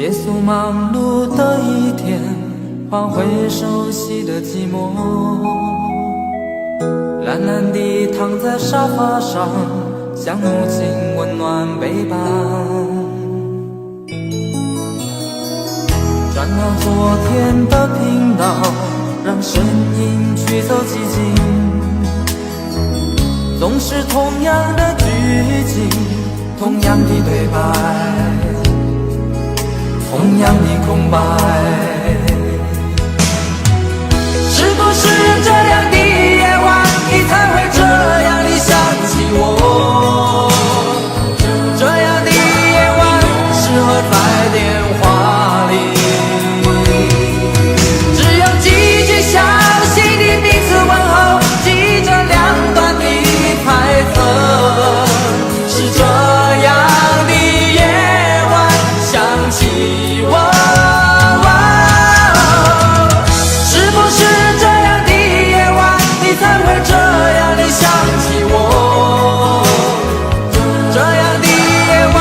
结束忙碌的一天，换回熟悉的寂寞，懒懒地躺在沙发上，像母亲温暖背叛。转到昨天的频道，让声音驱走寂静，总是同样的剧情，同样的对白，同样的空白。是不是这样的夜晚，你才会这样地想起我？这样的夜晚适合在电话里，只有几句详细的彼此问候，记着两段的猜测。是这样的夜晚想起我，是不是这样的夜晚，你才会这样地想起我？这样的夜晚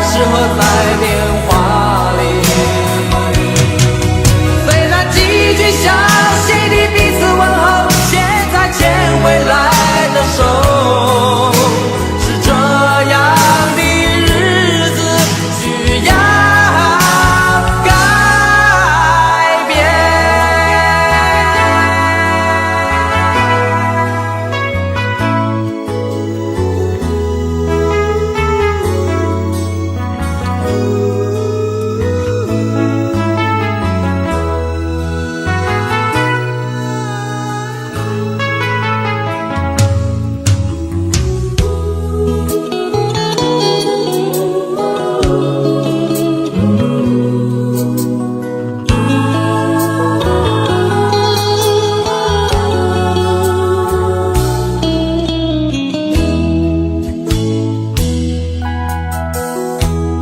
适合在电话里，虽然几句详细的彼此问候，现在牵未来的手，是这样的日子需要改变。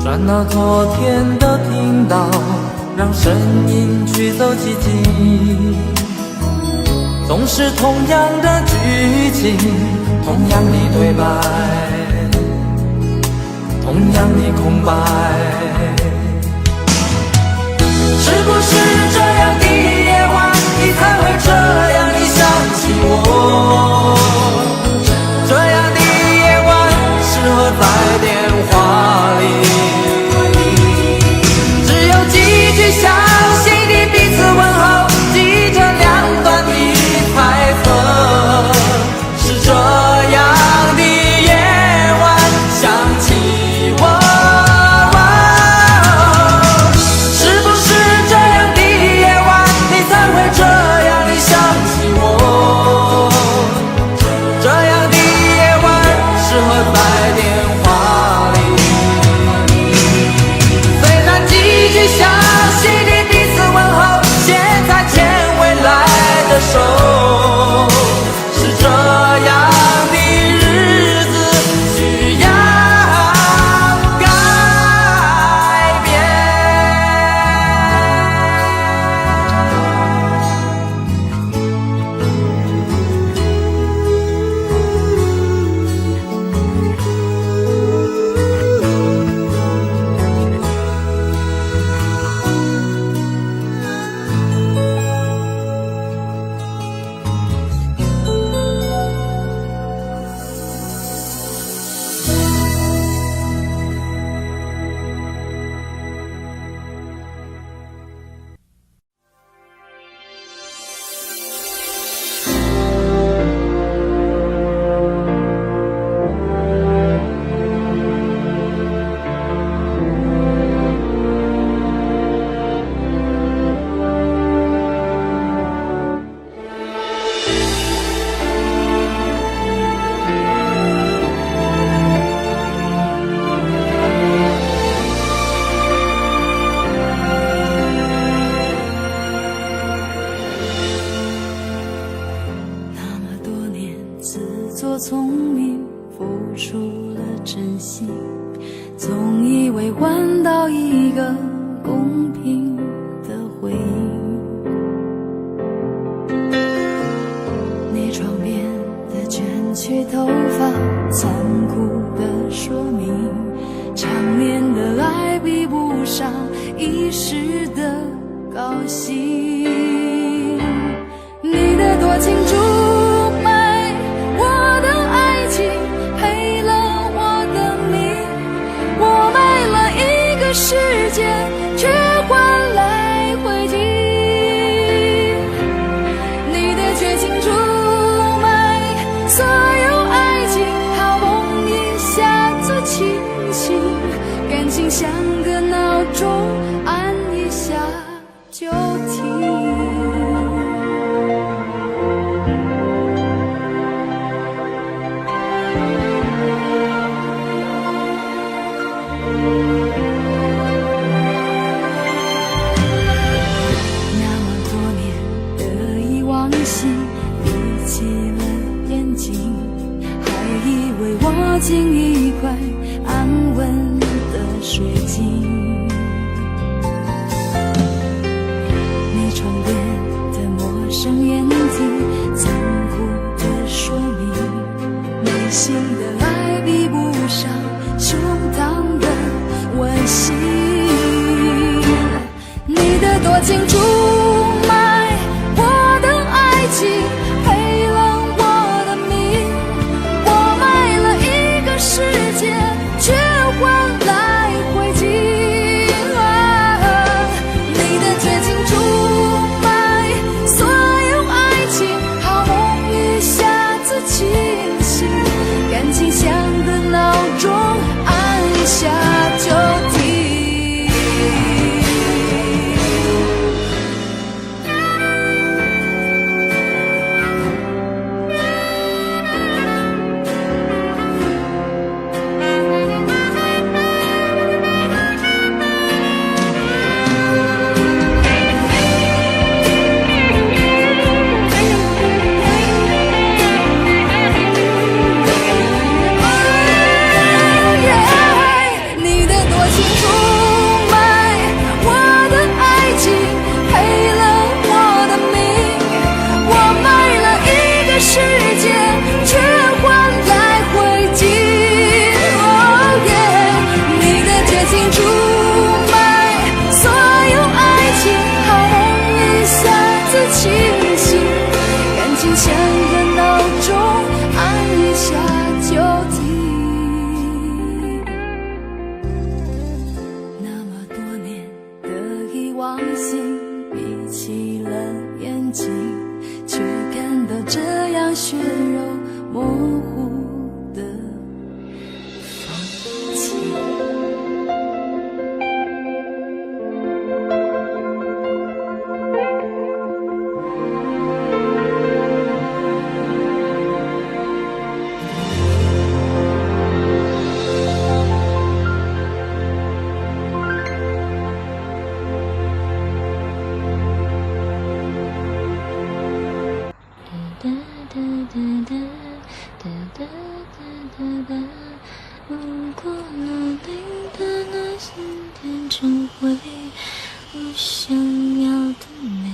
转到昨天的频道，让声音驱走寂静，总是同样的剧情，同样的对白，同样的空白。是不是这样的夜晚，你才会这样地想起我？这样的夜晚适合在电话里，几句详细的彼此问候，记着两段的猜测。是这样的夜晚想起我，是不是这样的夜晚，你才会这样地想起我？这样的夜晚适合在电话里，虽然几句详细的彼此问候，现在牵未来的手，是这样的日子需要改变。做聪明，付出了真心，总以为换到一个公平的回应。你床边的卷曲头发，残酷的说明，长年的爱比不上一我心。你的多情出卖我的爱情，赔了我的命。我卖了一个世界，却换来灰烬。你的绝情出卖所有爱情，好梦一下子清醒，感情像个闹钟，按一下就停。那么多年的遗忘性，闭起了眼睛，还以为握紧一块安稳的水晶。你窗边的陌生眼睛，残酷的说明，内心的爱比不上胸膛的温馨。你的多情出卖我的爱情，赔了我的命。我卖了一个世界，却换来灰烬。你的绝情出卖所有爱情，好梦一下子清醒，感情像个闹钟，按一下就停。像个闹钟，按一下就停。那么多年的遗忘性，闭起了眼睛，却看到这样血肉模糊的风景。如果努力的那些变成灰，我想要的美，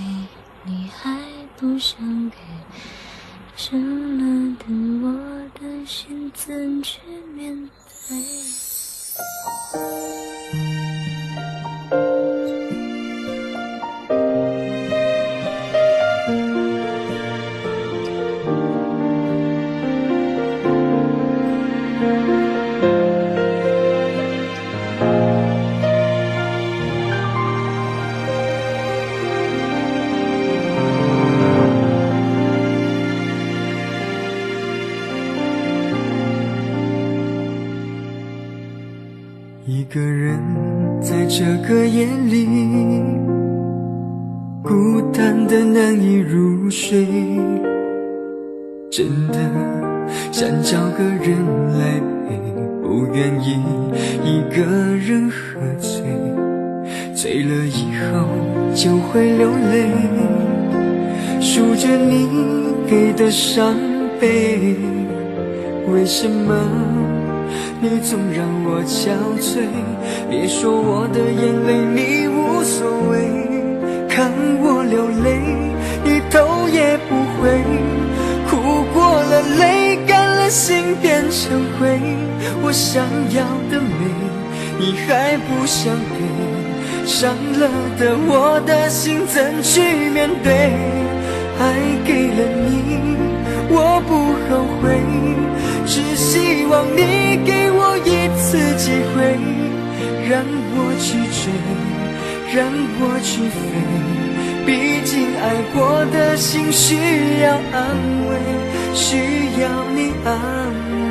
你还不想给，深了的我的心怎去面对？一个人在这个夜里，孤单的难以入睡，真的想找个人来陪，不愿意一个人喝醉，醉了以后就会流泪，数着你给的伤悲，为什么你总让我憔悴？别说我的眼泪你无所谓，看我流泪你头也不回，哭过了泪干了心变成灰，我想要的美你还不想给，伤了的我的心怎去面对？爱给了你，我不后悔，只希望你给我一次机会，让我去追，让我去飞。毕竟爱过的心需要安慰，需要你安慰。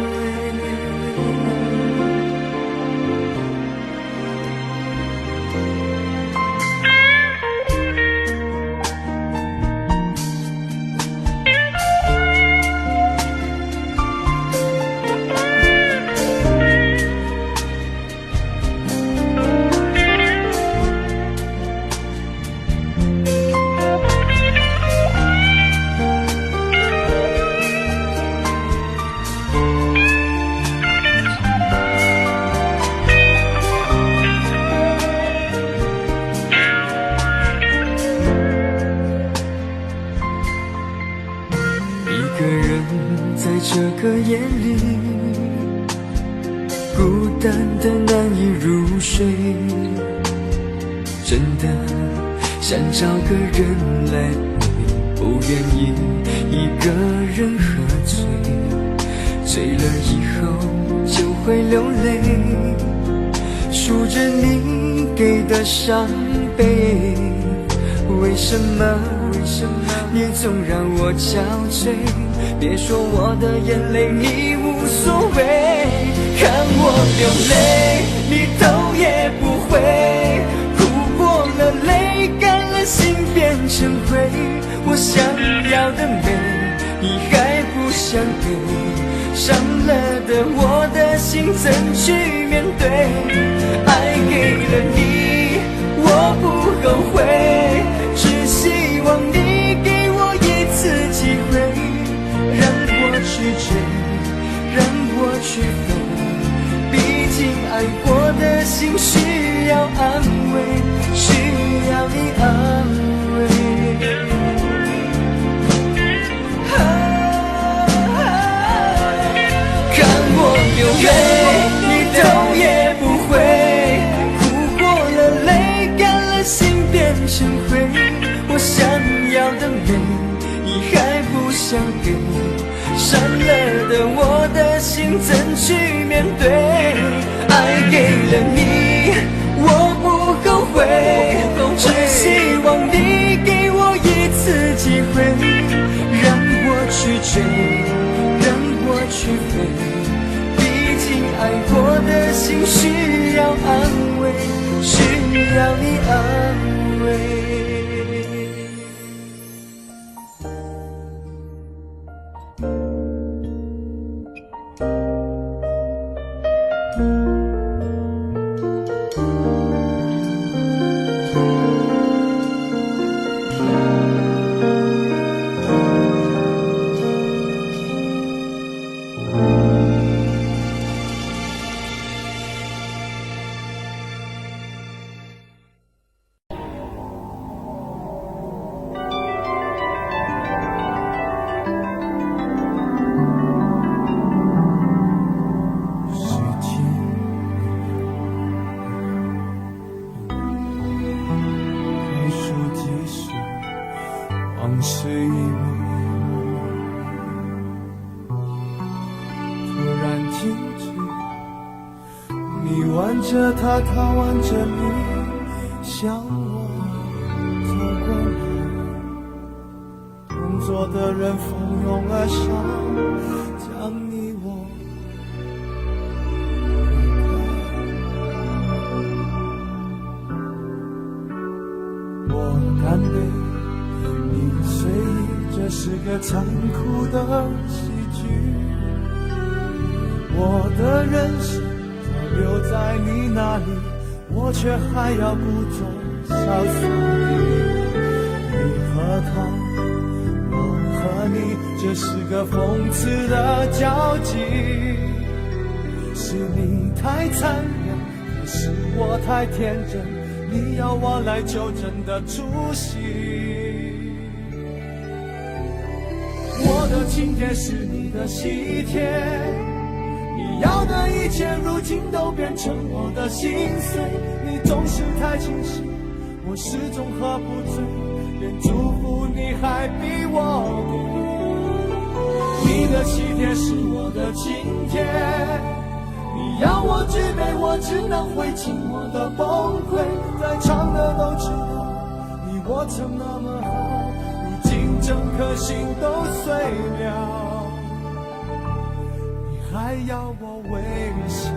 这个夜里，孤单的难以入睡，真的想找个人来陪，不愿意一个人喝醉，醉了以后就会流泪，数着你给的伤悲，为什么你总让我憔悴？别说我的眼泪你无所谓，看我流泪你头也不回，哭过了泪干了心变成灰，我想要的美你还不想给，伤了的我的心怎去面对？爱给了你我不后悔，只希望你给我一次机会，让我去追，让我去飞，毕竟爱过的心需要安慰，需要你安慰。看我流泪你头也不回，哭过了泪干了心变成灰，我想要的美你还不想给，伤了的我的心怎去面对？爱给了你我不后悔，只希望你给我一次机会，让我去追，让我去飞，毕竟爱过的心需要安慰，需要你安慰。往事一幕，突然静止，你挽着他，他挽着你，向我走过来，同桌的人蜂拥而上，将你我离开。我干杯你随意，这是个残酷的喜剧。我的人生早留在你那里，我却还要故作潇洒地。你和他，我和你，这是个讽刺的交集。是你太残忍，可是我太天真，你要我来纠正的出息。我的请帖是你的喜帖，你要的一一切如今都变成我的心碎。你总是太清醒，我始终喝不醉，连祝福你还逼我给。你的喜帖是我的请帖，你要我举杯，我只能会尽我的崩溃。在场的都知道，你我曾那么好，如今整颗心都碎了，你还要我微笑。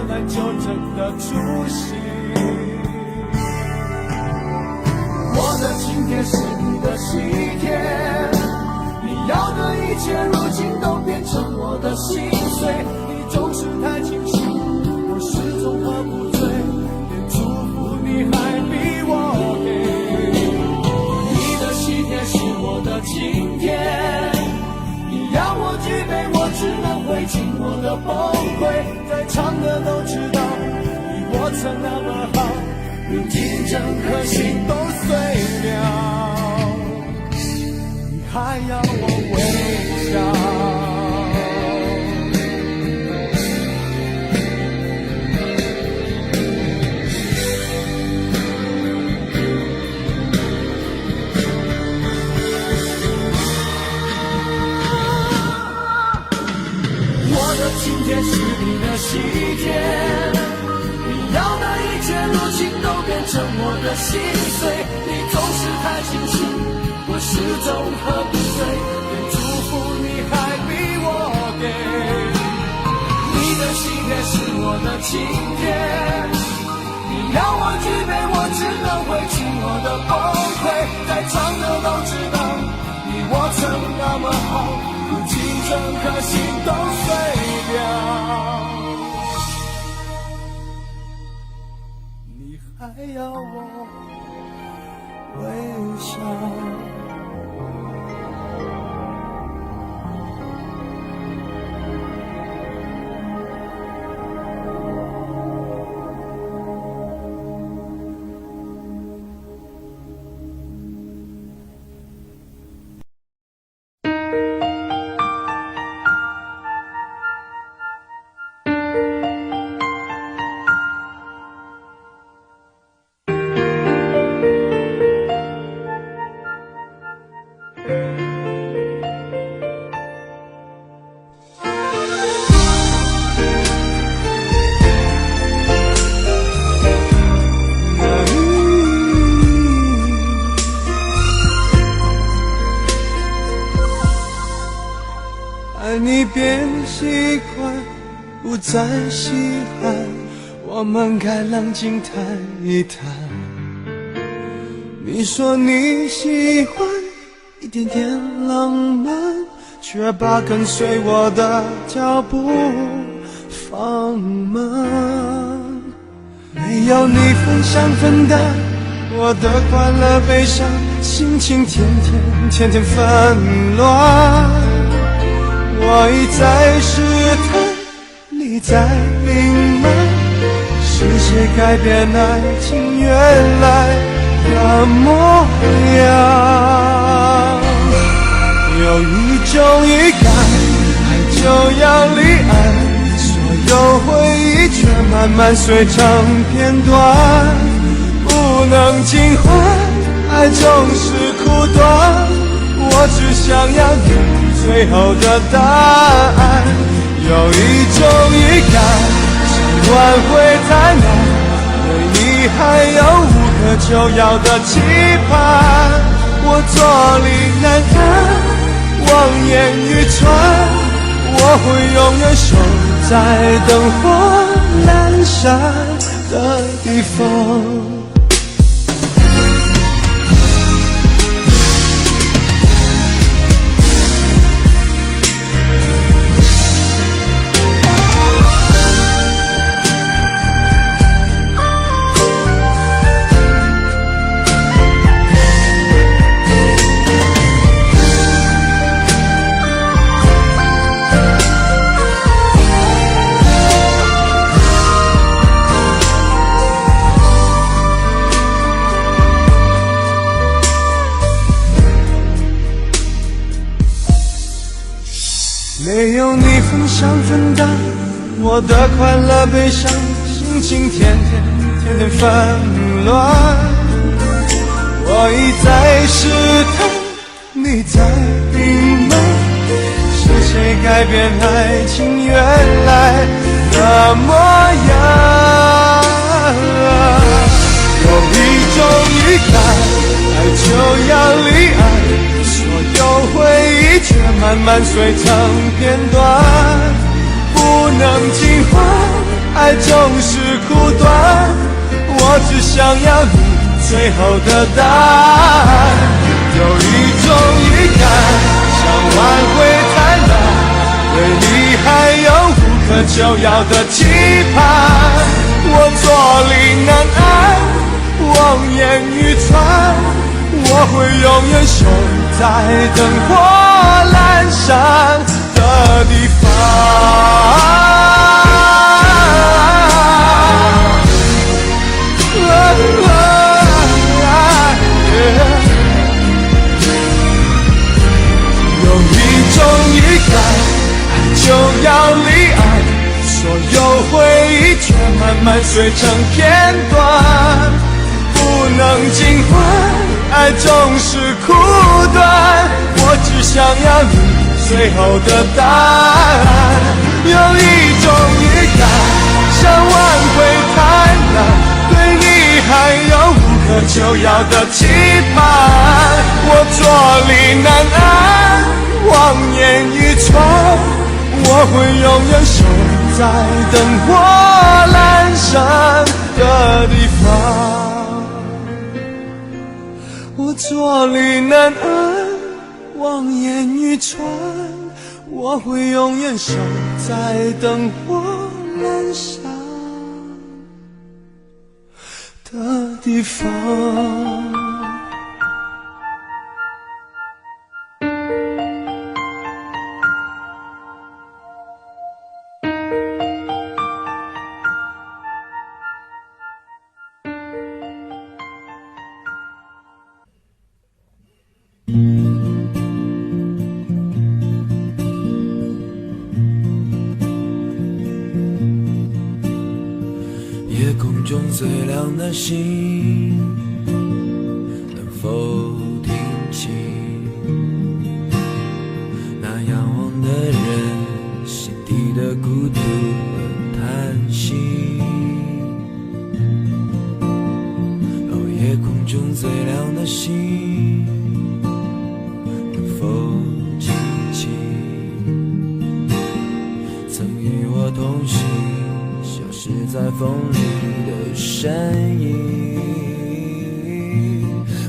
来纠正的出息，我的请帖是你的喜帖，你要的一切如今都变成我的心碎。你总是太清醒，我始终喝不醉，连祝福你还逼我给。你的喜帖是我的请帖，你要我举杯，我只能会尽我的崩溃。在场的都知道，你我曾那么好，如今整颗心都碎了，你还要我微笑。请帖是你的喜帖，你要的一切如今都变成我的心碎。你总是太清醒，我始终喝不醉，连祝福你还逼我给。你的喜帖是我的请帖，你要我举杯，我只能会尽我的崩溃。在场的都知道，你我曾那么好，如今整颗心都碎了，你还要我微笑。爱你变习惯，不再稀罕，我们该冷静谈一谈。你说你喜欢一点点浪漫，却把跟随我的脚步放慢。没有你分享分担我的快乐悲伤，心情天天纷乱。我一再试探，你在隐瞒，是谁改变爱情原来的模样？有一种预感，爱就要离岸，所有回忆却慢慢碎成片段，不能尽欢，爱总是苦短，我只想要你最后的答案。有一种预感，是挽回太难，对你还有无可救药的期盼。我坐立难安，望眼欲穿，我会永远守在灯火阑珊的地方。没有你分享分担我的快乐悲伤，心情天天纷乱。我一再试探，你在隐瞒，是谁改变爱情原来的模样？有一种预感，爱就要离岸，所有回忆却慢慢碎成片段，不能尽欢，爱总是苦短，我只想要你最后的答案。有一种预感，想挽回太难，对你还有无可救药的期盼，我坐立难安，望眼欲穿，我会永远守在灯火阑珊的地方。有一种预感，爱就要离岸，所有回忆却慢慢碎成片段，不能尽欢，爱总是苦短，我只想要你最后的答案。有一种预感，想挽回太难，对你还有无可救药的期盼，我坐立难安，望眼欲穿，我会永远守在灯火阑珊的地方。我坐立难安，望眼欲穿，我会永远守在灯火阑珊的地方。夜空中最亮的星，能否听清那仰望的人心底的孤独和叹息？哦，夜空中最亮的星，能否记起曾与我同行是在风里的身影？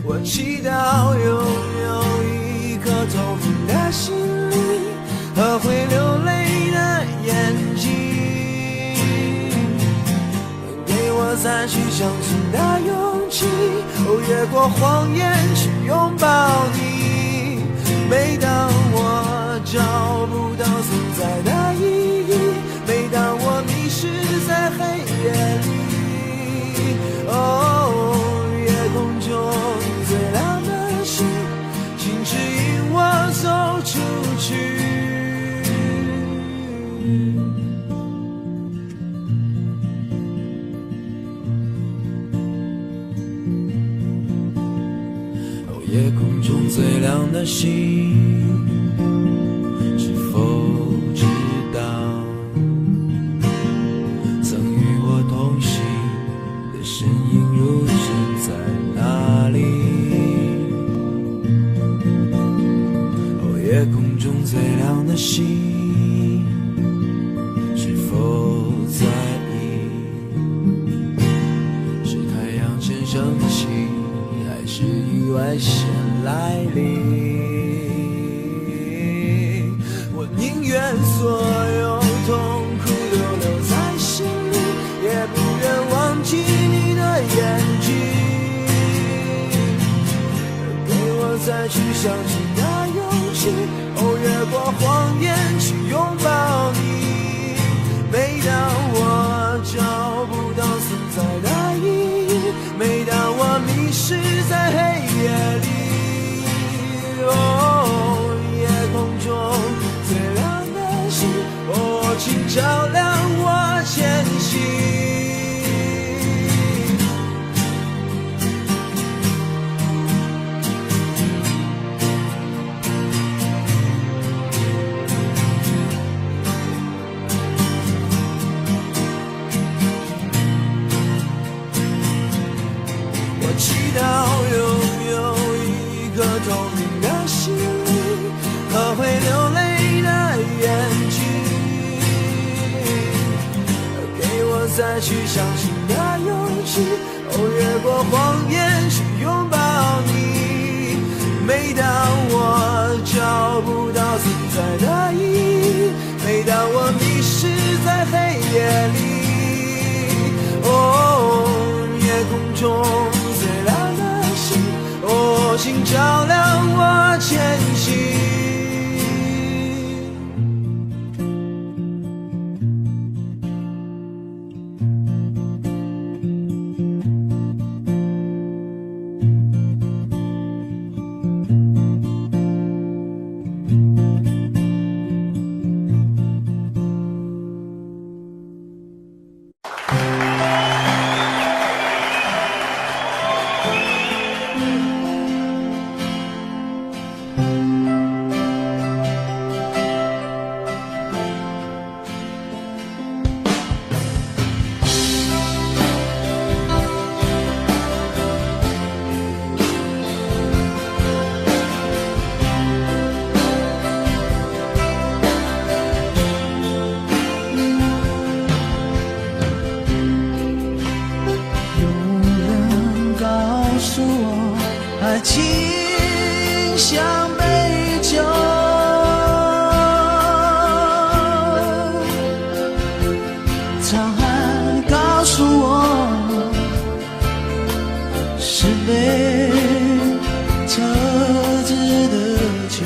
我祈祷拥有一颗透明的心灵和会流泪的眼睛，给我再去相信的勇气，越过谎言去拥抱你。每当我找不到存在的意义，每当我迷失在黑夜里，哦，夜空中最亮的星，请指引我走出去。哦，夜空中最亮的星，是否知道曾与我同行的身影如今在哪里？哦，夜空中最亮的星，是否在意？是太阳先升起，还是意外先来临？我宁愿所有痛苦都留在心里，也不愿忘记你的眼睛，给我再去相信的勇气，越过谎言去拥抱你。每当我找不到存在的意义，每当我迷失在黑夜里，哦，夜空中最亮的我祈祷拥有一颗透明的心灵和会流泪的眼睛，给我再去相信的勇气，越过谎言去拥抱你。每当我找不到存在的意义，每当我迷失在黑夜里，夜空中最亮的星，请照亮我前行。爱情像杯酒，沧海告诉我是杯特制的酒。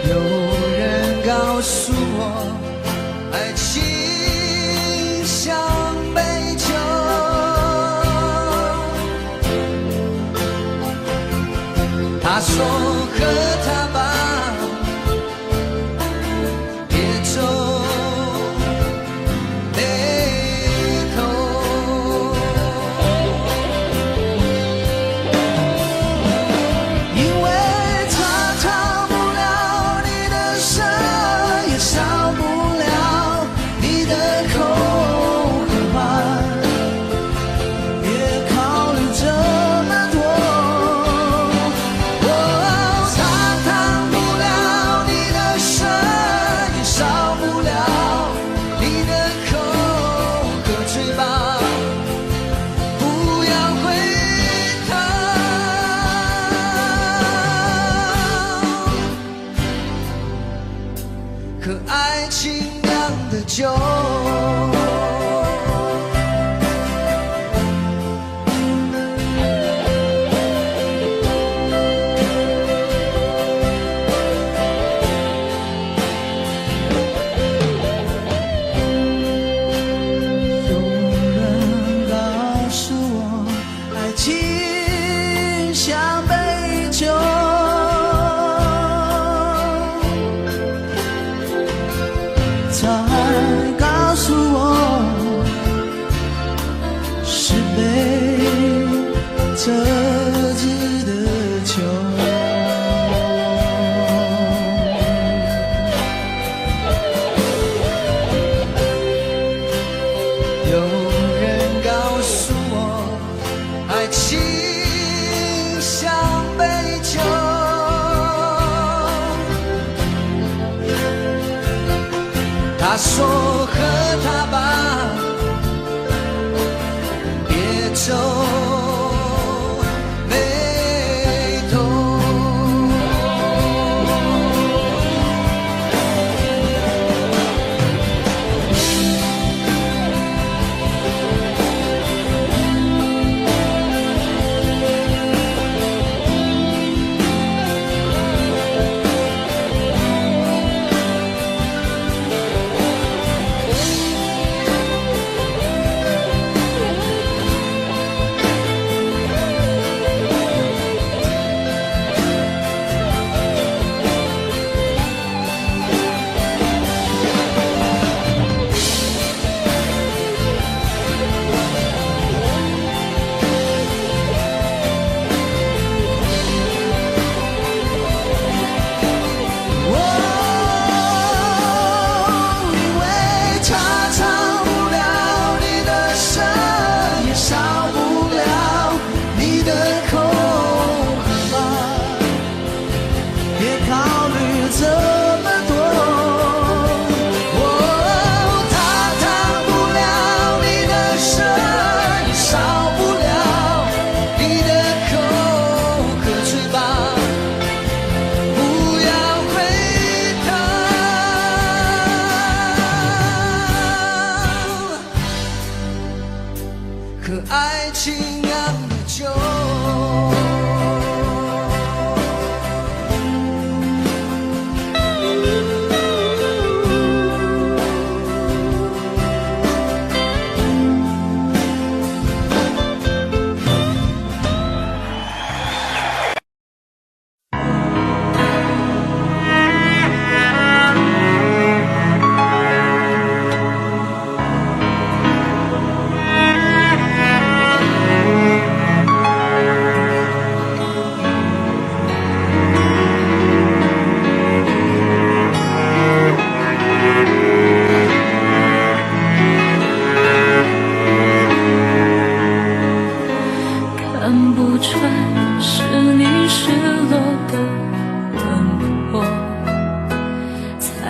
有人告诉我爱情像杯酒，他说喝它吧，别皱眉头，因为它烫不了你的舌，也烧不了你的口渴，别考虑这么多。它烫不了你的舌，也烧不了你的口，喝醉吧，不要回头。喝爱情酿的酒。有人告诉我，爱情像杯酒，沧海告诉我是杯特制的酒。有人告诉我，爱情像杯酒，他说喝它吧，别皱眉头。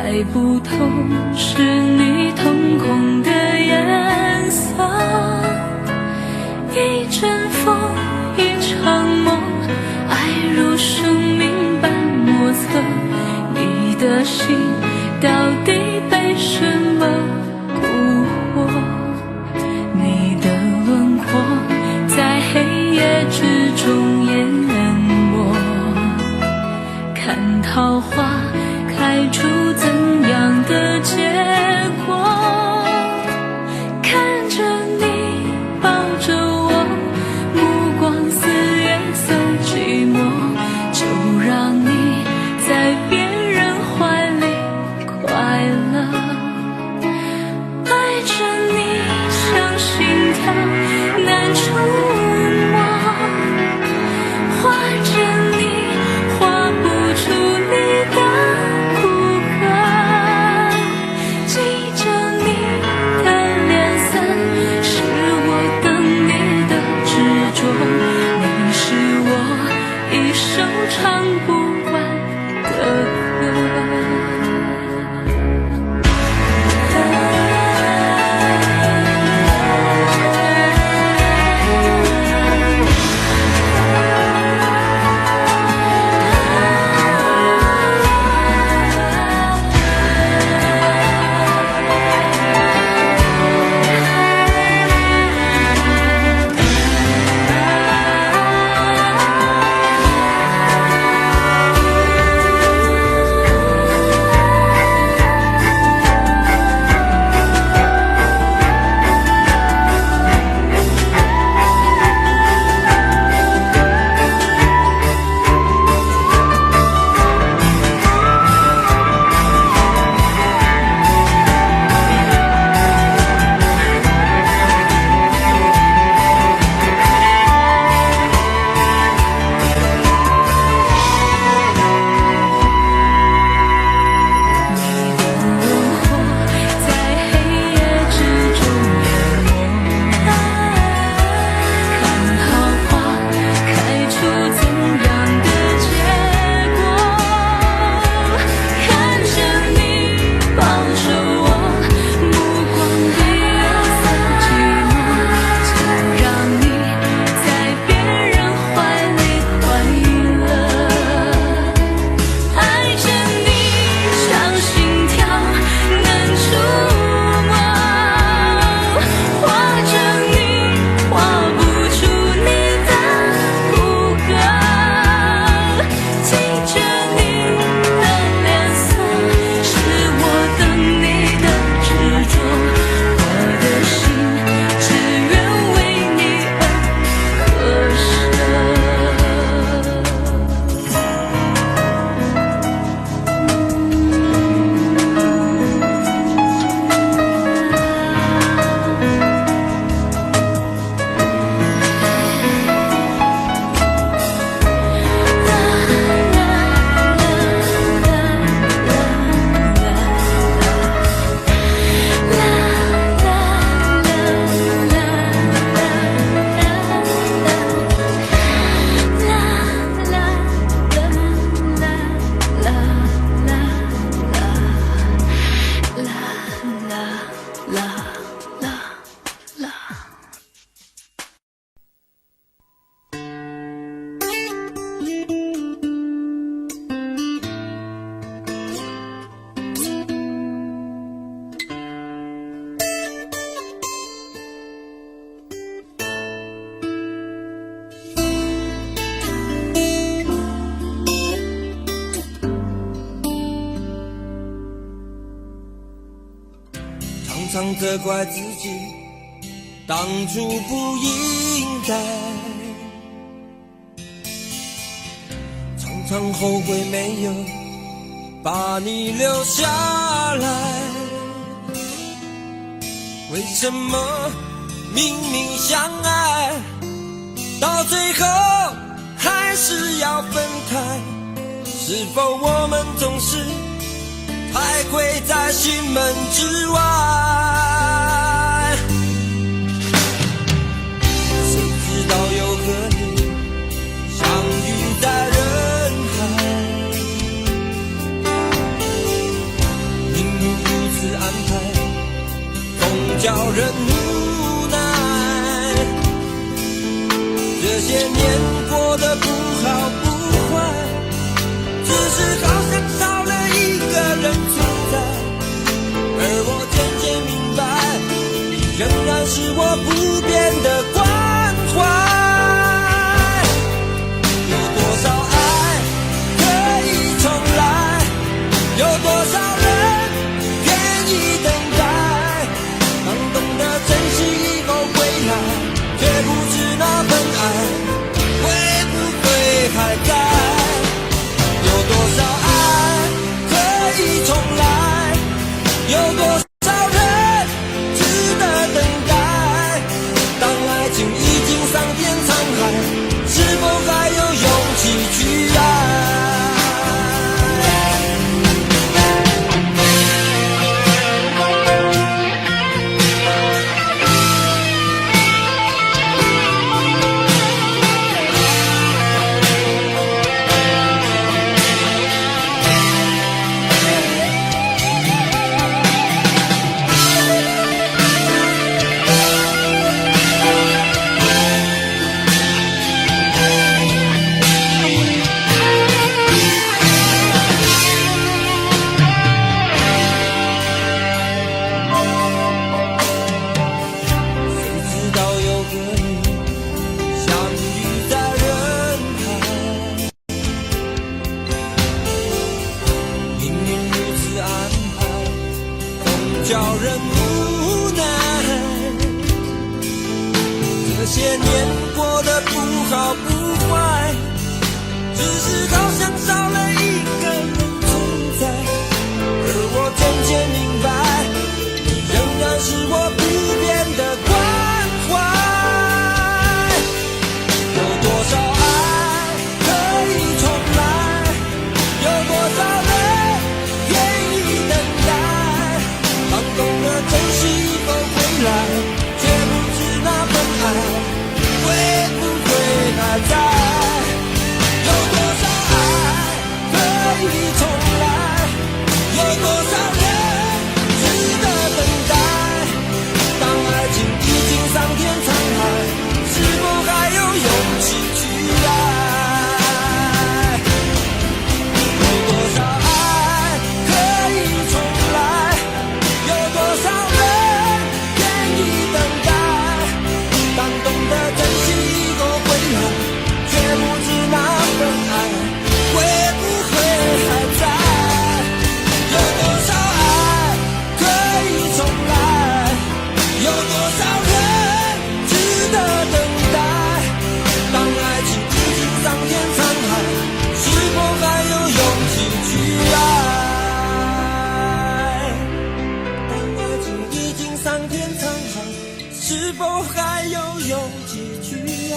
猜不透是你瞳孔的颜色，一阵风，一场梦，爱如生命般莫测。你的心到底被什么蛊惑？你的轮廓在黑夜之中淹没，看桃花开出怎样的结果？看着你抱着我，目光似月色寂寞，就让你在别人怀里快乐。爱着你像心跳难触摸，画着你画不出你的骨骼，记着你的脸色，是我等你的执着。你是我一生唱不完的歌。常常责怪自己当初不应该，常常后悔没有把你留下来。为什么明明相爱，到最后还是要分开？是否我们总是徘徊在心门之外？谁知道又和你相遇在人海，叫人无奈。这些年过得不好不坏，只是好像少了一个人存在。而我渐渐明白，你仍然是我不变的关怀。有多少爱可以重来，有多少人愿意等待。当懂得珍惜以后回来，却不知那份爱会不会还在。有多少爱可以重来，有多少人值得等待。当爱情已经桑田沧海，是否还有勇气去爱？叫人无奈，这些年过得不好不坏，只是好像少了一个人存在。而我渐渐明白，你仍然是我不变的关怀。有多少爱可以重来，有多少人愿意等待。当懂得珍惜以后回来，却不知那份爱会不会还在。有多少爱可以重来，有多少人值得等待。当爱情已经桑田沧海，是否还有勇气去爱？有多少爱可以重来，有多少人愿意等待。当懂得珍惜以后回来，却不知那份爱会不会还在。有多少爱可以重来，有多少人值得等待。当爱情已经桑田沧海，是否还有勇气去爱？当爱情已经桑田沧海，是否还有勇气去爱？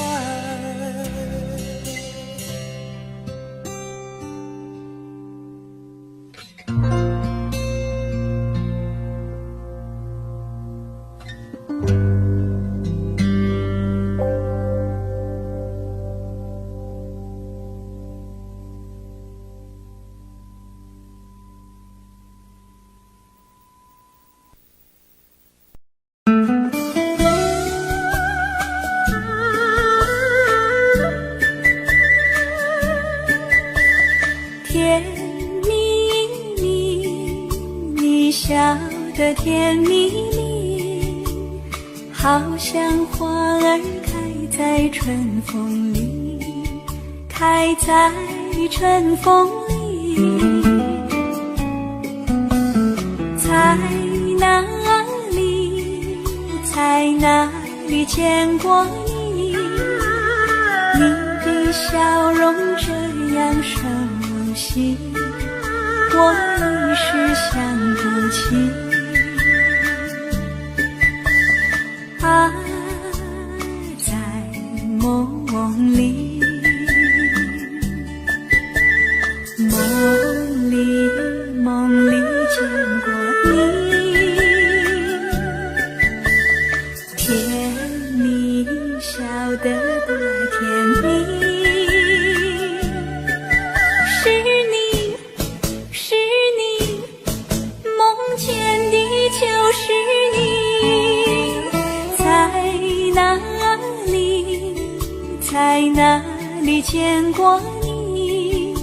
甜蜜蜜，你笑得甜蜜蜜，好像花儿开在春风里，开在春风里。在哪里，在哪里见过你？你的笑容这样熟悉，我一时想不起。爱在梦里，梦里见过你，甜蜜笑得多甜蜜。是你，梦见的就是你。在哪里见过你？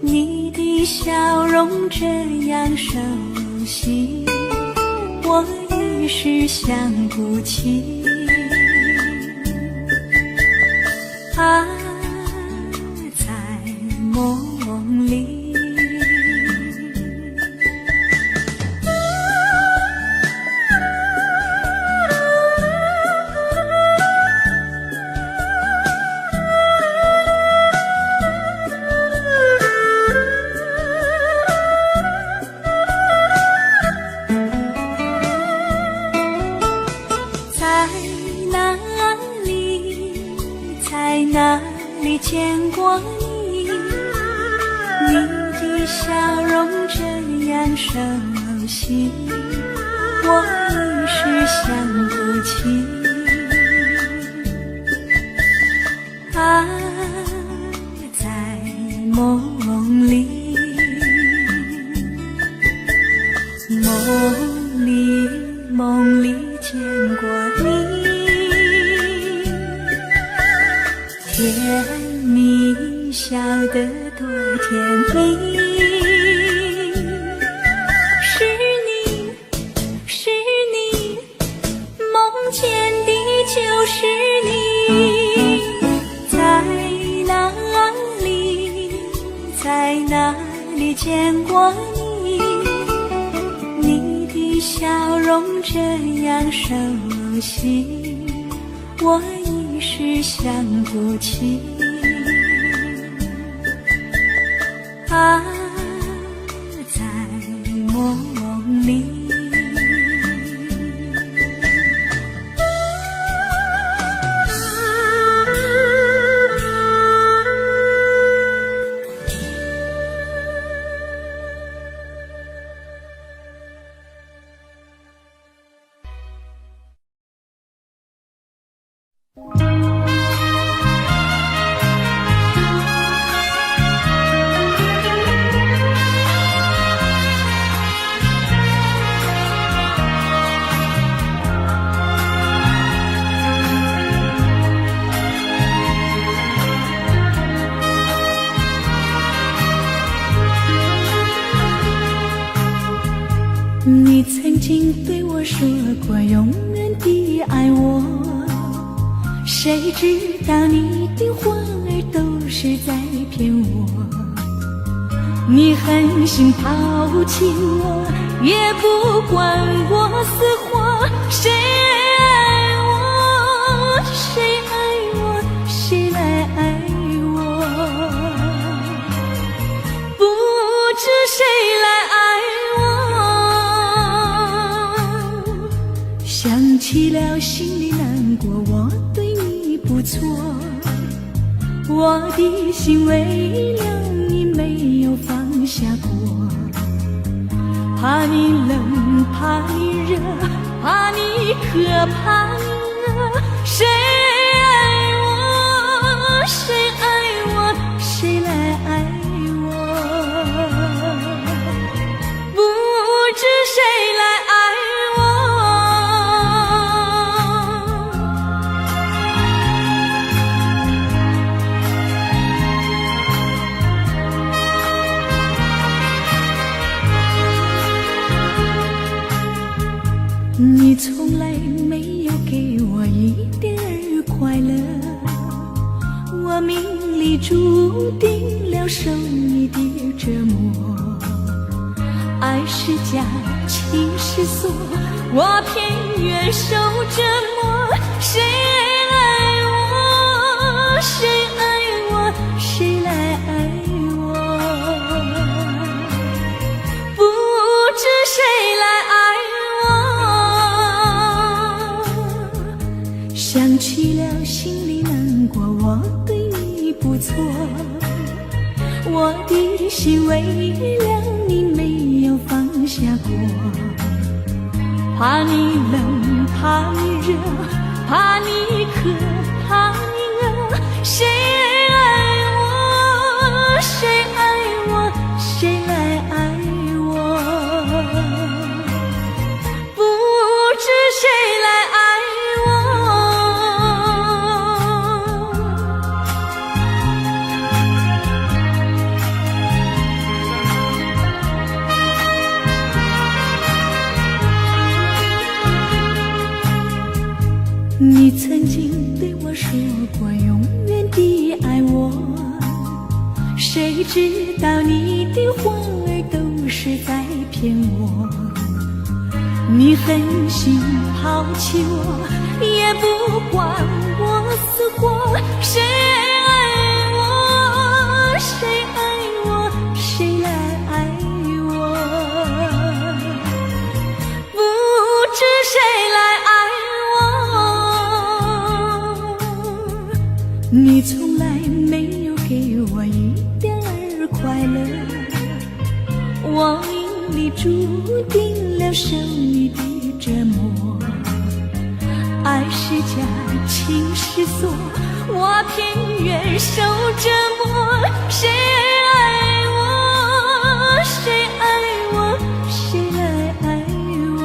你的笑容这样熟悉，我一时想不起。啊，在梦里。哪里见过你？你的笑容这样熟悉，我一时想不起。啊，在梦里，梦里见过你。甜蜜笑得多甜蜜，是你，梦见的就是你。在哪里见过你？你的笑容这样熟悉，我一时想不起。啊，在梦里。你曾经对我说过永远的爱我，谁知道你的话儿都是在骗我。你狠心抛弃我，也不管我死活。谁爱我，谁爱我，谁来爱我？不知谁来爱我。想起了心里难过，我对你不错，我的心为了你没有放下过。怕你冷，怕你热，怕你渴，怕你饿。谁爱我，谁爱我，谁来爱我？不知谁来爱你从来没有给我一点儿快乐，我命里注定了受你的折磨。爱是假，情是锁，我偏愿受折磨。谁爱我，谁爱我，谁来爱我？不知谁来爱我。想起了心里难过，我对你不错，我的心为了你没有放下过。怕你冷，怕你热，怕你渴，怕你饿。谁爱我，谁爱我，谁来爱我？不知谁来爱我。你曾经对我说过永远地爱我，谁知道你的话儿都是在骗我。你狠心抛弃我，也不管我死活。谁爱我，谁爱我，谁来爱我？不知谁来爱我。你从来没有给我一点儿快乐，我命里注定了受你的折磨。爱是假，情是锁，我偏愿受折磨。谁爱我，谁爱我，谁来爱我？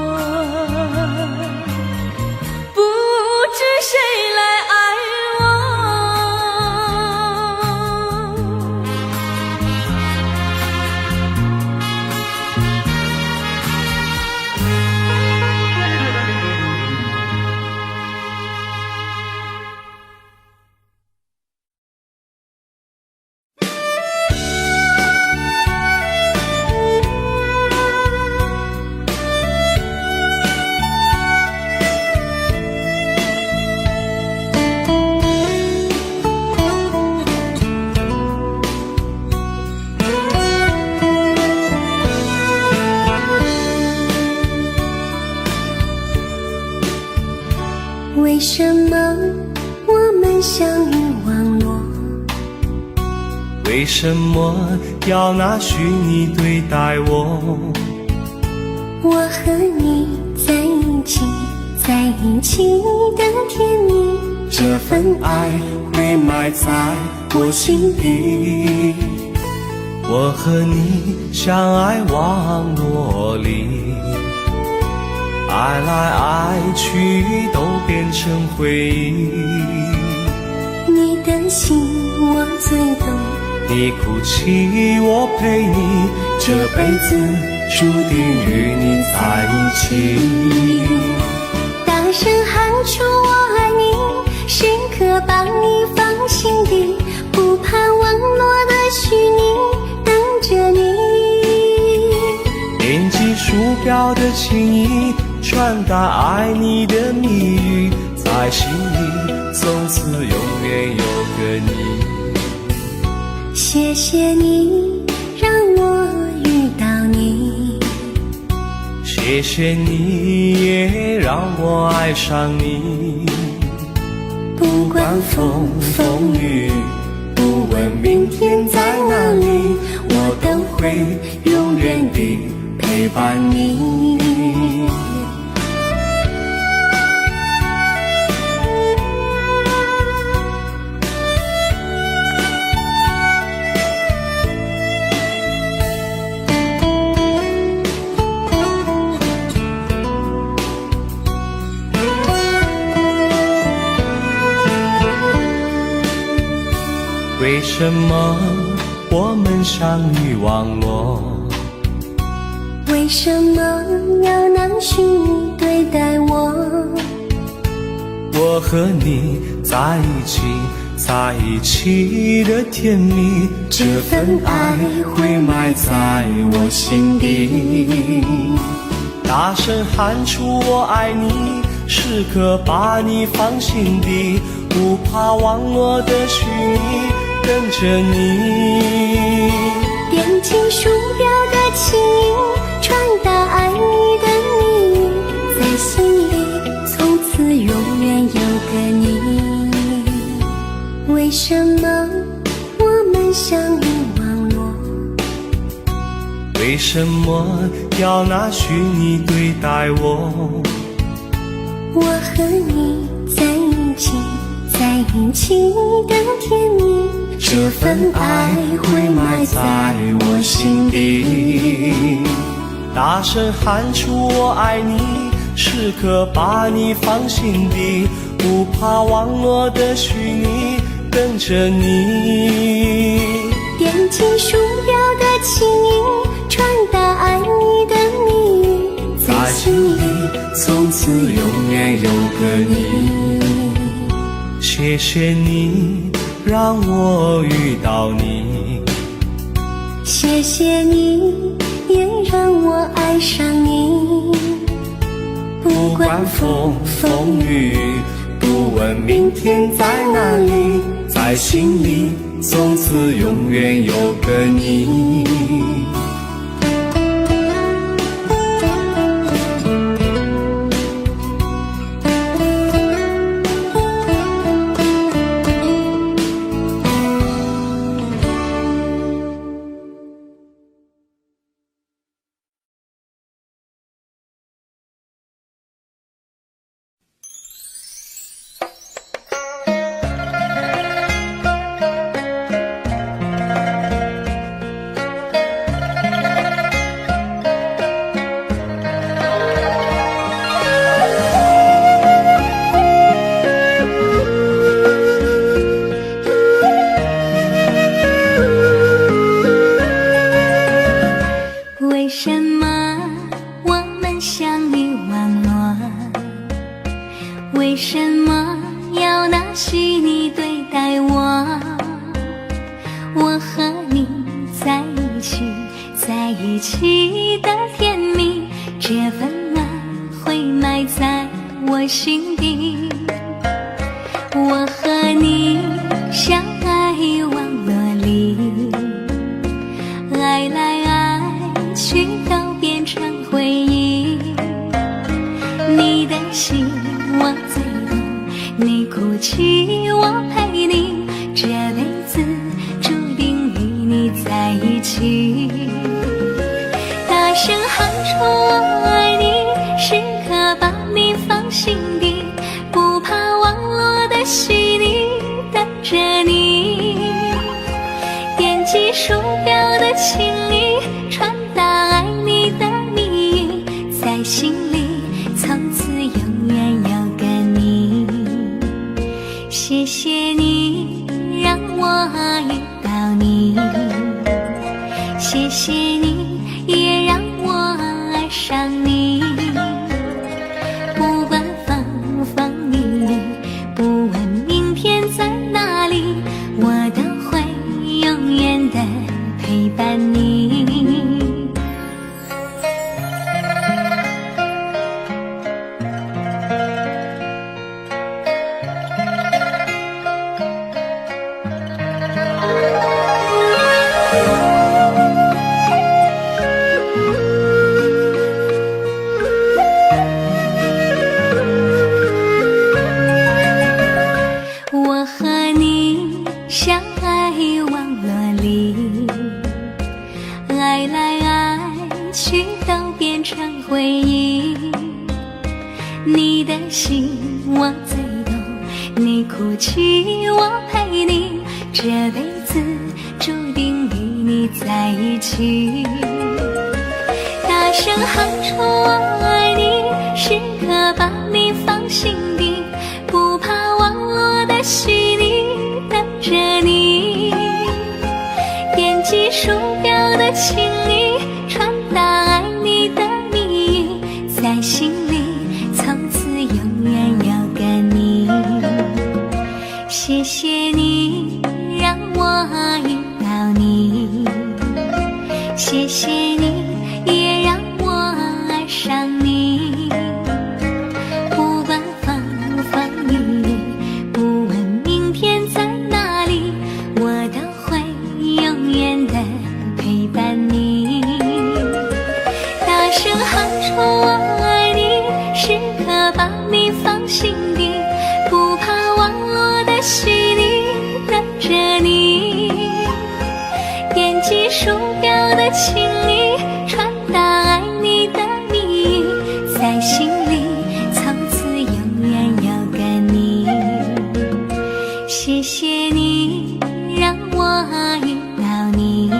不知谁来爱我。为什么我们相遇网络？为什么要拿虚拟对待我？我和你在一起，在一起的甜蜜，这份爱会埋在我心底。我和你相爱网络里，爱来爱去都变成回忆。你的心我最懂，你哭泣我陪你，这辈子注定与你在一起。大声喊出我爱你，时刻把你放心底，不怕网络的虚拟，等着你。点击鼠标的情意，传达爱你的蜜语，在心里从此永远有个你。谢谢你让我遇到你，谢谢你也让我爱上你。不管风风雨，不问明天在哪里，我都会永远地陪伴你。为什么我们相遇网络？为什么要拿虚拟对待我？我和你在一起，在一起的甜蜜，这份爱会埋在我心底。大声喊出我爱你，时刻把你放心底，不怕网络的虚拟，跟着你。点击鼠标的情意，传达爱你的蜜语，在心里从此永远有个你。为什么我们相遇网络？为什么要拿虚拟对待我？我和你在一起，在一起的甜蜜，这份爱会埋在我心底。大声喊出我爱你，时刻把你放心底，不怕网络的虚拟，跟着你。点击鼠标的情意，传达爱你的蜜语，在心里从此永远有个你。谢谢你让我遇到你，谢谢你也让我爱上你。不管风风雨，不问明天在哪里，在心里从此永远有个你。为什么我们相遇网络？为什么要拿细腻对待我？我和你在一起，在一起的甜蜜，这份爱会埋在我心底。我和你相爱网络里，爱来爱去都变成回忆。你的心我最懂，你哭泣我陪你，这辈子注定与你在一起。大声喊出我爱你，时刻把你放心底，不怕网络的洗礼，等着你。点击鼠标的情意，传达爱你的蜜语，在心里从此永远有个你。谢谢你让我遇到你，谢谢你也让我爱上你。不管风风雨雨，不问明天在哪里，我都会永远的陪伴你。我和你相爱网络里，爱来爱去都变成回忆。你的心我最懂，你哭泣我陪你，这辈子注定与你在一起。大声喊出我爱你，时刻把你放心底，不怕网络的洗礼，等着你。点击鼠标的情意，传达爱你的蜜语，在心里从此永远有个你。谢谢你让我遇到你，谢谢你也让我爱上你。不管风风雨雨，不问明天在哪里，我都会永远的陪伴你。大声喊出我爱你，时刻把你放心底，不怕网络的洗礼，等着你。点击鼠标的情意，传达爱你的蜜语，在心里从此永远有个你。谢谢你让我遇到你，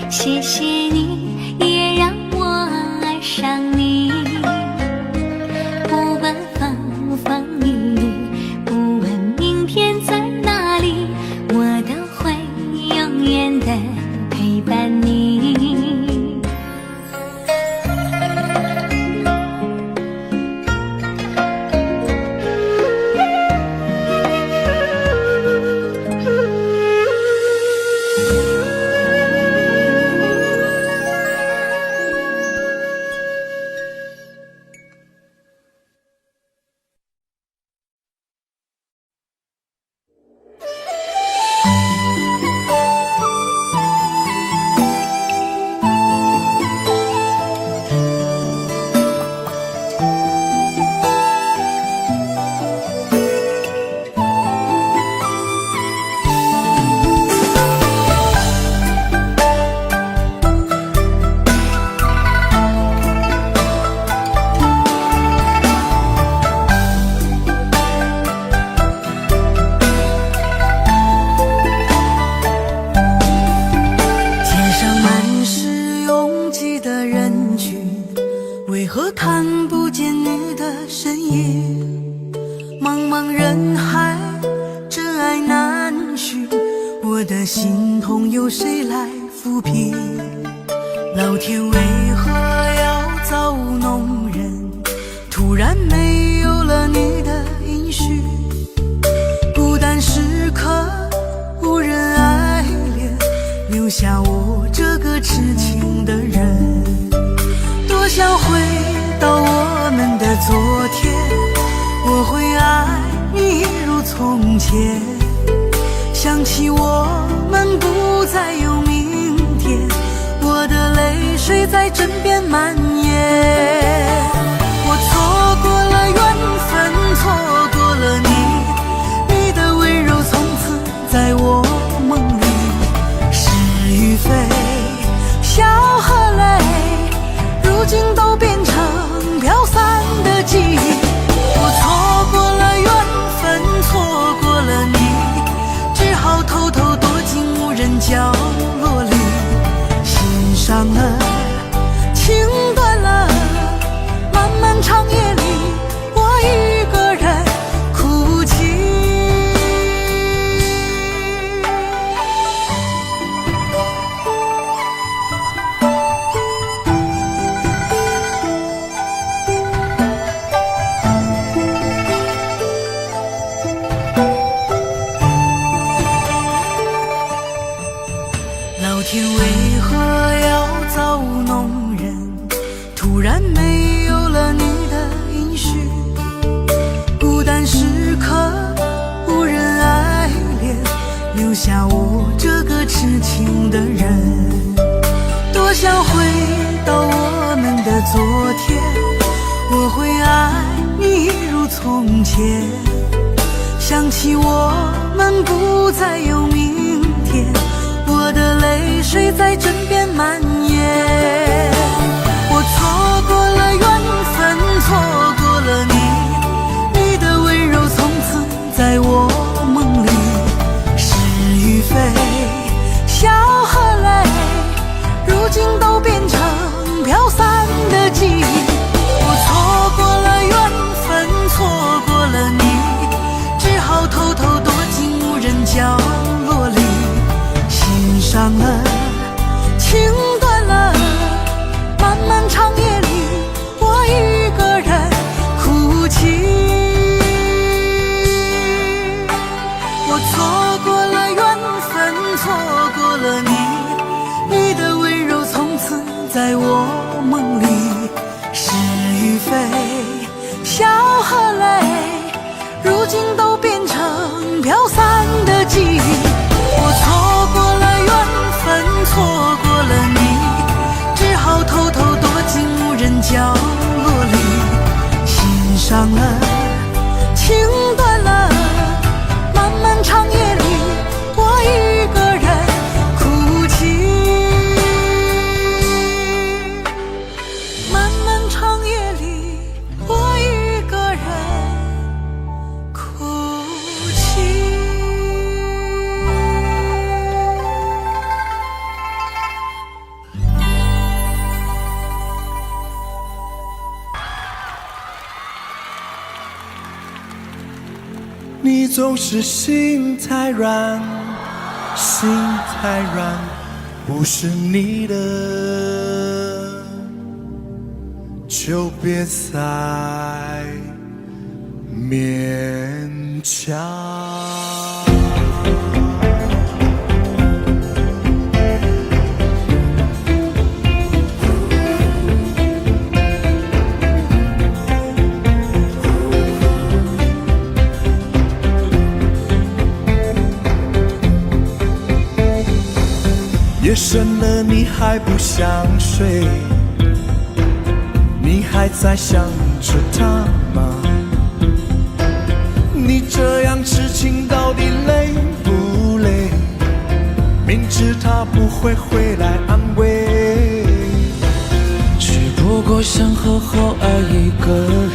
谢谢你也让我爱上你。不管风风雨雨，不问明天在哪里，为何看不见你的身影？茫茫人海，真爱难寻，我的心痛由谁来抚平？老天为何要造物弄人？突然没有了你的音讯，孤单时刻无人爱怜，留下我这个痴情的人。多想回到我们的昨天，我会爱你一如从前。想起我们不再有明天，我的泪水在枕边蔓延。我错过了缘分，错过了你，你的温柔从此在我梦里。是与非，笑和泪，如今都变成飘散的记忆。我错过了缘分，错过了你，只好偷偷躲进无人角落里。心伤了，情断了，漫漫长夜里，我一个人哭泣。老天为何要造物弄人？突然没有了你的音讯，孤单时刻无人爱怜，留下我这个痴情的人。多想回到我们的昨天，我会爱你一如从前。想起我们不再有明天，我的泪水在枕边蔓延。我错过了缘分，错过了你，你的温柔从此在我梦里。是与非，笑和泪，如今都变成飘散的记忆。我错过了缘分，错过了你，只好偷偷躲进无人角落里。心伤了，情断了，漫漫长夜里，我一个人哭泣。我错过了缘分，错过了你，你的温柔从此在我梦里。是与非，笑和泪，如今都变成飘散的记忆。我错过了缘分，错过了你，只好偷偷躲进无人角落里。心伤了，情断了，漫漫长夜里，我一个人哭泣。漫漫长夜里，我一个人哭泣。你总是心太软，心太软，不是你的就别再勉强。夜深了，你还不想睡？你还在想着他吗？你这样痴情到底累不累？明知他不会回来安慰，只不过想好好爱一个人，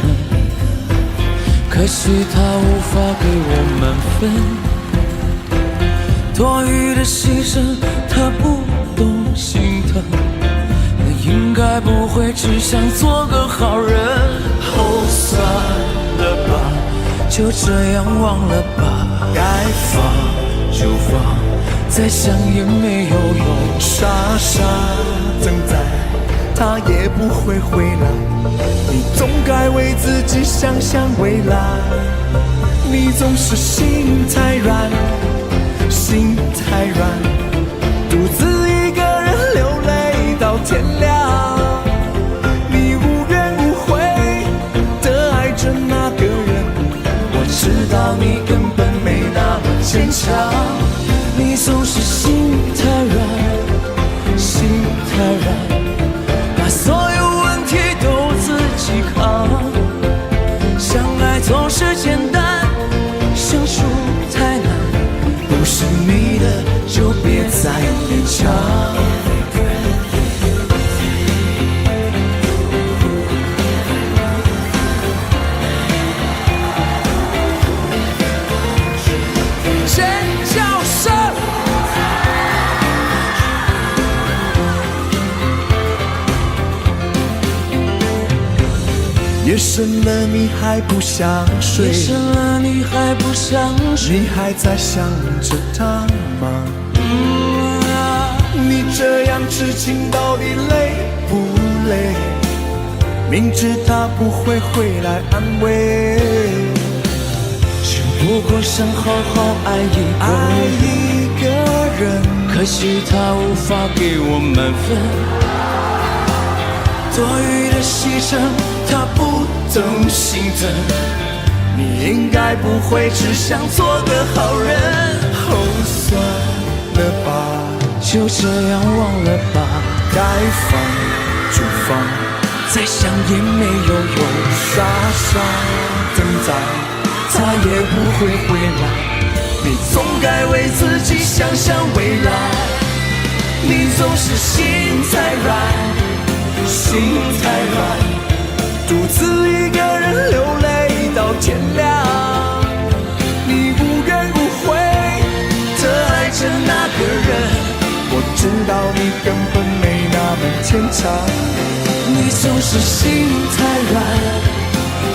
可惜他无法给我满分。多余的牺牲，他不懂心疼。那应该不会只想做个好就这样忘了吧。该放就放，再想也没有用。傻傻等待，他也不会回来。你总该为自己想想未来。你总是心太软，心太软，独自一个人流泪到天亮。你无怨无悔地爱着那个人，我知道你根本没那么坚强。你总是心太软，心太软，把所有问题都自己扛。相爱总是简单，相处太难，不是你的就别再勉强。尖叫声，夜深了你还不想睡，夜深了你还不想睡，你还在想着他吗？你这样痴情到底累不累？明知他不会回来安慰，只不过想好好爱一个人，可惜他无法给我满分。多余的牺牲他不懂心疼，你应该不会只想做个好人。哦，算了吧，就这样忘了吧。该放就放，再想也没有用。傻傻等待，他也不会回来。你总该为自己想想未来。你总是心太软，心太软，独自一个人流泪到天亮。你无怨无悔地爱着那个人，我知道你根本没那么坚强。你总是心太软，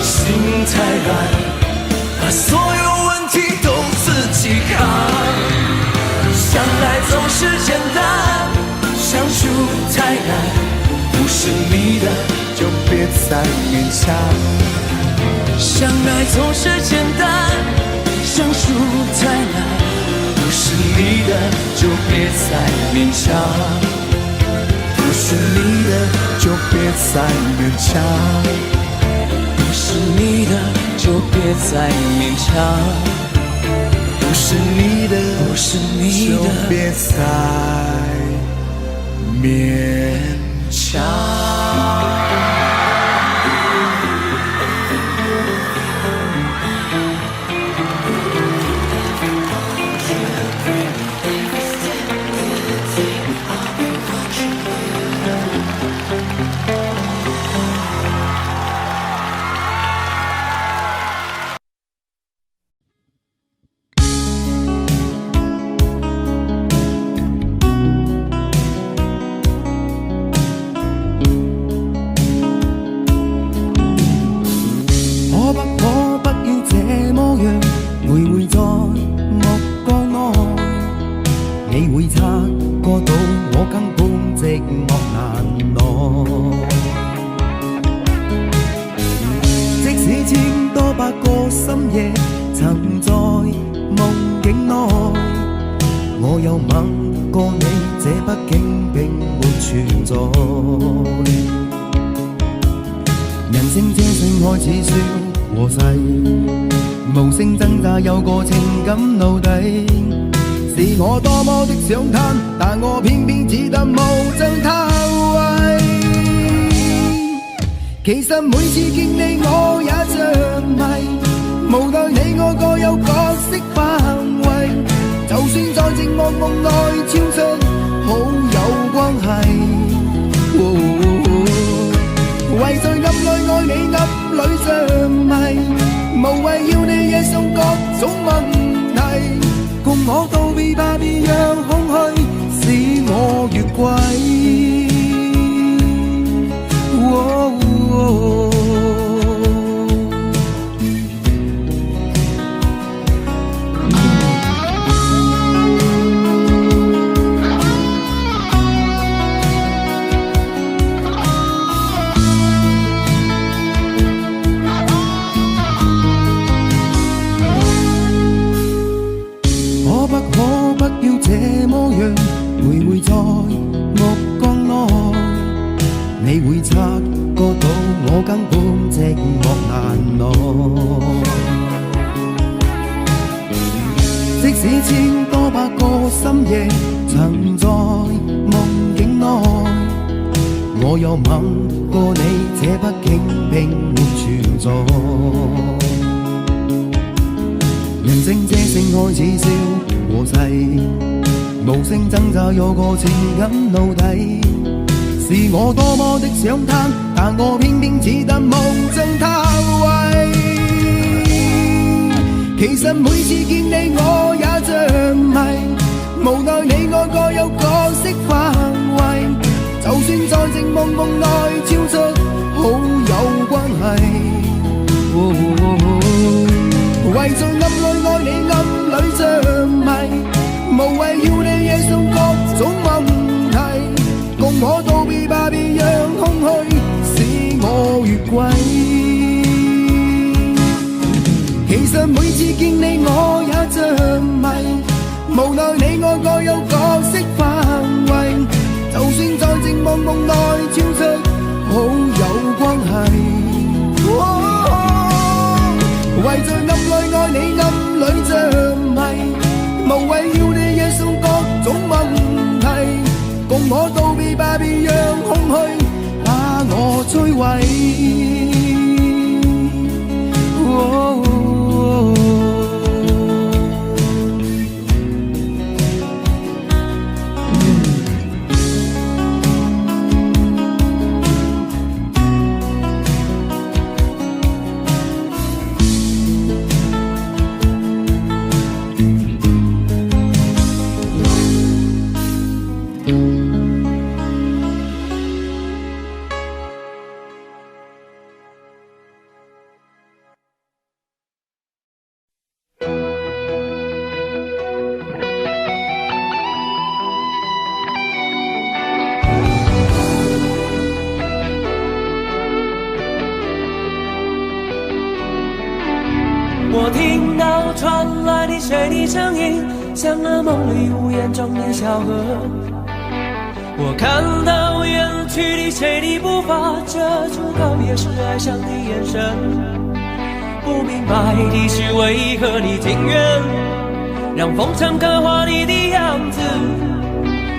心太软，把所有问题都自己扛。相爱总是简单，相处太难，不是你的就别再勉强。相爱总是简单，相处太难，不是你的就别再勉强。不是你的就别再勉强，不是你的就别再勉强，不是你的不是你就的别再勉强。有個情感奴隸，是我多麼的想貪，但我偏偏只得無盡偷慰。其實每次見你我也着迷，無奈你我各有角色範圍，就算在寂寞夢內超出好友關係。為在暗裏愛你暗裏着迷，無謂要你惹上各種問題，共我道別吧，別讓空虛使我越軌。察覺到我根本寂寞難耐。即使千多百個深夜曾在夢境內，我又吻過你，這畢竟並沒存在。人聲這聲開始消和逝，無聲掙扎有個情感奴隸。是我多麼的想他，但我偏偏只得夢憎他為。其實每次見你我也着迷，無奈你我各有各色範圍，就算在靜夢夢內超出好友關係。為在暗裏愛你暗裏着迷，無謂要你惹上各種問題，共我道別吧，別讓空虛使我越軌。其實每次見你我也着迷，無奈你我各有各色範圍，就算在靜夢夢內超出好友關係。為在暗裏愛你暗裏着迷，無謂要你惹上各種問題，共我道別吧，別讓空虛把我摧毀。我听到传来的谁的声音，像那梦里无言中的小河。我看到远去的谁的步伐，遮住告别时哀伤的眼神。不明白的是为何你情愿让风尘刻画你的样子，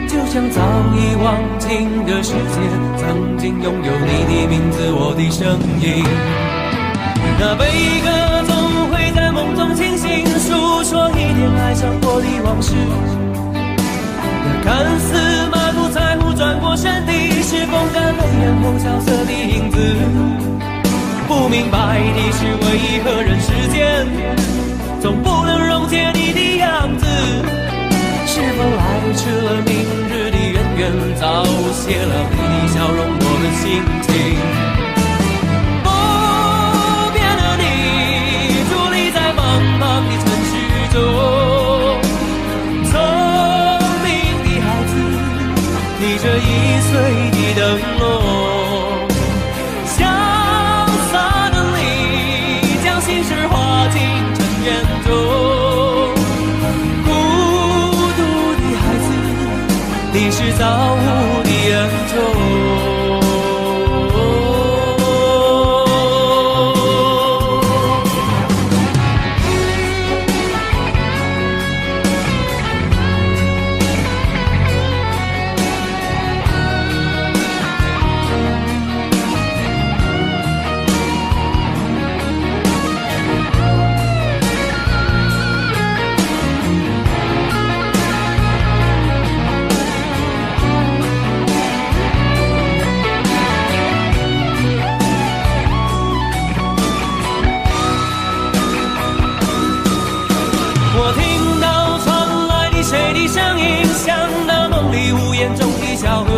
就像早已忘情的世界，曾经拥有你的名字，我的声音。那悲歌总会在梦中清醒，诉说一点爱上过的往事。那看似满不在乎转过身的，是风干泪眼后萧瑟的影子。不明白的是为何人世间总不能溶解你的样子，是否来迟了明日的渊源，早谢了你的笑容，我的心情。茫的城市中，聪明的孩子提着易碎的灯笼，潇洒的你将心事化进尘缘中，孤独的孩子你是造物的恩宠。我听到传来的谁的声音，像那梦里无言中的小河。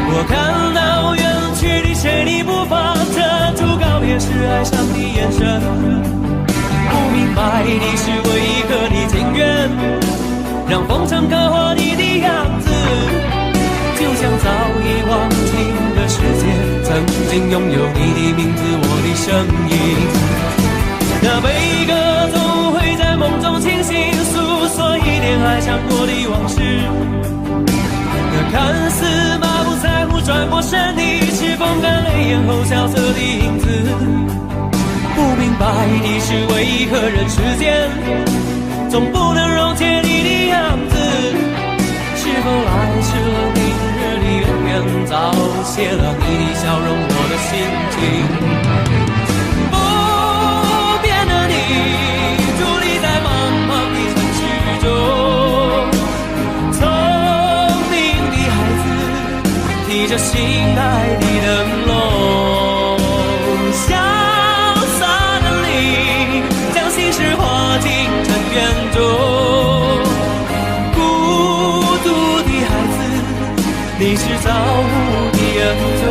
我看到远去的谁的步伐，遮住告别时哀伤的眼神。不明白的是为何你情愿让风尘刻画你的样子，就像早已忘情的世界，曾经拥有你的名字，我的声音。那悲歌总会在梦中清醒，诉说一点爱上过的往事。那看似满不在乎转转过身，你是风干泪眼后萧瑟的影子。不明白你是为何人世间总不能溶解你的样子。是否来迟了，明日里永远早谢了你的笑容，我的心情。不变的你，伫立在茫茫的城市中，聪明的孩子，提着心爱的灯笼，潇洒的你，将心事化进尘缘中。孤独的孩子，你是造物的恩宠。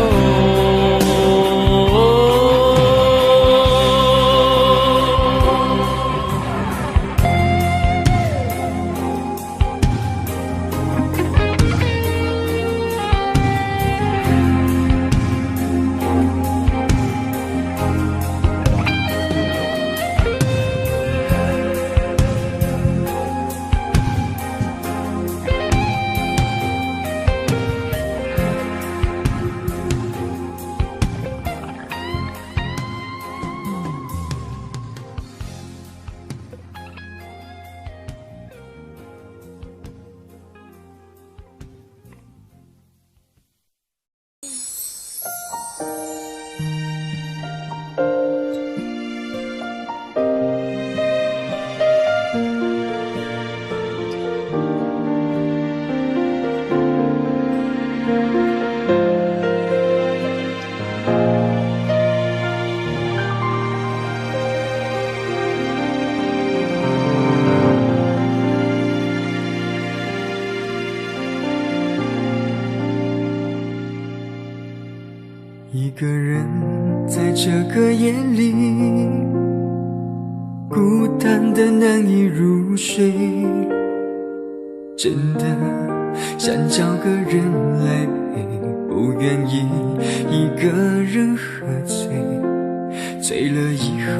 一个人在这个夜里，孤单的难以入睡，真的想找个人来陪，不愿意一个人喝醉，醉了以后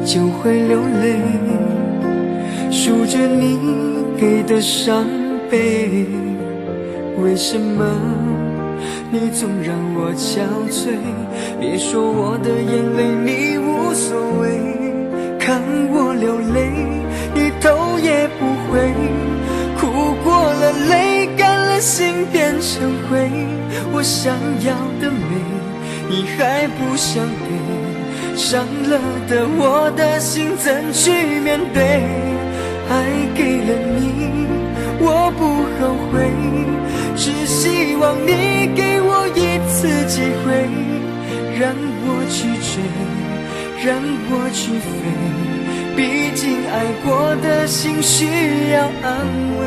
就会流泪，数着你给的伤悲，为什么你总让我憔悴？别说我的眼泪你无所谓，看我流泪你头也不回，哭过了泪干了心变成灰，我想要的美你还不想给，伤了的我的心怎去面对？爱给了你我不后悔，只希望你给我一次机会，让我去追，让我去飞，毕竟爱过的心需要安慰，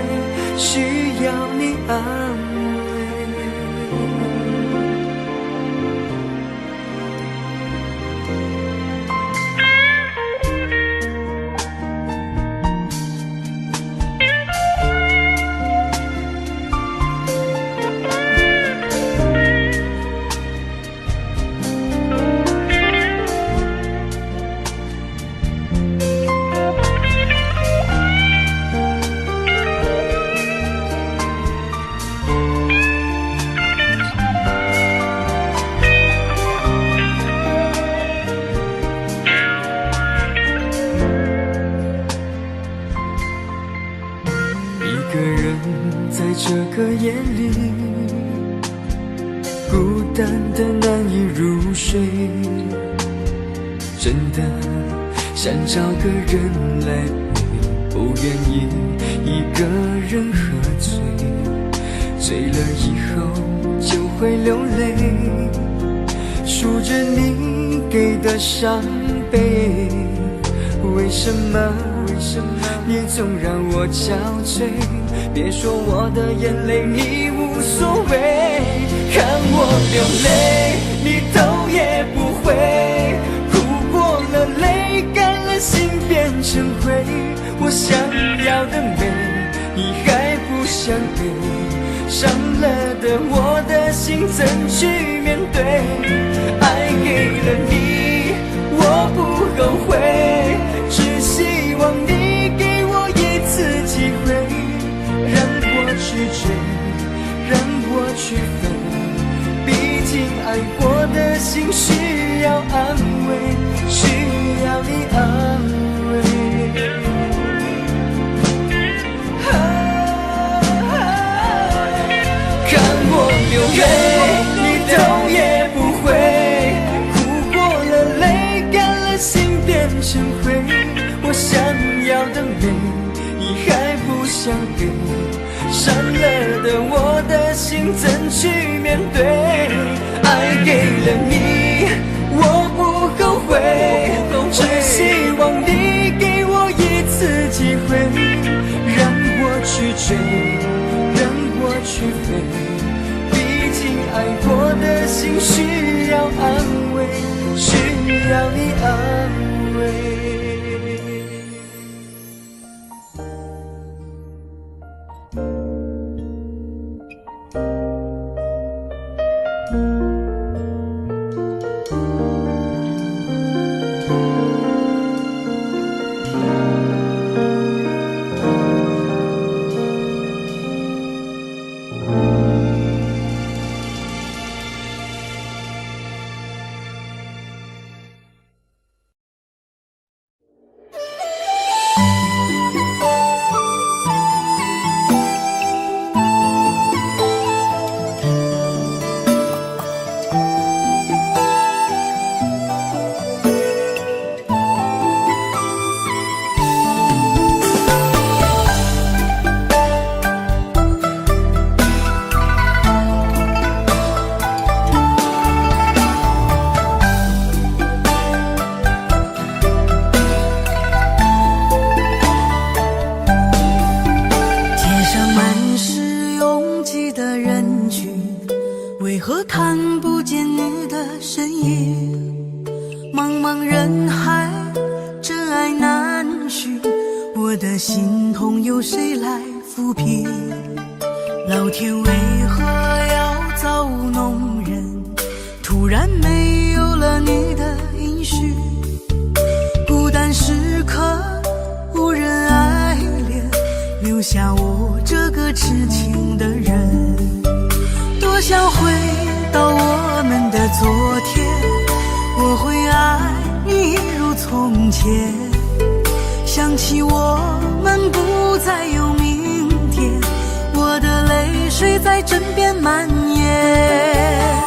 需要你安慰。一个人在这个夜里，孤单的难以入睡，真的想找个人来陪，不愿意一个人喝醉，醉了以后就会流泪，数着你给的伤悲，为什么你总让我憔悴？别说我的眼泪你无所谓，看我流泪你头也不回，哭过了泪干了心变成灰，我想要的美你还不想给，伤了的我的心怎去面对？爱给了你我不后悔，只希望你给我一次机会，让我去追，让我去飞，心需要安慰，需要你安慰。看我流泪，你头也不回，哭过了泪，干了心变成灰。我想要的美，你还不想给，伤了的我的心怎去面对？爱给了你，我不后悔，只希望你给我一次机会，让我去追，让我去飞。毕竟爱过的心需要安慰，需要你安慰。为何看不见你的身影？茫茫人海，真爱难寻，我的心痛有谁来抚平？老天为何要造物弄人？突然没有了你的音讯，孤单时刻无人爱怜，留下我这个痴情的人。多想回到我们的昨天，我会爱你如从前。想起我们不再有明天，我的泪水在枕边蔓延。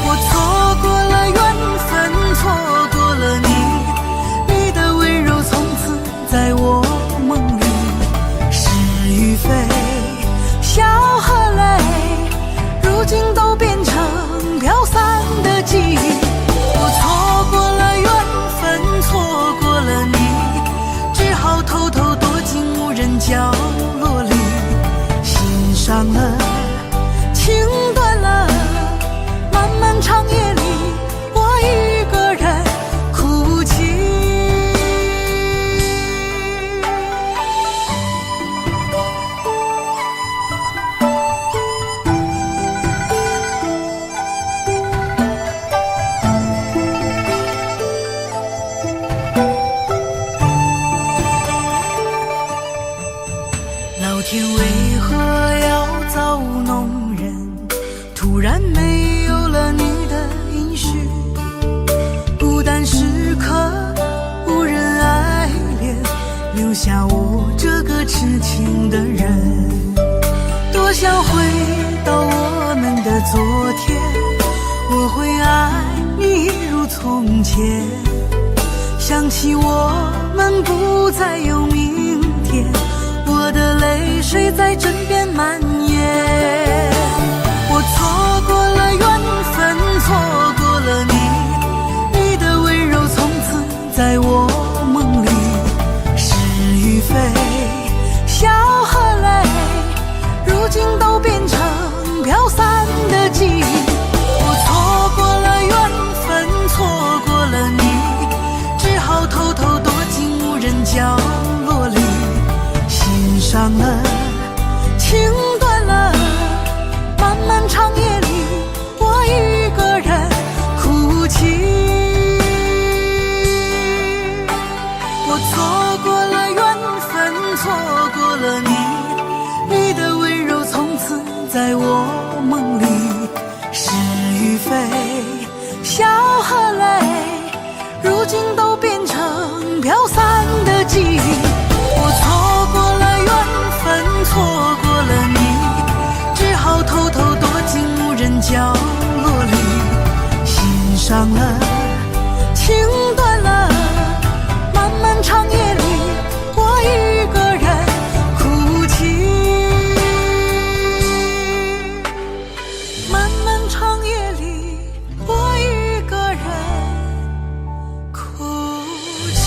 我错过了缘分，错过了你，你的温柔从此在我梦里。是与非，笑和泪，如今都变成飘散的记忆。我错过了缘分，错过了你，只好偷偷躲进无人角落里。心伤了，情断了，漫漫长夜里，我一个人哭泣。老天为何要造物弄人？突然没有了你的音讯，孤单时刻无人爱怜，留下我这个痴情的人。多想回到我们的昨天，我会爱你如从前。想起我们不再有明天，我的泪水在枕边蔓延。我错过了缘分，错过了你，你的温柔从此在我梦里。是与非，笑和泪，如今都变成飘散的记忆。我错过了缘分，错过了你，只好偷偷躲进无人角落里。心伤了，情断了，漫漫长夜里，我一个人笑和泪，如今都变成飘散的记忆。我错过了缘分，错过了你，只好偷偷躲进无人角落里，心伤了，情断了，漫漫长夜里，我一个人哭泣。漫漫长夜里，我一个人哭泣。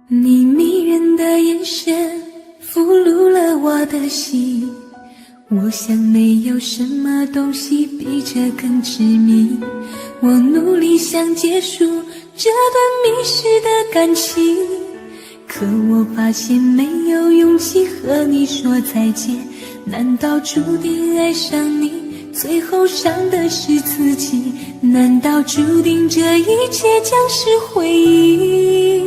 你迷人的眼神俘虏了我的心，我想没有什么东西比这更致命。我努力想结束这段迷失的感情，可我发现没有勇气和你说再见。难道注定爱上你，最后伤的是自己？难道注定这一切将是回忆？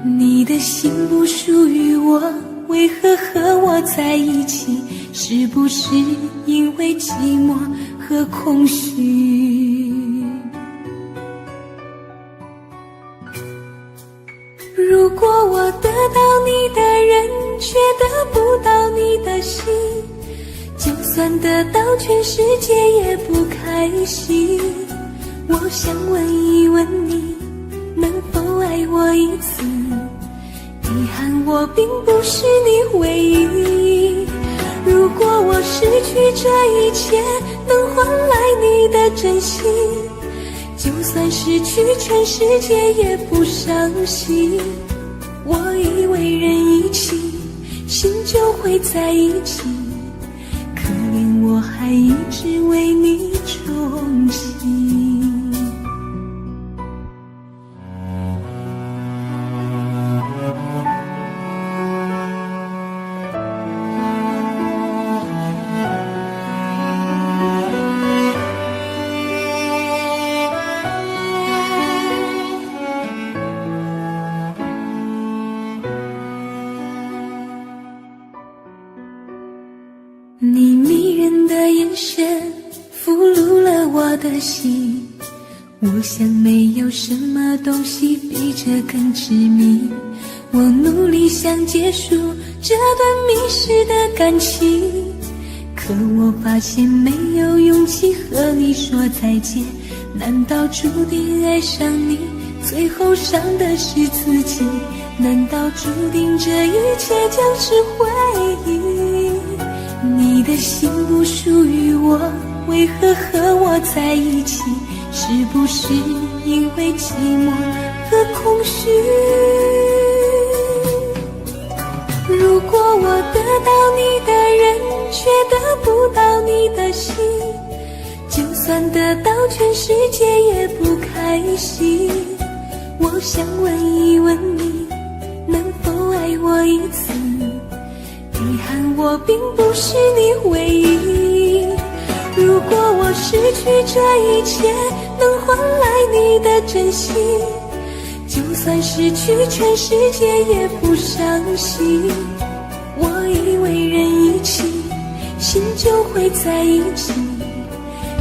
你的心不属于我，为何和我在一起？是不是因为寂寞和空虚？如果我得到你的人，却得不到你的心，就算得到全世界也不开心。我想问一问你，能否爱我一次？遗憾我并不是你唯一。如果我失去这一切，能换来你的真心，就算失去全世界也不伤心。我以为人一起，心就会在一起，可怜我还一直为你憧憬。你迷人的眼神俘虏了我的心，我想没有什么东西比这更致命。我努力想结束这段迷失的感情，可我发现没有勇气和你说再见。难道注定爱上你，最后伤的是自己？难道注定这一切将是回忆？你的心不属于我，为何和我在一起？是不是因为寂寞和空虚？如果我得到你的人，却得不到你的心，就算得到全世界也不开心。我想问一问你，能否爱我一次？遗憾我并不是你唯一。如果我失去这一切，能换来你的真心，就算失去全世界也不伤心。我以为人一起，心就会在一起，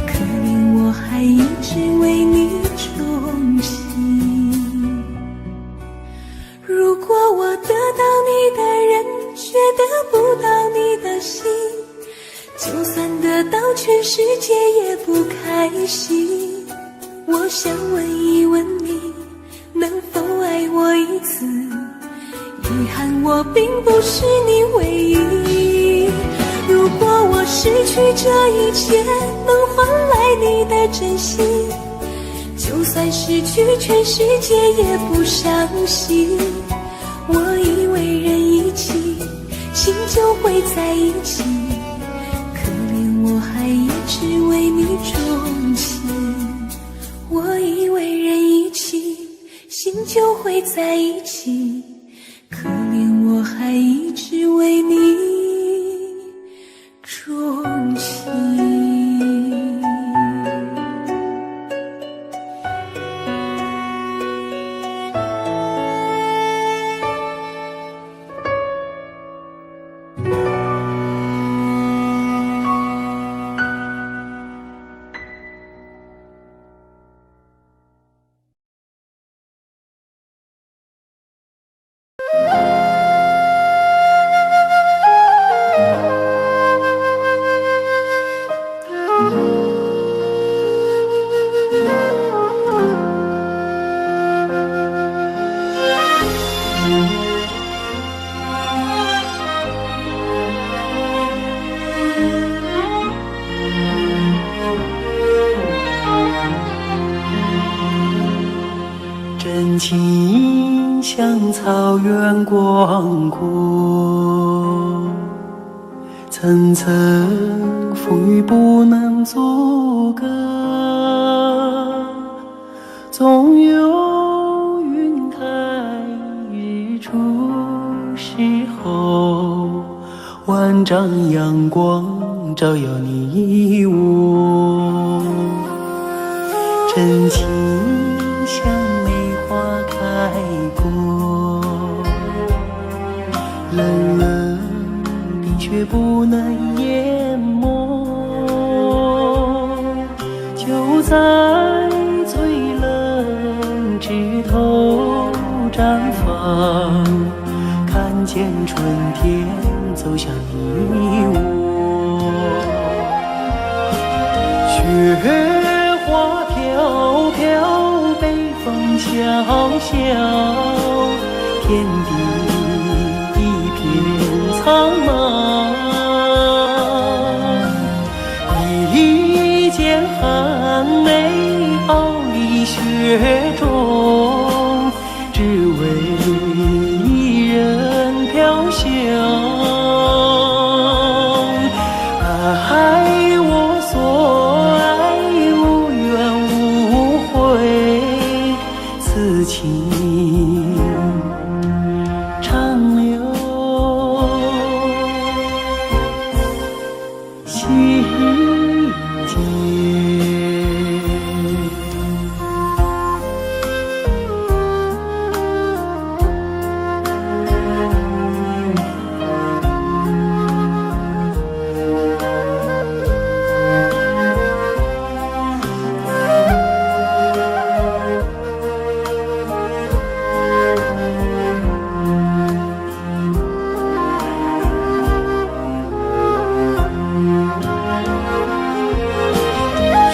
可怜我还一直为你憧憬。如果我得到你的人，却得不到你的心，就算得到全世界也不开心。我想问一问你，能否爱我一次？遗憾我并不是你唯一。如果我失去这一切，能换来你的真心，就算失去全世界也不伤心。我以为人一起，心就会在一起，可怜我还一直为你钟情。我以为人一起，心就会在一起，可怜我还一直为你钟情。真情像草原广阔，层层风雨不能阻隔，总有云开日出时候，万丈阳光照耀你我。真情像梅花开过，冷冷冰雪不能淹没，就在最冷枝头绽放，看见春天走向你我。雪花飘飘，北风萧萧，天地一片苍茫。一剪寒梅傲立雪中，只为一人飘香。爱我所爱，无怨无悔，此情长留心间。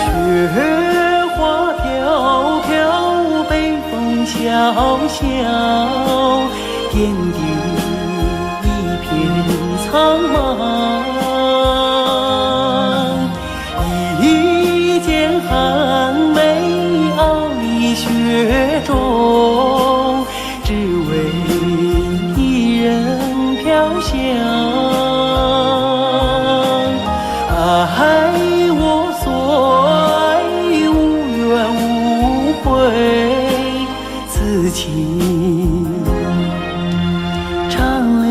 雪花飘飘，北风萧萧，天地一片苍茫。一剪寒梅傲立雪中，只为一人飘香。爱我所爱，无怨无悔，此情长留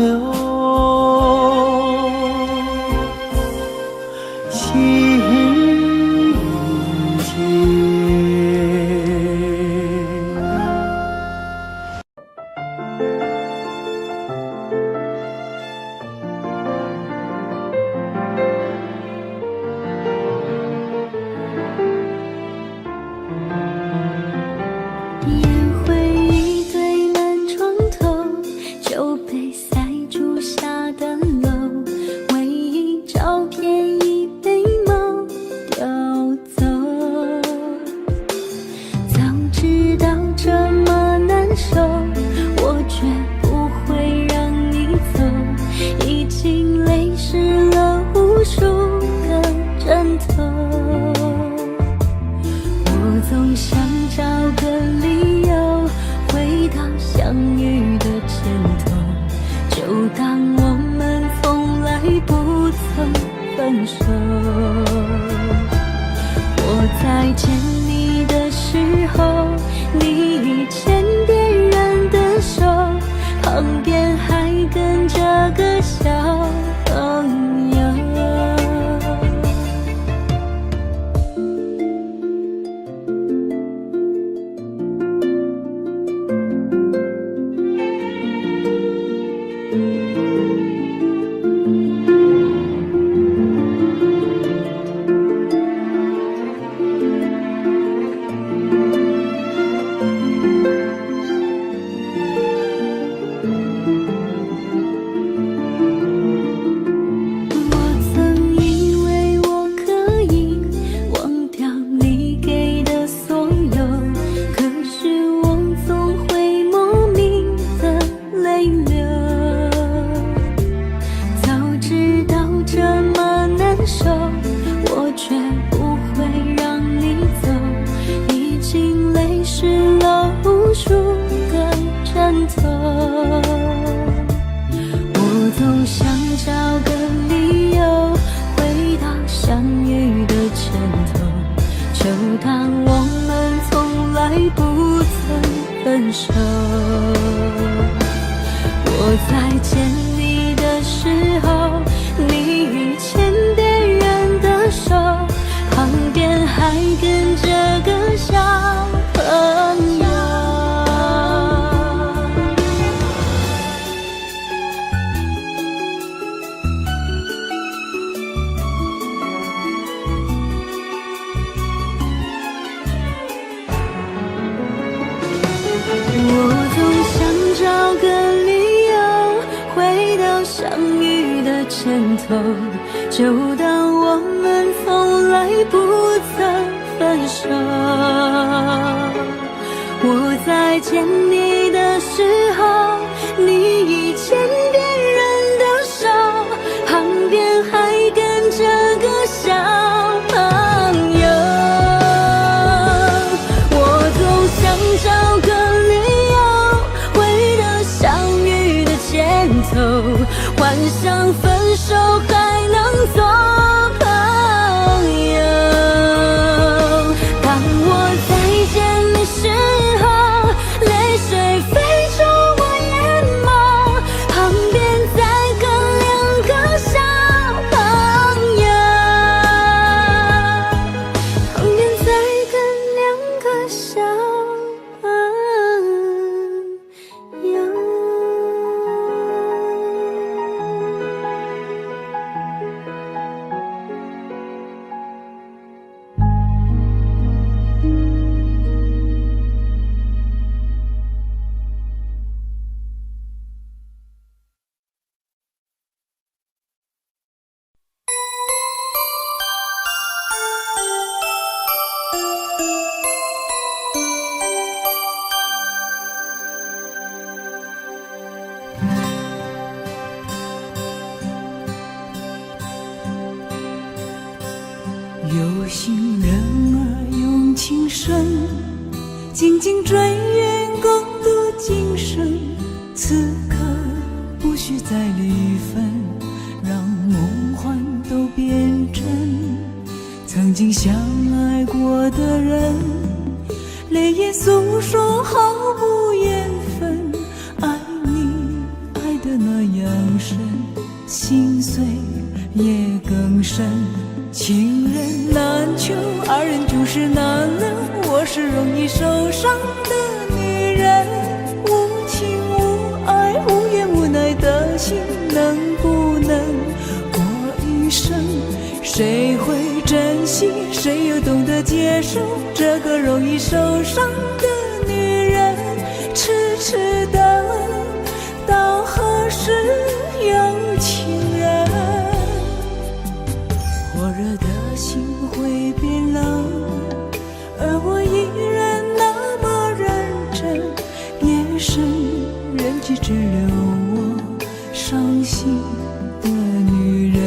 我再见你的时候，你已牵别人的手，旁边还跟着个小朋友。我再见你的时候，你已牵别人的手，旁边还跟着个小朋友。我总想找个理由回到相遇的前头，就当我们从来不曾分手。我再见你的时候，你已牵别人的手，旁边还跟着个小朋友。我总想找个幻想分手还能做朋友。当我再见你时候，泪水飞出我眼眸，旁边再跟两个小朋友，旁边再跟两个小朋友。有心人儿用情深，紧紧追远共度今生。此刻不需再离分，让梦幻都变真。曾经相爱过的人，泪眼诉说毫无缘分。爱你爱得那样深，心碎也更深。情人难求，二人就是难能。我是容易受伤的女人，无情无爱无怨无奈的心，能不能过一生？谁会珍惜，谁又懂得接受这个容易受伤的女人？痴痴等，到何时有情人？火热的心会变冷，而我依然那么认真。夜深人迹只留我伤心的女人。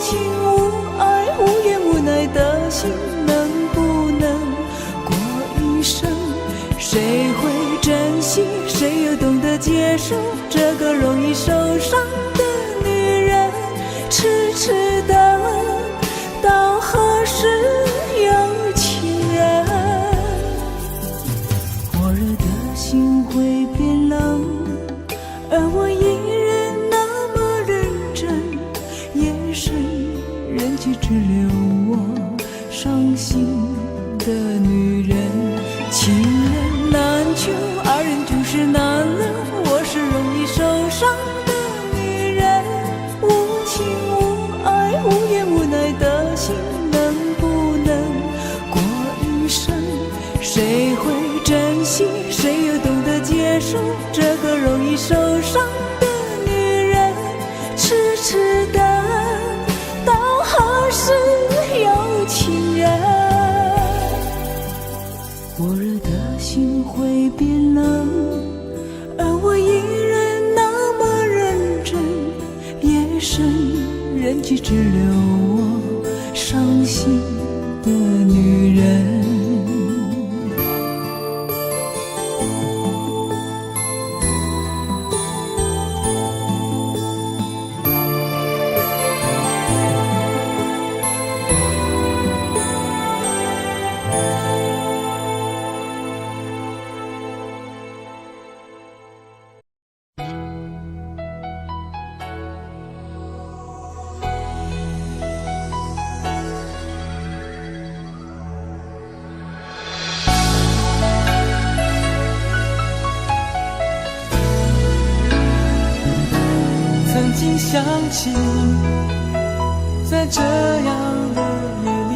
情无爱无怨无奈的心，能不能过一生？谁会珍惜，谁又懂得接受这个容易受伤的女人？痴痴的到何时有情人？火热的心会变冷，而我依然那么认真。夜深人去只留我伤心的女人。情人难求，二人就是难了。我是容易受伤的女人，无情无爱无怨无奈的心，能不能过一生？谁会珍惜，谁又懂得接受这个容易受伤的女人？痴痴的到何时有情人？火热的心会变冷，而我依然那么认真。夜深人去只留我伤心的女人。曾经想起，在这样的夜里，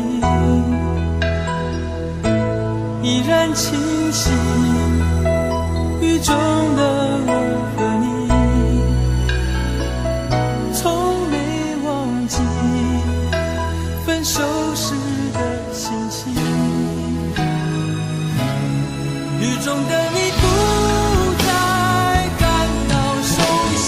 依然清晰雨中的我和你，从没忘记分手时的心情。雨中的你不再感到熟悉，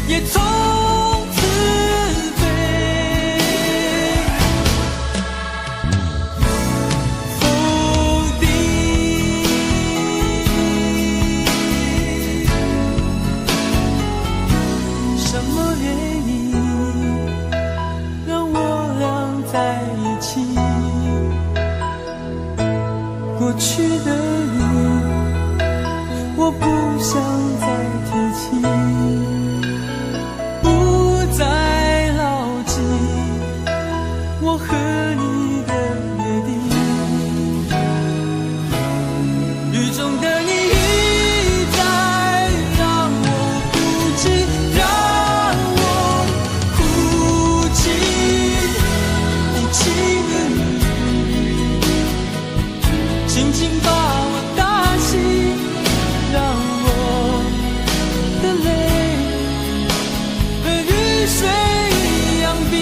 也从此被否定。什么原因让我俩在一起？过去的你，我不想再提起。我和你的约定，雨中的你一再让我哭泣，让我哭泣。无情的你，轻轻把我打醒，让我的泪和雨水一样冰。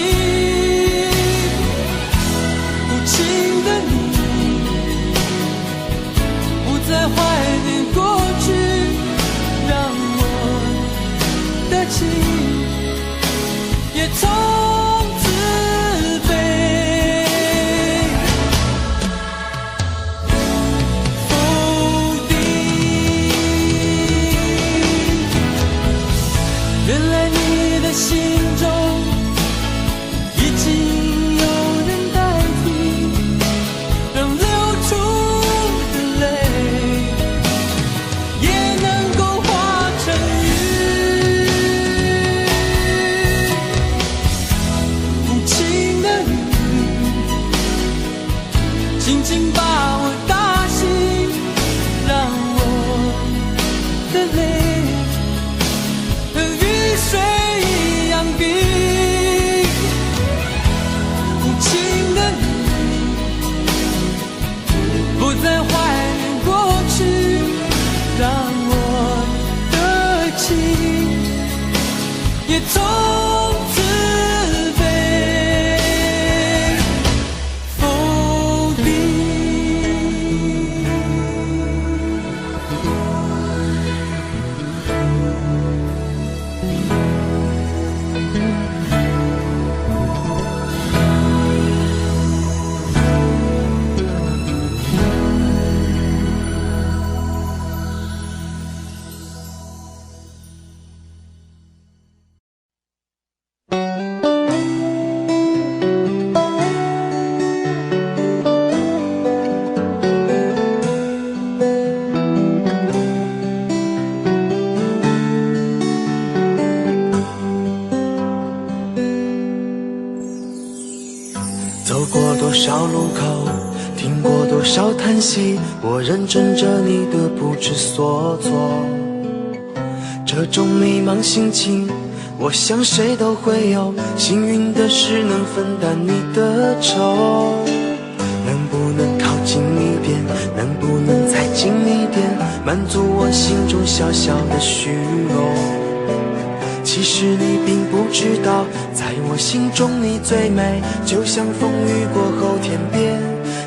在怀念过去，让我的情也从此被否定。原来你的心中已经有人代替，让流出的泪轻轻把我打醒，让我的泪和雨水一样冰。也从此被否定。走过多少路口，听过多少叹息，我认真着你的不知所措。这种迷茫心情，我想谁都会有。幸运的是能分担你的愁，能不能靠近一点，能不能再近一点，满足我心中小小的虚荣。其实你并不知道，在我心中你最美，就像风雨过后天边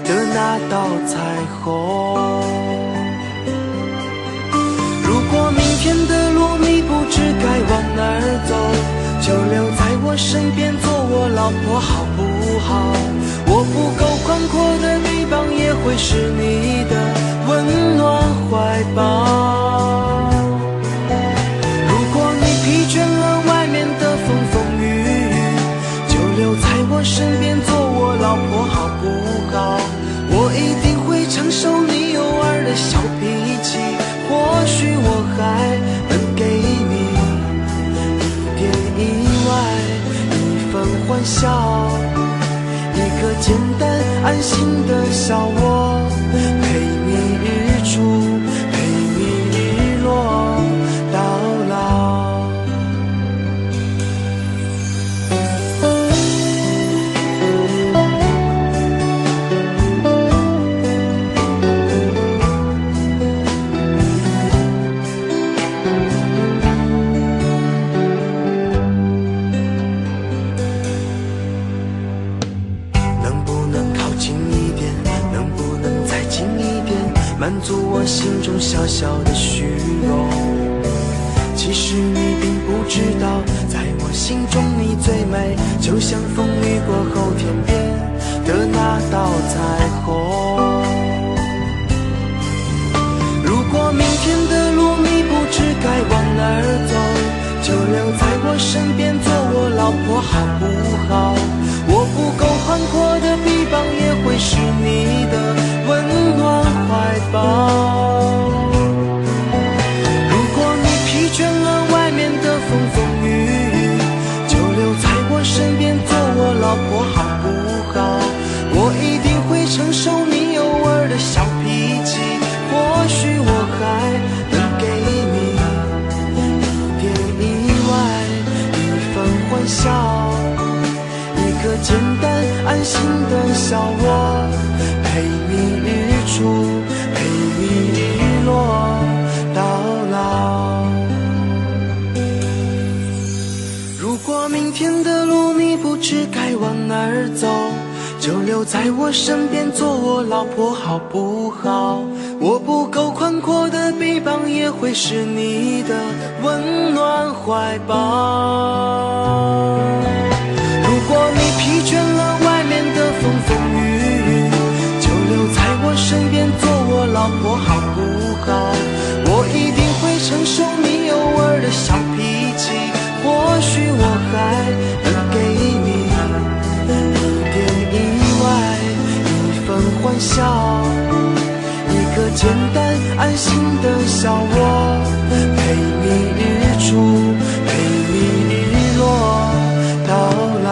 的那道彩虹。如果明天的路你不知该往哪儿走，就留在我身边做我老婆好不好？我不够宽阔的地方也会是你的温暖怀抱。身边做我老婆好不好？我一定会承受你偶尔的小脾气，或许我还能给你一点意外，一份欢笑，一个简单安心的小窝，陪你日出，陪你日落到老。满足我心中小小的虚荣。其实你并不知道，在我心中你最美，就像风雨过后天边的那道彩虹。如果明天的路你不知该往哪儿走，就留在我身边做我老婆好不好？我不够宽阔的地方也会是你的温暖怀抱。如果你疲倦了外面的风风雨雨，就留在我身边做我老婆好不好？我一定会承受你偶尔的小脾气，或许我还能给你一点意外，一份欢笑，一个简单安心的小窝，陪你日出，陪你日落到老。如果明天的路你不知该往哪儿走，就留在我身边做我老婆好不好？我不够宽阔的臂膀也会是你的温暖怀抱。如果你疲倦了外面的风风雨雨，就留在我身边做我老婆好不好？我一定会承受你偶尔的小脾气，或许我还能给你一点意外，一份欢笑，一个简单安心的小窝，陪你日出，陪你日落到老。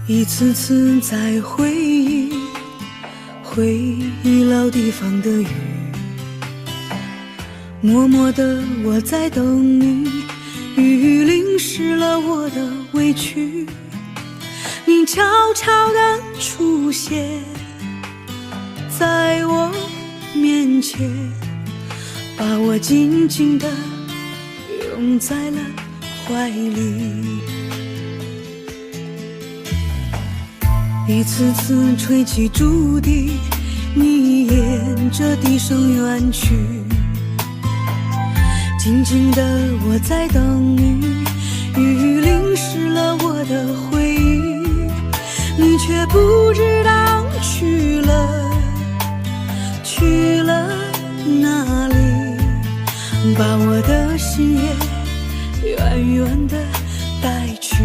一次次在回忆老地方的雨，默默的我在等你，雨淋湿了我的委屈，你悄悄地出现在我面前，把我紧紧地拥在了怀里。一次次吹起竹笛，你沿着笛声远去，静静的我在等你，雨淋湿了我的回忆，你却不知道去了哪里，把我的心也远远的带去。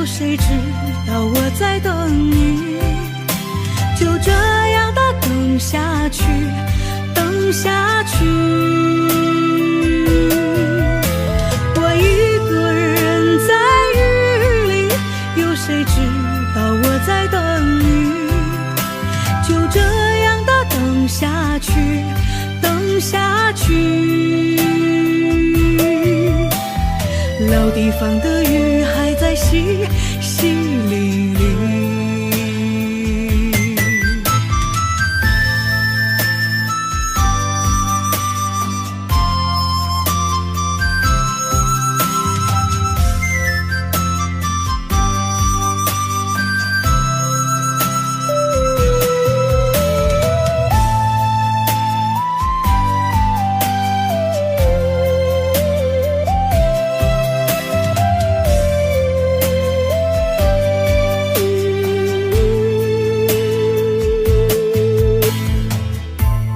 谁知道我在等你，就这样的等下去，等下去。我一个人在雨里，有谁知道我在等你，就这样的等下去，等下去。老地方的雨还在淅淅沥沥。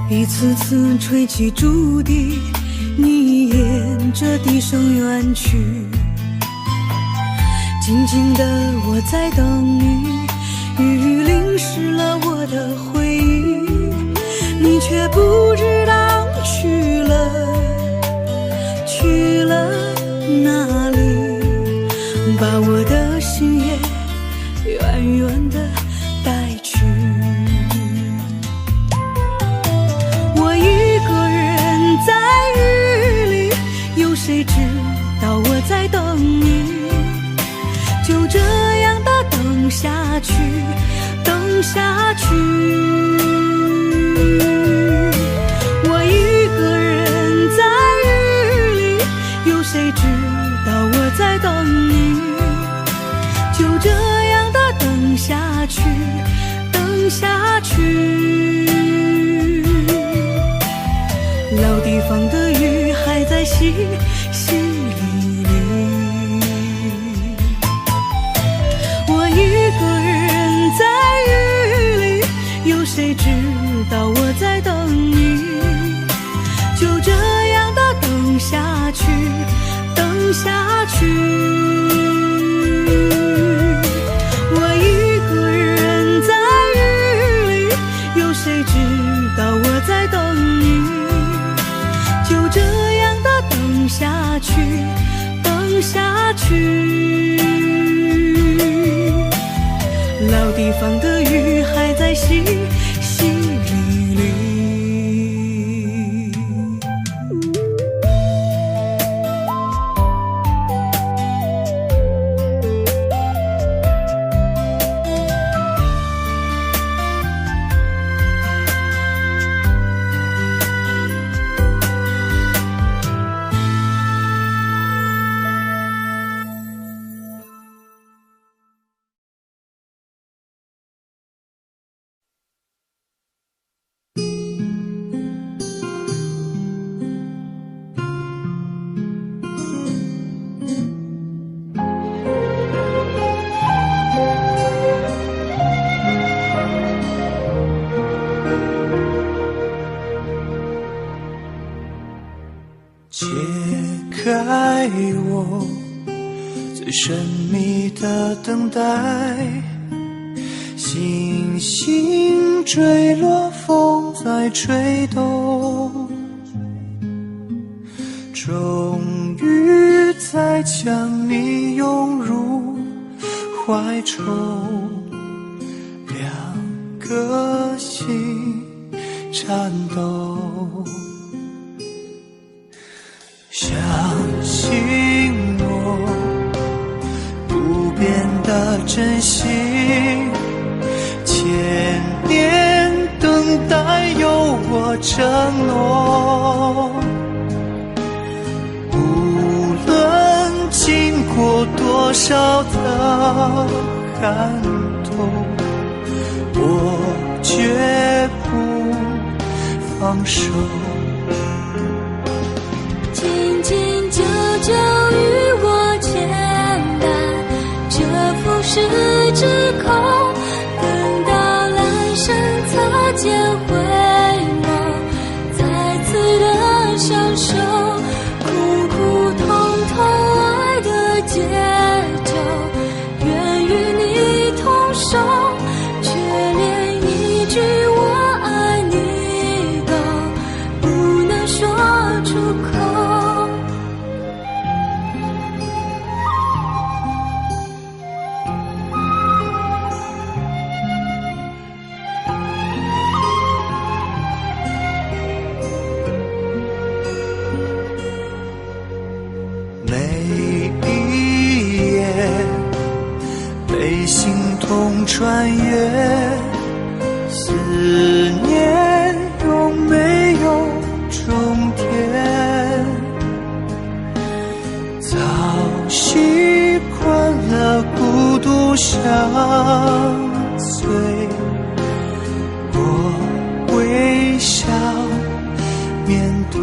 一次次吹起竹笛，你沿着笛声远去，静静的我在等你，雨淋湿了我的回忆，你却不知道去了哪里，把我的心也远远的带去。谁知道我在等你，就这样的等下去，等下去。我一个人在雨里，有谁知道我在等你，就这样的等下去，等下去。老地方的雨还在淅淅沥沥，我一个人在雨里，有谁知道我在等你，就这样的等下去，等下去。我一个人在雨里，有谁知道我在等你，就这样的等下去，等下去。老地方的雨还在淅淅沥沥。神秘的等待，星星坠落，风在吹动，终于在将你拥入怀中，两颗心颤抖。相信我不变的真心，千年等待有我承诺，无论经过多少的寒冬，我绝不放手。紧紧久久与我牵绊，这浮世之空，等到来生擦肩回眸，再次的相守，苦苦痛痛爱的节奏，愿与你同守，却连一句我爱你都不能说出口。穿越思念，有没有终点？早习惯了孤独相随，我微笑面对，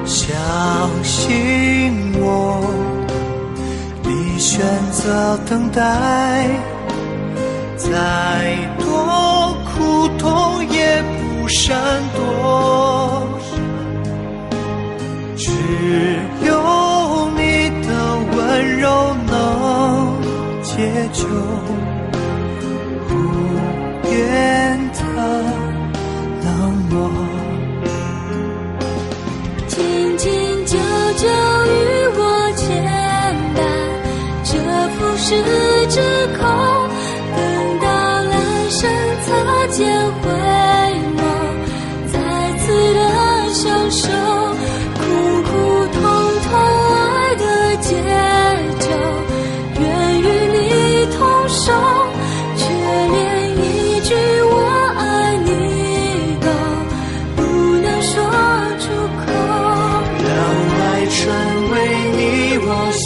相信我。选择等待，再多苦痛也不闪躲，只有你的温柔能解救不变的冷漠。紧紧久久与我牵绊，这浮世之空，等到来生擦肩回眸，再次的相守，苦苦痛痛爱的节奏，愿与你同守，却连一句我爱你都不能说出口。让爱成为你我心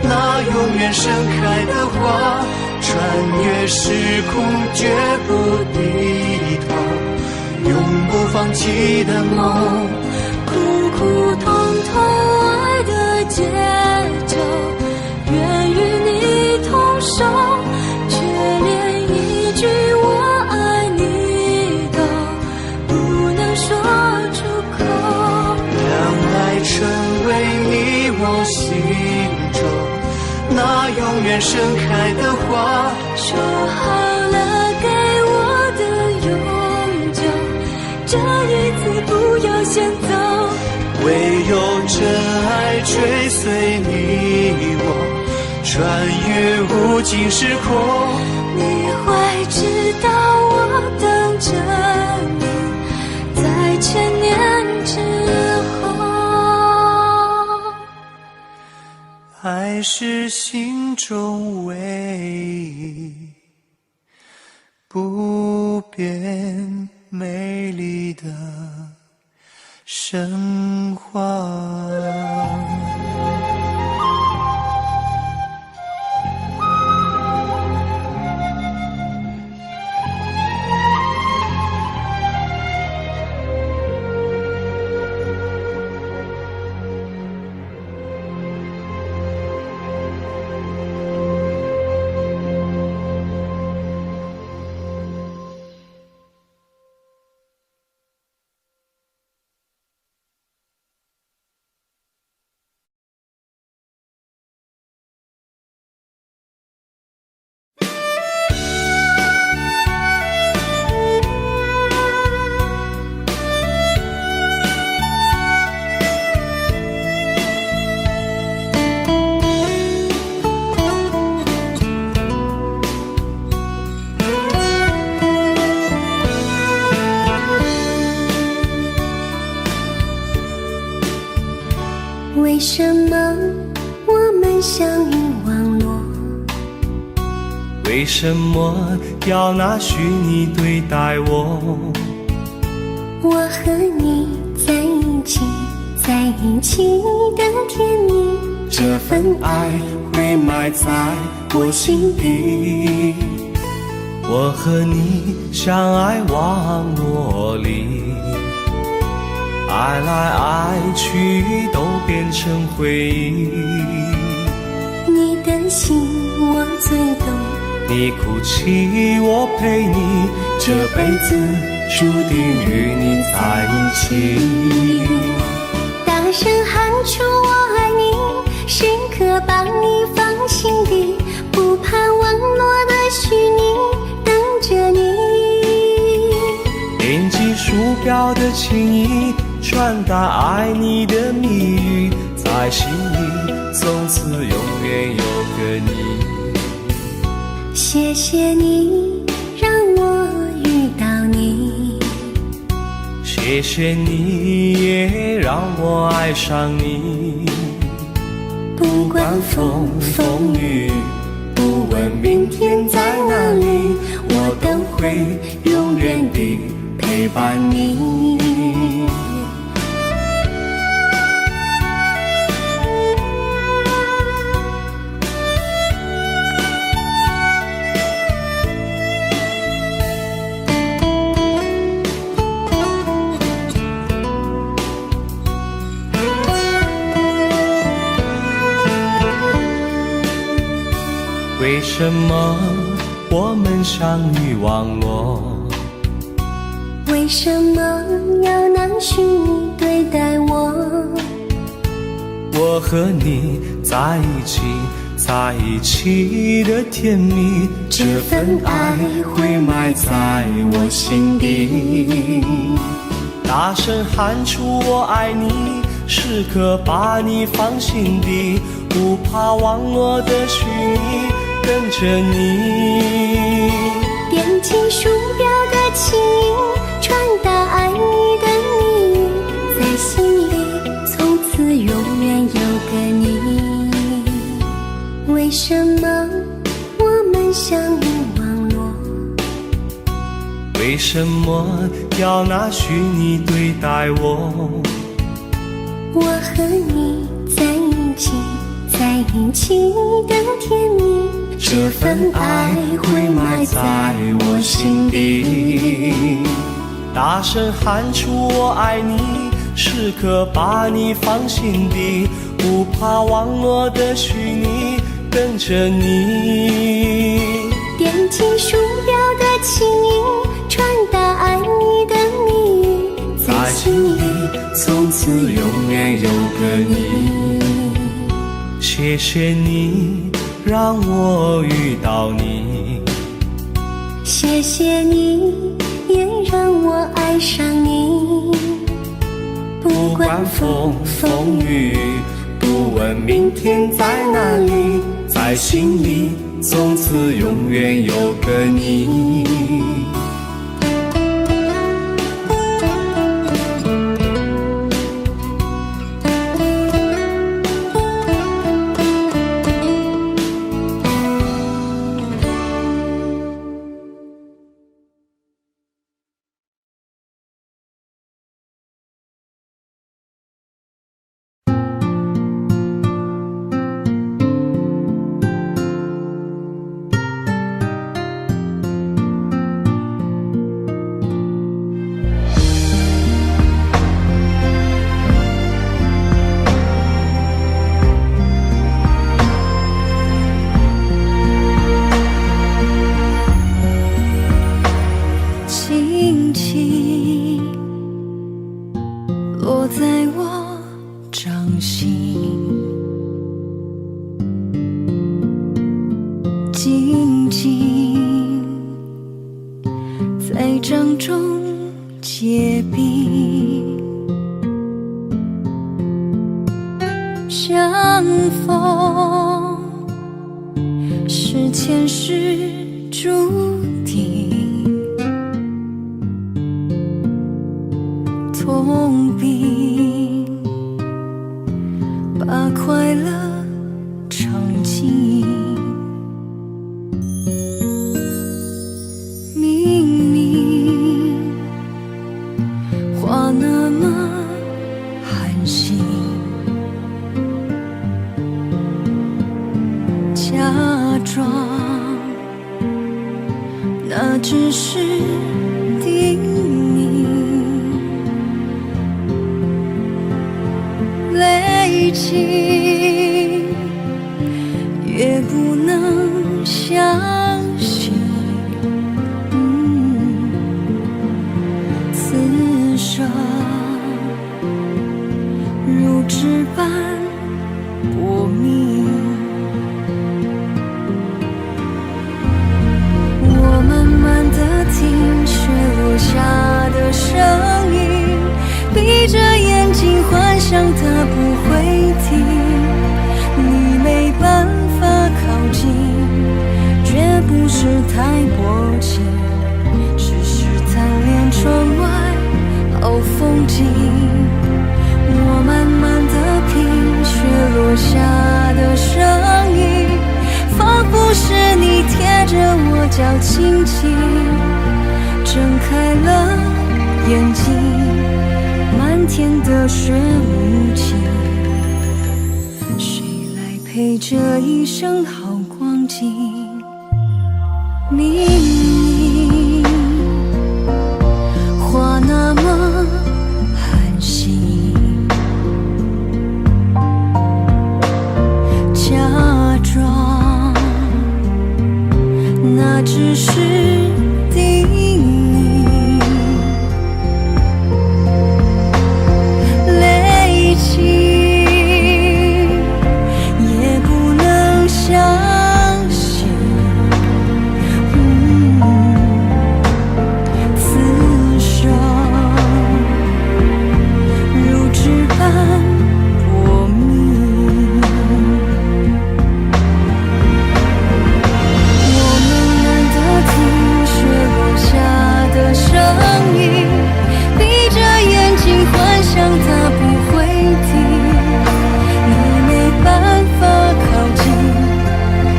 那永远盛开的花，穿越时空绝不低头，永不放弃的梦，苦苦痛痛爱的节奏，愿与你同守，却连一句我爱你都不能说出口。让爱成为你我心那永远盛开的花，说好了给我的永久，这一次不要先走。唯有真爱追随你我，穿越无尽时空。你会知道我等着你，在千年之后。爱是心中唯一不变美丽的神话。相遇网络。为什么要拿虚拟对待我？我和你在一起，在一起的甜蜜，这份爱会埋在我心底。我和你相爱网络里，爱来爱去都变成回忆。你的心我最懂，你哭泣我陪你，这辈子注定与你在一起。大声喊出我爱你，时刻把你放心底，不怕网络的虚拟，等着你。点击鼠标的情意，传达爱你的蜜语，在心里从此永远有个你。谢谢你让我遇到你，谢谢你也让我爱上你。不管风风雨，不问明天在哪里，我都会永远地陪伴你。为什么我们相遇网络？为什么要拿虚拟对待我？我和你在一起，在一起的甜蜜，这份爱会埋在我心底。大声喊出我爱你，时刻把你放心底，不怕网络的虚拟，跟着你。点击鼠标的情音，传达爱你的蜜语，在心里从此永远有个你。为什么我们相遇网络？为什么要拿虚拟对待我？我和你在一起，在一起的甜蜜，这份爱会埋在我心底。大声喊出我爱你，时刻把你放心底，不怕网络的虚拟，跟着你。点击鼠标的情音，传达爱你的蜜语，在心里从此永远有个你。谢谢你让我遇到你，谢谢你也让我爱上你。不管风风雨，不问明天在哪里，在心里从此永远有个你。静静在掌中结冰，相逢是前世注定，痛并把快乐尝装，那只是叮咛，累积越不能相信，刺伤如纸般薄命。我慢慢地听雪落下的声音，闭着眼睛幻想它不会停，你没办法靠近，绝不是太薄情，只是贪恋窗外好风景。我慢慢地品雪落下的声音，仿佛是你贴着我脚轻轻睁开了眼睛，漫天的雪无情，谁来陪这一生好光景？明明话那么寒心，假装那只是叮咛，累积也不能相信，刺伤如纸般薄命。我慢慢地听雪落下的声音，闭着眼睛幻想它不会停，你没办法靠近，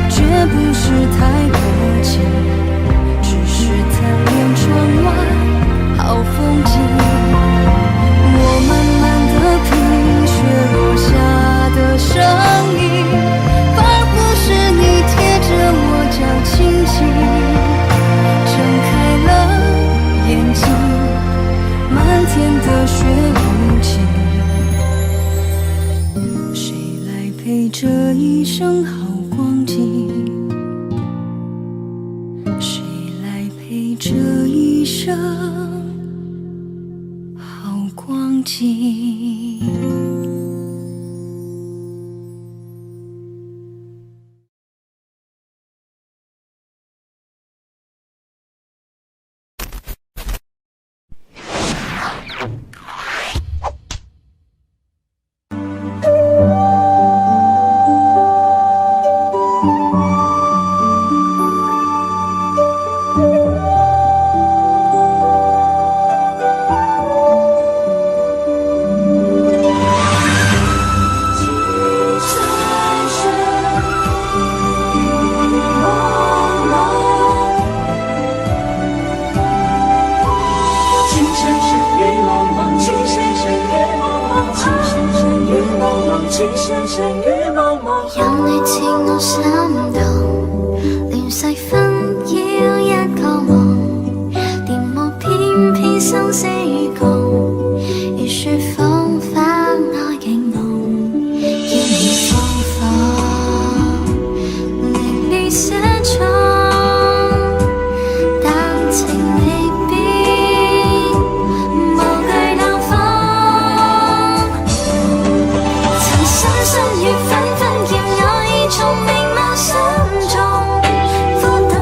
绝不是太薄情，只是贪恋窗外好风景。我慢慢地品雪落下的声音，仿佛是你贴着我脚轻轻睁开了眼睛，漫天的雪无情，谁来陪这一生好光景？谁来陪这一生好光景？有你似我心動，亂世紛擾一個夢，電幕偏偏生死共，如雪風花愛景濃，要你放放，令你寫錯，但情未變，無懼冷風，曾相信雨紛紛叫我已從明眸心中，歡等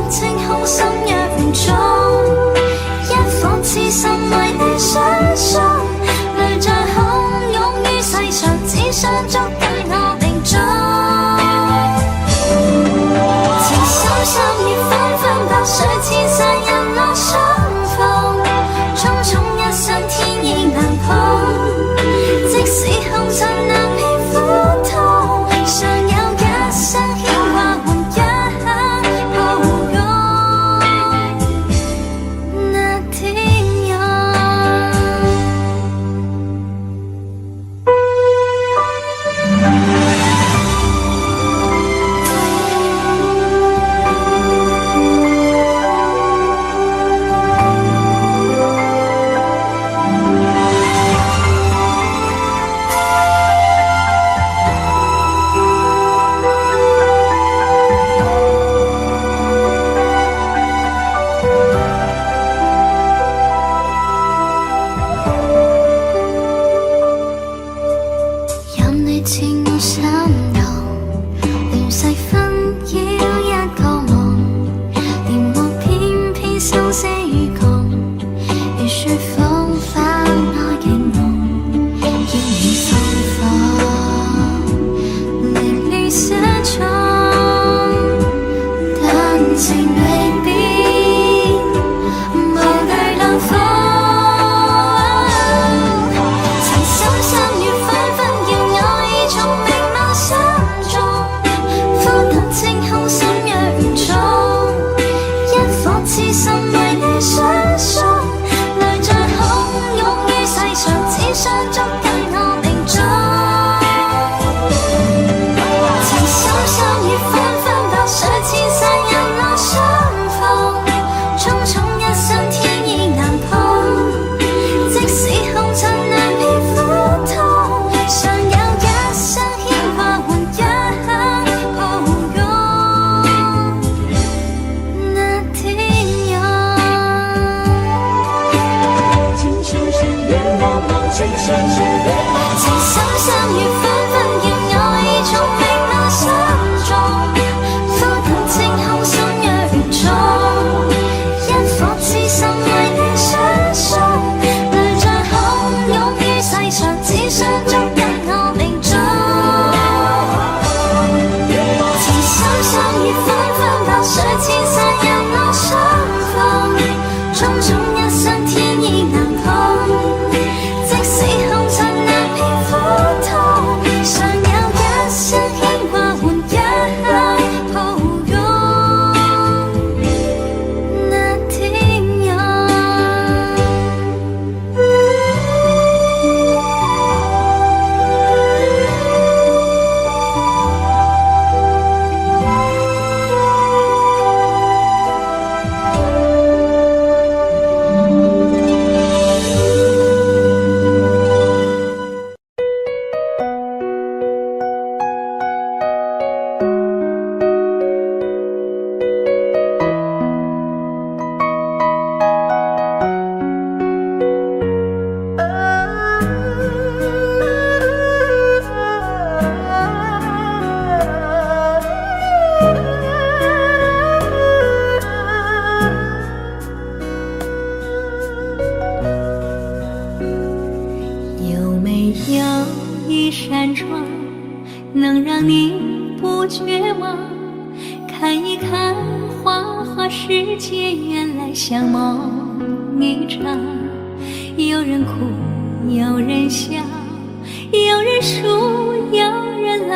情对比，某对冷风。曾想相遇纷纷，拥有一种美貌相中，赴汤惊鸿相约雨中，一顆痴心為你相送，淚在洶湧於世上，只想捉緊我命中。情深相遇紛紛，白水千山任我相逢，匆匆一生天意難碰，即使紅塵難免苦痛，尚有一生牽掛換一刻抱擁。那天有情深深雨茫茫，情深深雨茫茫，情深相遇紛紛，擁有一種美貌相中，赴湯清空相約雨中，一顆痴心為你相送，淚在洶湧於世上，只想捉緊我命中。情深相遇紛紛，白水千山任我相逢，匆匆一生天意難碰，即使紅塵難免苦痛，尚有一生牽掛換一刻抱擁。那天有有没有一扇窗，能让你不绝望？看一看花花世界，原来像梦一场。有人哭，有人笑，有人输，有人老，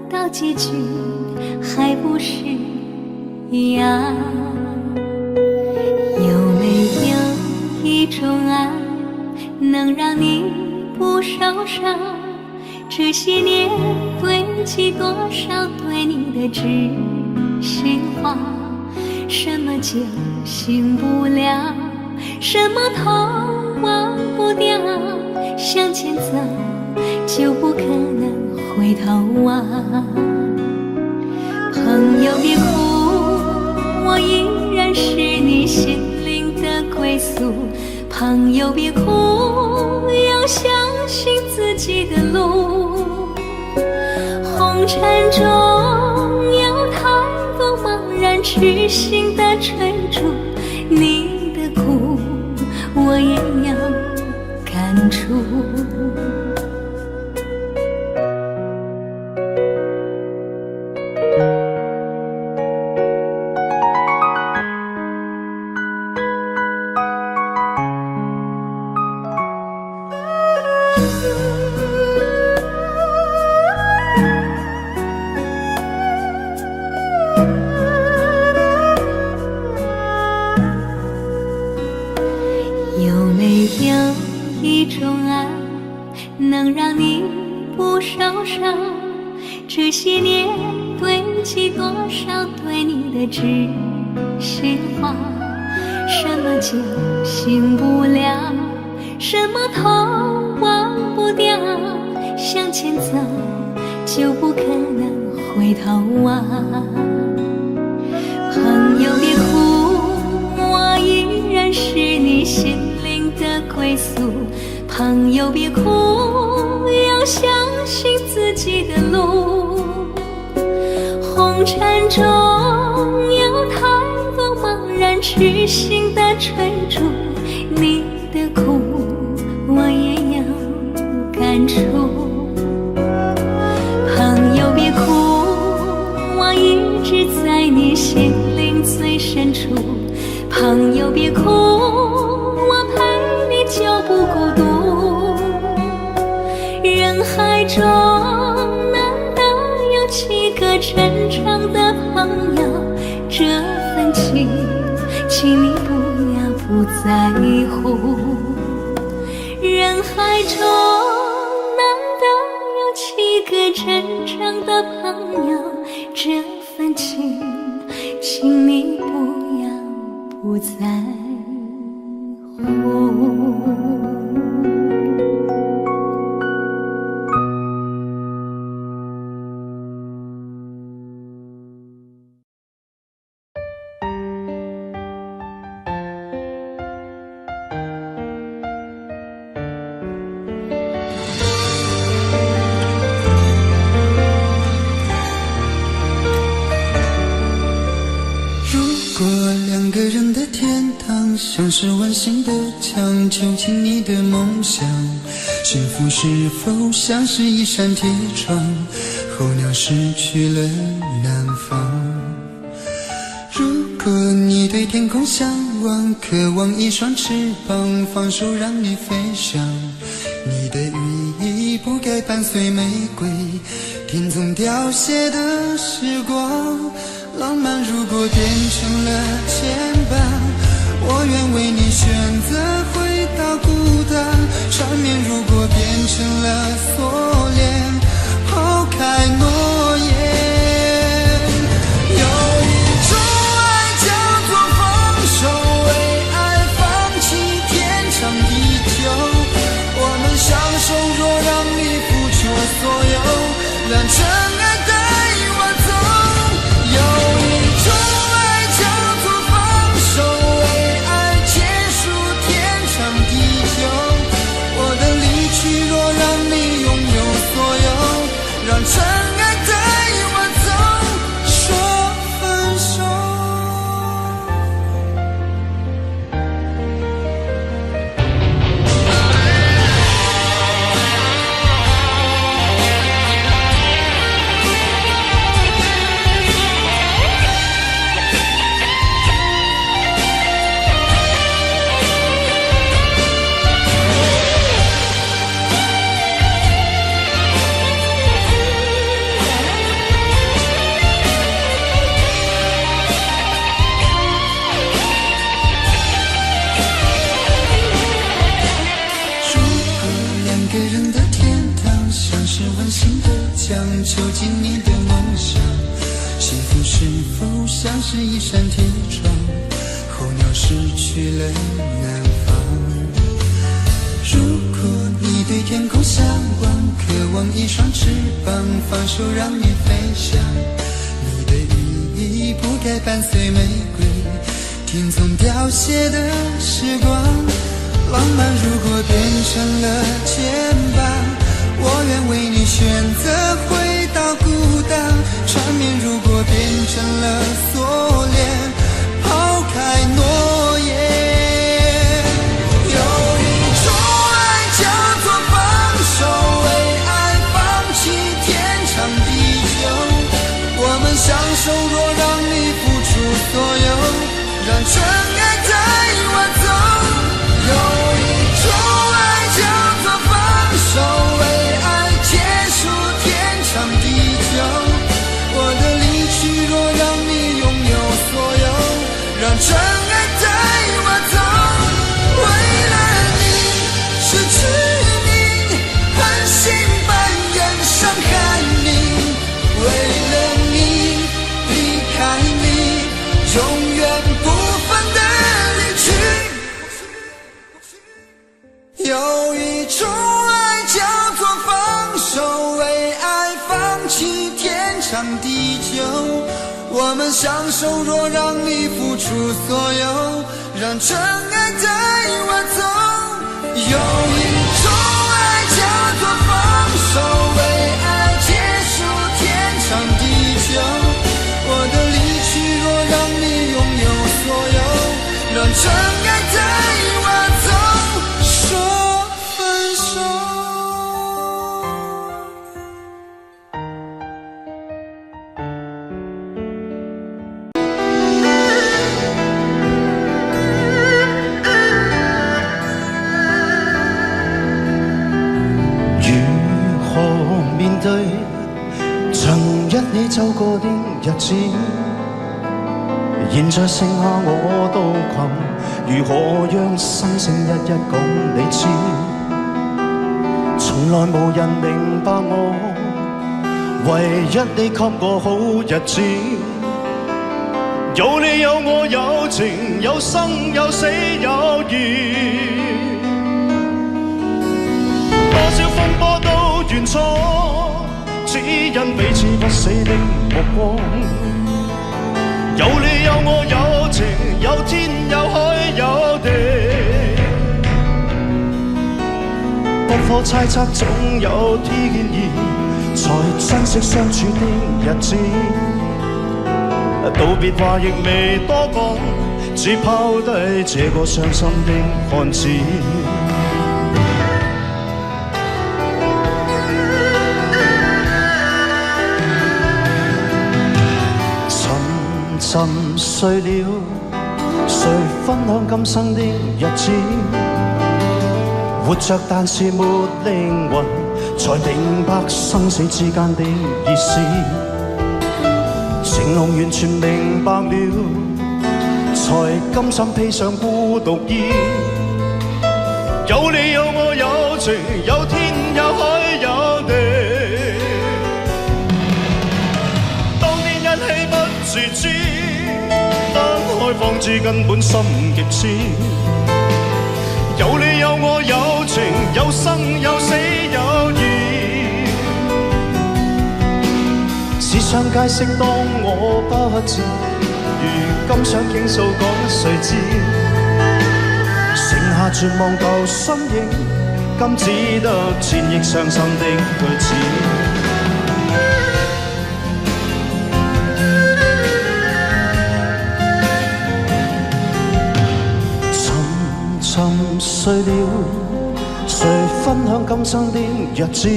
到结局还不是一样。有没有一种爱，能让你不受伤？这些年堆积多少对你的知心话？什么就醒不了，什么痛忘不掉，向前走就不可能回头望。朋友别哭，我依然是你心灵的归宿。朋友别哭，要相信自己的路。红尘中有太多茫然痴心的追逐，你的苦我也有感触。有没有一种爱，能让你不受伤？这些年堆积多少对你的知心话？什么就醒不了，什么痛忘不掉，向前走就不可能回头望。朋友别哭，我依然是你心灵的归宿。朋友别哭，要相信自己的路。红尘中有太多茫然痴心的追逐，你的苦我也有感触。朋友别哭，我一直在你心灵别哭，我陪你就不孤独。人海中难得有7个真诚的朋友，这份情，请你不要不在乎。人海中难得有7个真诚的朋友，这份情，请你不要不在乎。像是温馨的墙，囚禁你的梦想。幸福是否像是一扇铁窗，候鸟失去了南方。如果你对天空向往，渴望一双翅膀，放手让你飞翔。你的羽翼不该伴随玫瑰，听从凋谢的时光。浪漫如果变成了牵绊，我愿为你选择回到孤单。缠绵如果变成了锁链，抛开诺言。有一种爱叫做放手，为爱放弃天长地久。我们相守，若让你付出所有，让真爱带我走。有一种爱叫做放手，让真爱带我走，说分手。囚禁你的梦想，幸福是否像是一扇铁窗，候鸟失去了南方。如果你对天空向往，渴望一双翅膀，放手让你飞翔。你的羽翼不该伴随玫瑰，听从凋谢的时光。浪漫如果变成了牵绊，我愿为你选择回到孤单。缠绵如果变成了锁链，抛开诺言。有一种爱叫做放手，为爱放弃天长地久。我们相守，若让你付出所有，让真爱带我走。有一种爱叫做放手，为爱结束天长地久。我的离去若让你拥有所有，让真爱带我走。为了你失去你，狠心扮演伤害你。为了你离开你，永远不分的离去。有一种爱叫做放手，为爱放弃天长地久。我们相守，若让你付出所有，让真爱带我走。有一种爱叫做放手，为爱结束天长地久。我的离去若让你拥有所有，让真爱带我走，说分手。子，現在剩下我獨群，如何讓心聲一一講你知？從來無人明白我，唯一你給我好日子。有你有我有情，有生有死有義。多少風波都完錯，只因彼此不死的目光。有你有我有情，有天有海有地，不可猜測總有天意，才珍惜相處的日子。道別話亦未多講，只拋低這個傷心的漢子。沉睡了，誰分享今生的日子？活着但是沒靈魂，才明白生死之間的意思。情濃完全明白了，才甘心披上孤獨衣。有你有我有情，有天有海有地。當年一起不自知，分開方知根本心極痴。有你有我有情，有生有死有義。只想解釋當我不知，如今想傾訴講誰知？剩下絕望舊身影，今只得千億傷心的句子。沉睡了，誰分享今生的日子？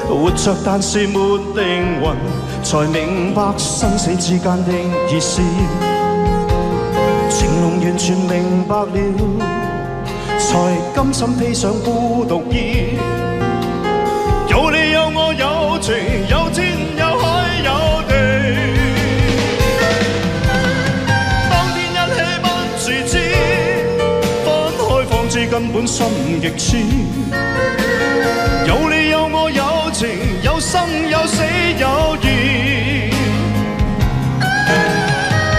活着但是沒靈魂，才明白生死之間的意思。情濃完全明白了，才甘心披上孤獨衣。有你有我有情，有天有海有地。當天一起不自知，根本心極痴。有你有我有情，有生有死有義。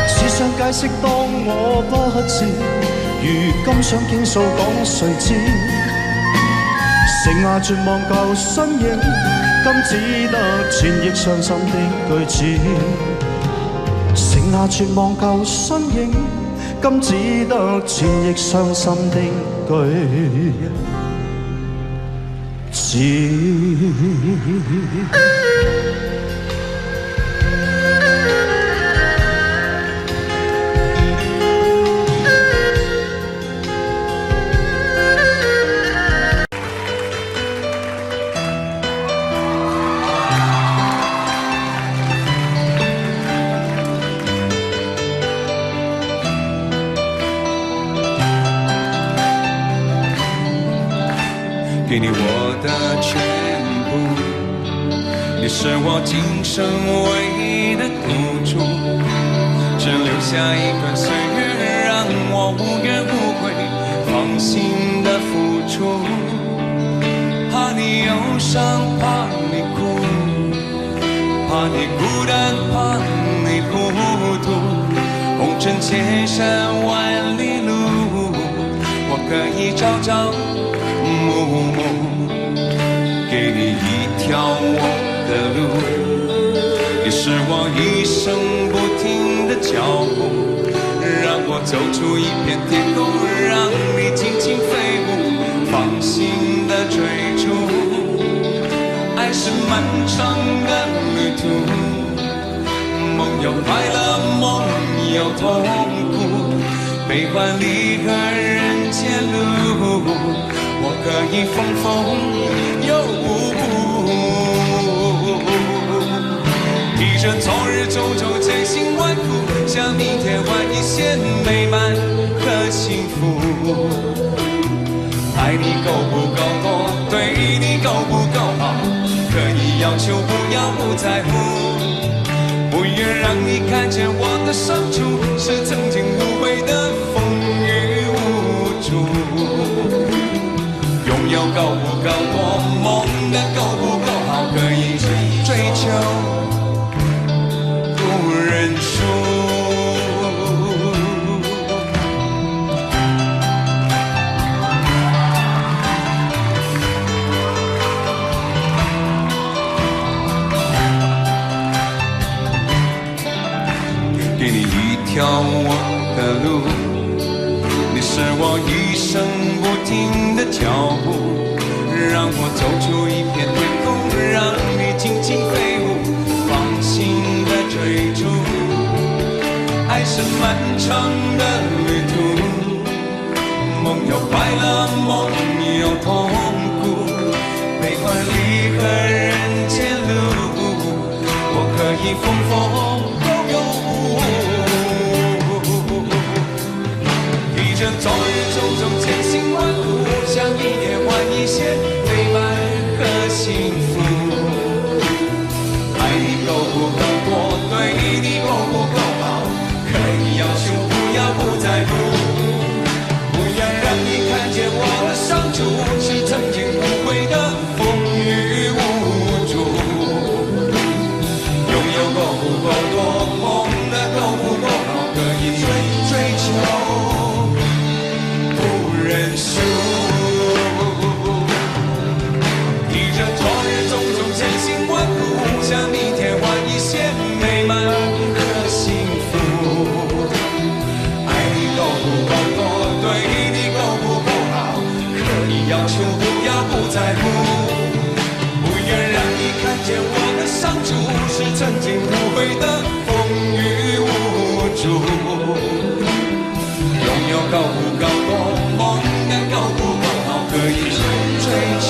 只想解釋當我不知，如今想傾訴講誰知？剩下絕望舊身影，今只得千億傷心的句子。剩下絕望舊身影，今只得千億傷心的句子。给你我的全部，你是我今生唯一的赌注，只留下一段岁月，让我无怨无悔，放心的付出。怕你忧伤，怕你哭，怕你孤单，怕你糊涂。红尘千山万里路，我可以朝朝暮暮，给你一条我的路，也是我一生不停的脚步，让我走出一片天空，让你尽情飞舞，放心的追逐。爱是漫长的旅途，梦有快乐，梦有痛苦，悲欢离合人间路，我可以风风又舞，披着从日周周千辛万苦，向明天换一线美满和幸福。爱你够不够多，对你够不够好，可以要求不要不在乎，愿让你看见我的伤处，是曾经无悔的风雨无阻。拥有够不够多，梦的够不够好，可以追求不认输。给你一条我的路，你是我一生不停的脚步，让我走出一片天空，让你尽情飞舞，放心的追逐。爱是漫长的旅途，梦有快乐，梦有痛苦，悲欢离合人间路，我可以风风有有。披着昨日种种千辛万苦，想一夜换一些美满和幸福。爱你够不够多，对你够不够好，可以要求不要不在乎。不要让你看见我的伤处，是曾经无悔的风雨无阻。拥有够不够多，梦的够不够好，可以追求不认输。披着昨日种种千辛万苦，想明天换一些美满和幸福。爱你够不够多，对你够不够好，可以要求不要不在乎。不愿让你看见我的伤处，是曾经无悔的风雨无阻。拥有够不够多，梦的够不够好，可以追求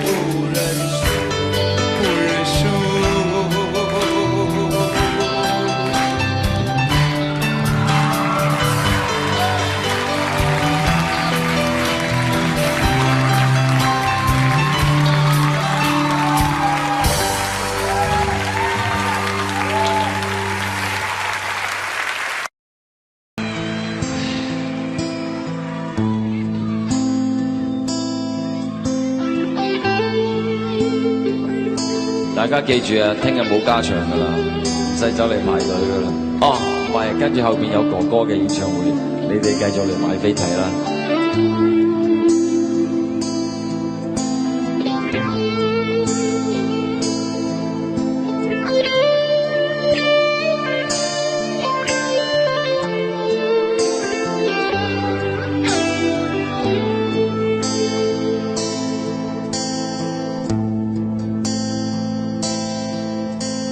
不认输，不认输。大家記住啊，聽日冇加場噶啦，唔使走嚟排隊噶啦。哦，唔係，跟住後邊有哥哥嘅演唱會，你哋繼續嚟買飛睇啦。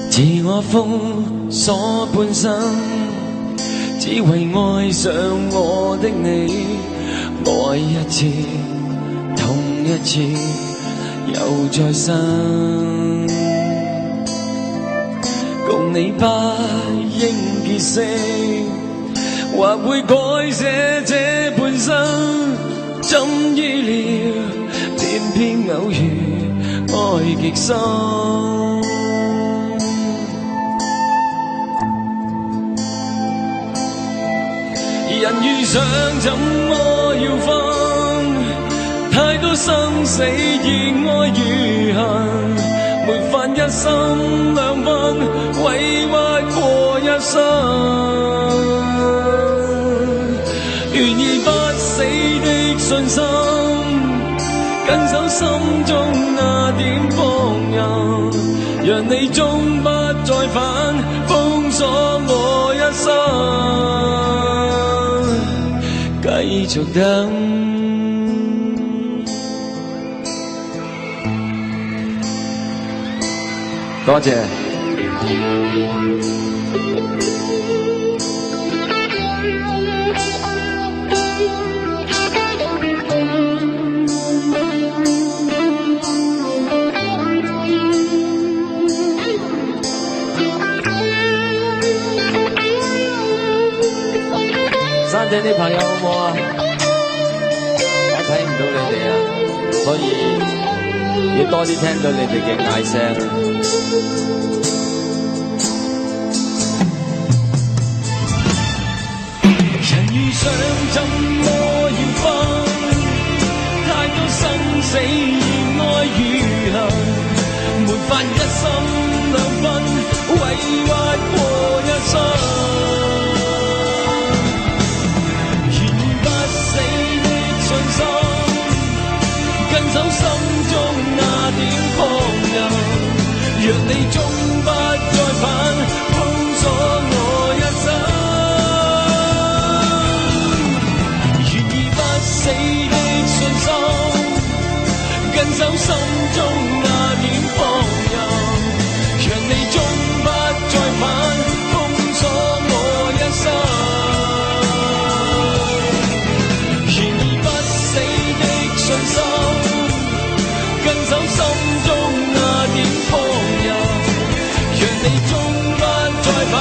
自我封鎖半生，只為愛上我的你，愛一次，痛一次，又再生。共你不應結識，或會改寫這半生，怎意料偏偏偶遇愛極深。人遇上怎麼要分？太多生死越愛越恨，沒法一心兩分，委屈過一生。願意不死的信心，緊守心中那點放任，讓你終不再返，封鎖我一生。繼續等，多謝。山頂啲朋友好唔好啊？我睇唔到你哋啊，所以要多啲聽到你哋嘅嗌聲。心兩分，委屈過一生。燃不死的信心，跟走心中那點狂人，若你終不再返，封鎖我一生。死的信心，跟走心中那點放任，讓你終不再返，封鎖我一生。然而不死的信心，跟走心中那點放任，讓你終不再返，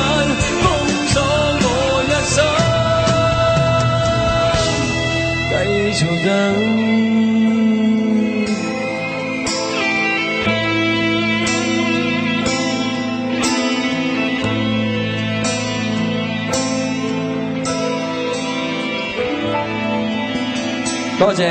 封鎖我一生。繼續等。多謝。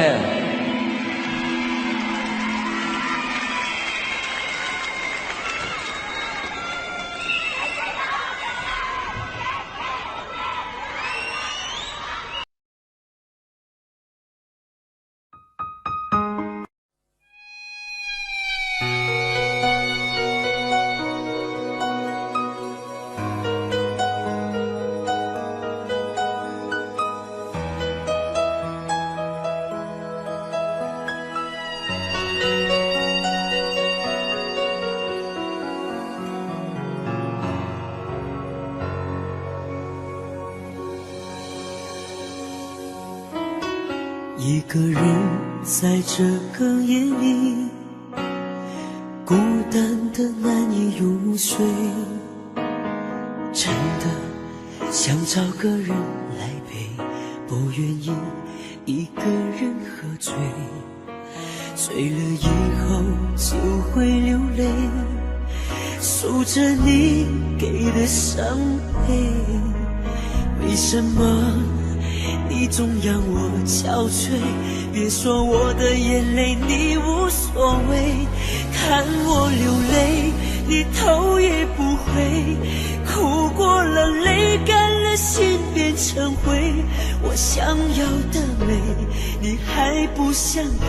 一个人在这个夜里，孤单的难以入睡，真的想找个人来陪，不愿意一个人喝醉，醉了以后就会流泪，数着你给的伤悲，为什么你总让我憔悴？别说我的眼泪你无所谓，看我流泪你头也不回，哭过了泪干了心变成灰，我想要的美你还不想给，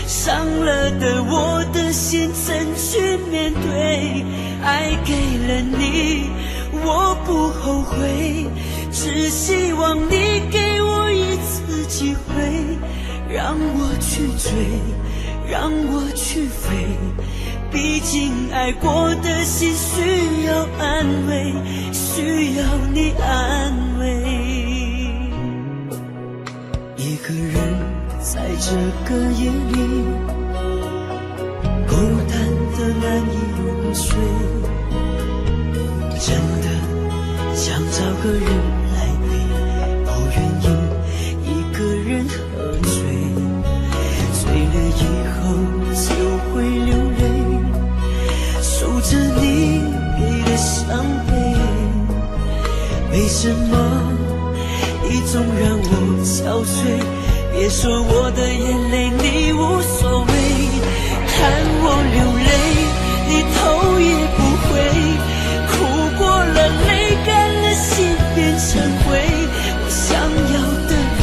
伤了的我的心怎去面对？爱给了你我不后悔，只希望你给我一次机会，让我去追，让我去飞，毕竟爱过的心需要安慰，需要你安慰。一个人在这个夜里，孤单的难以入睡，真的想找个人来陪，不愿意一个人喝醉，醉了以后就会流泪，数着你给的伤悲，为什么你总让我憔悴？别说我的眼泪你无所谓，看我流泪你头也不回，哭过了泪干了心变成灰，我想要的美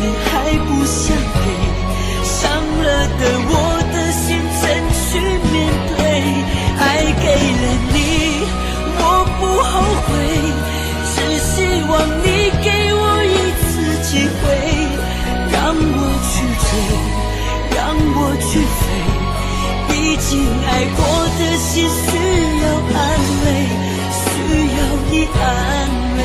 你还不想给，伤了的我的心怎去面对？爱给了你我不后悔，只希望你给我一次机会，让我去追，让我去飞，毕竟爱过的心需要安慰，需要你安慰。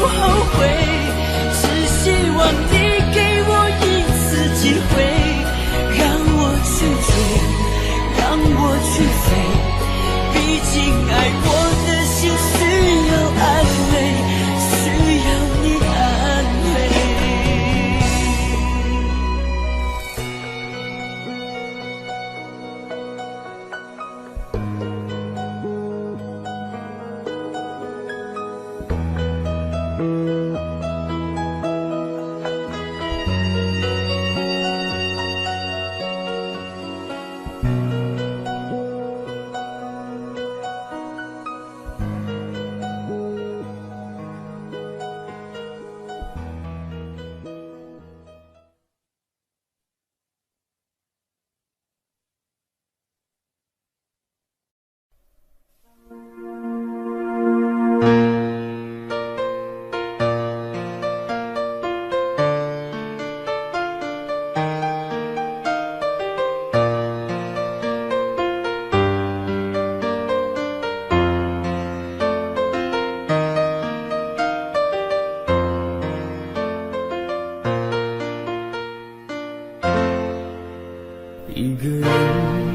后悔，只希望你给我一次机会，让我去追，让我去飞，毕竟爱我的心需要安慰，需要你安慰。一个人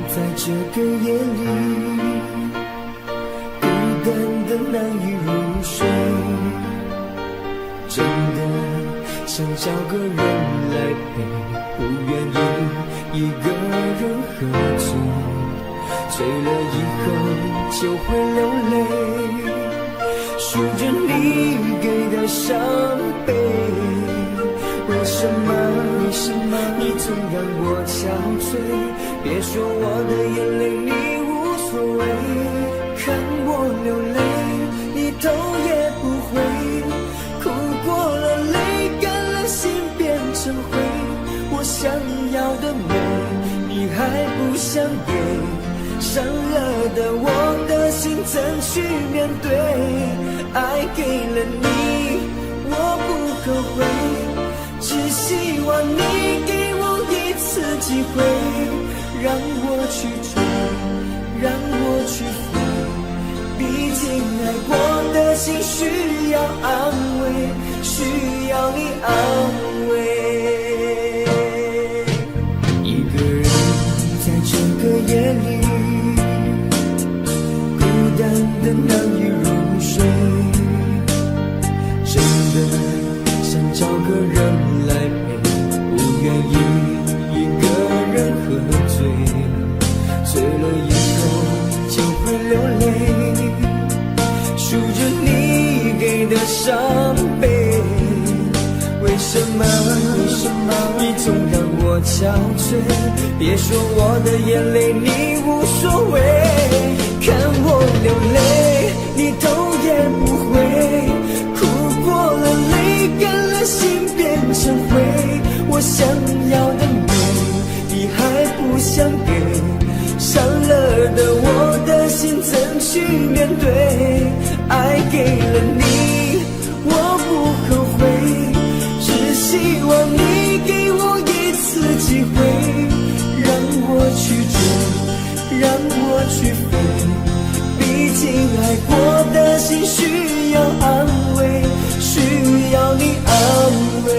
在这个夜里，孤单的难以入睡，真的想找个人来陪，不愿意一个人喝醉，醉了以后就会流泪，数着你给的伤悲，为什么你总让我憔悴？别说我的眼泪你无所谓，看我流泪你头也不回，哭过了泪干了心变成灰，我想要的美你还不想给，伤了的我的心怎去面对？爱给了你我不后悔，只希望你给我一次机会，让我去追，让我去飞，毕竟爱过的心需要安慰，需要你安慰。一个人在这个夜里，孤单的难以入睡，真的想找个人来陪，不愿意一个人喝醉，醉了以后就会流泪，数着你给的伤悲，为什么你总让我憔悴？别说我的眼泪你无所谓，看我流泪你头也不回，哭过了泪干了心变成灰，我想要的美你还不想给，伤了的我的心怎去面对？爱给了你我不后悔，只希望你给我一次机会，让我去追，让我去飞，毕竟爱过的心需要安慰，需要你安慰。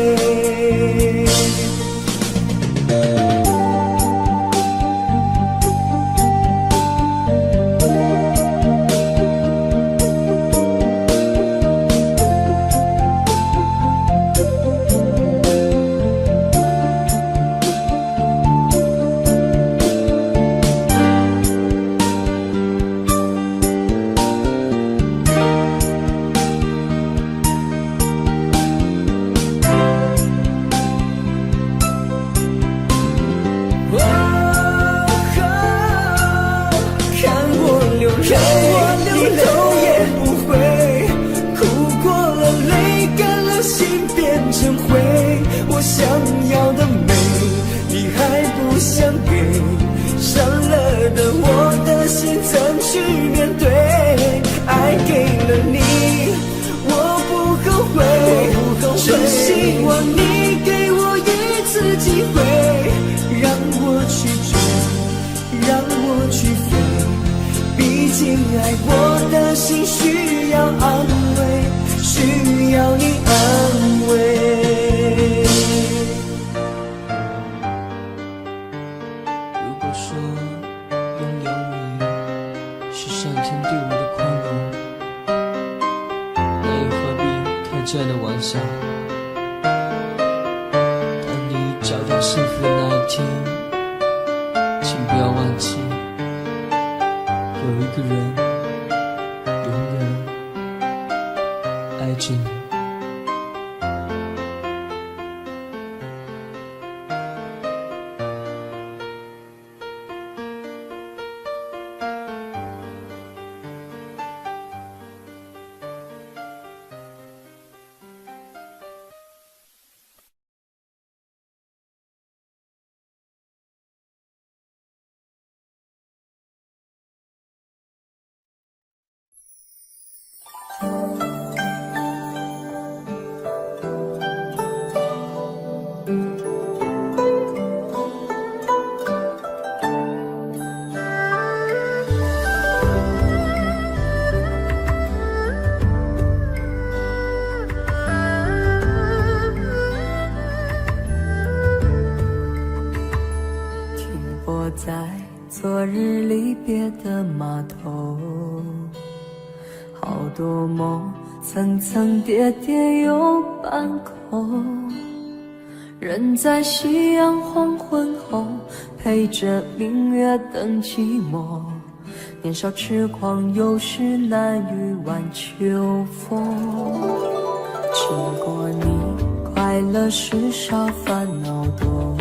想要的美你还不想给，伤了的我的心怎去面对？爱给了你我不后悔，只希望你给我一次机会，让我去追，让我去飞，毕竟爱过的心需要安慰，需要你安慰。如果说拥有你是上天对我的宽容，那又何必开这样的玩笑？当你找到幸福的那一天，请不要忘记，有一个人永远爱着你。在昨日离别的码头，好多梦层层叠叠又半空，人在夕阳黄昏后，陪着明月等寂寞。年少痴狂，有时难御晚秋风。经过你，快乐时少，烦恼多。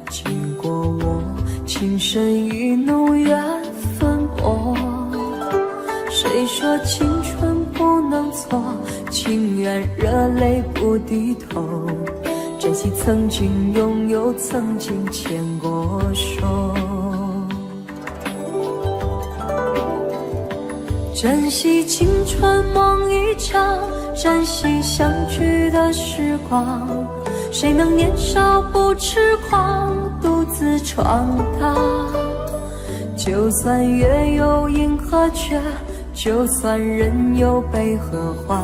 经过我，情深意浓，缘分薄。谁说青春不能错？情愿热泪不低头。珍惜曾经拥有，曾经牵过手。珍惜青春梦一场，珍惜相聚的时光。谁能年少不痴狂，独自闯荡？就算月有阴和缺，就算人有悲和欢，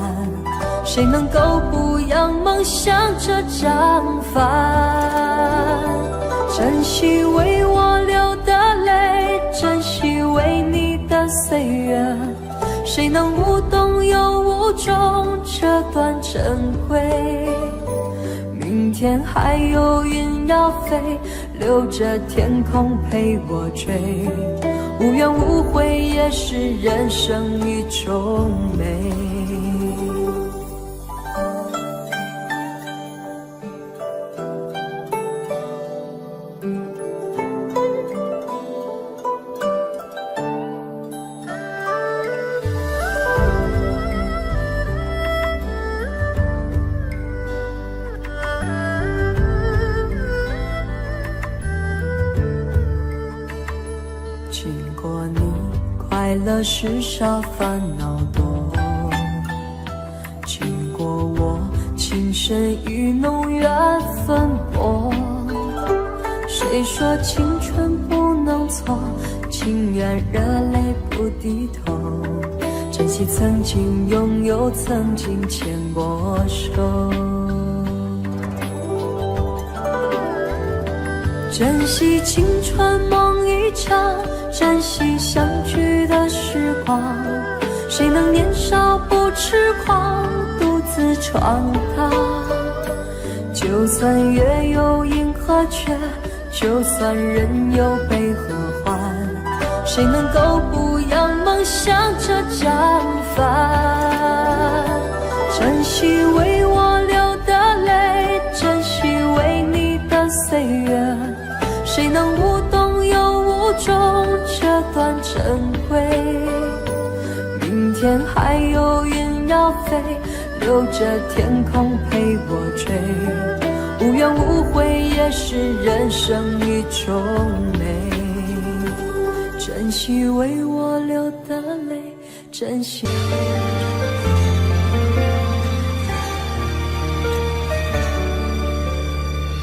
谁能够不扬梦想这张帆？珍惜为我流的泪，珍惜为你的岁月，谁能无动又无衷这段珍贵？明天还有云要飞，留着天空陪我追。无怨无悔也是人生一种美。经过你，快乐时少，烦恼多。经过我，情深意浓，缘分薄。谁说青春不能错？情愿热泪不低头。珍惜曾经拥有，曾经牵过手。珍惜青春梦一场，珍惜相聚的时光。谁能年少不痴狂，独自闯荡？就算月有阴和缺，就算人有悲和欢，谁能够不扬梦想这张帆？珍惜为我流的泪，珍惜为你的岁月，谁能无动又无衷这段珍贵？明天还有云要飞，留着天空陪我追。无怨无悔也是人生一种美。珍惜为我流的泪，珍惜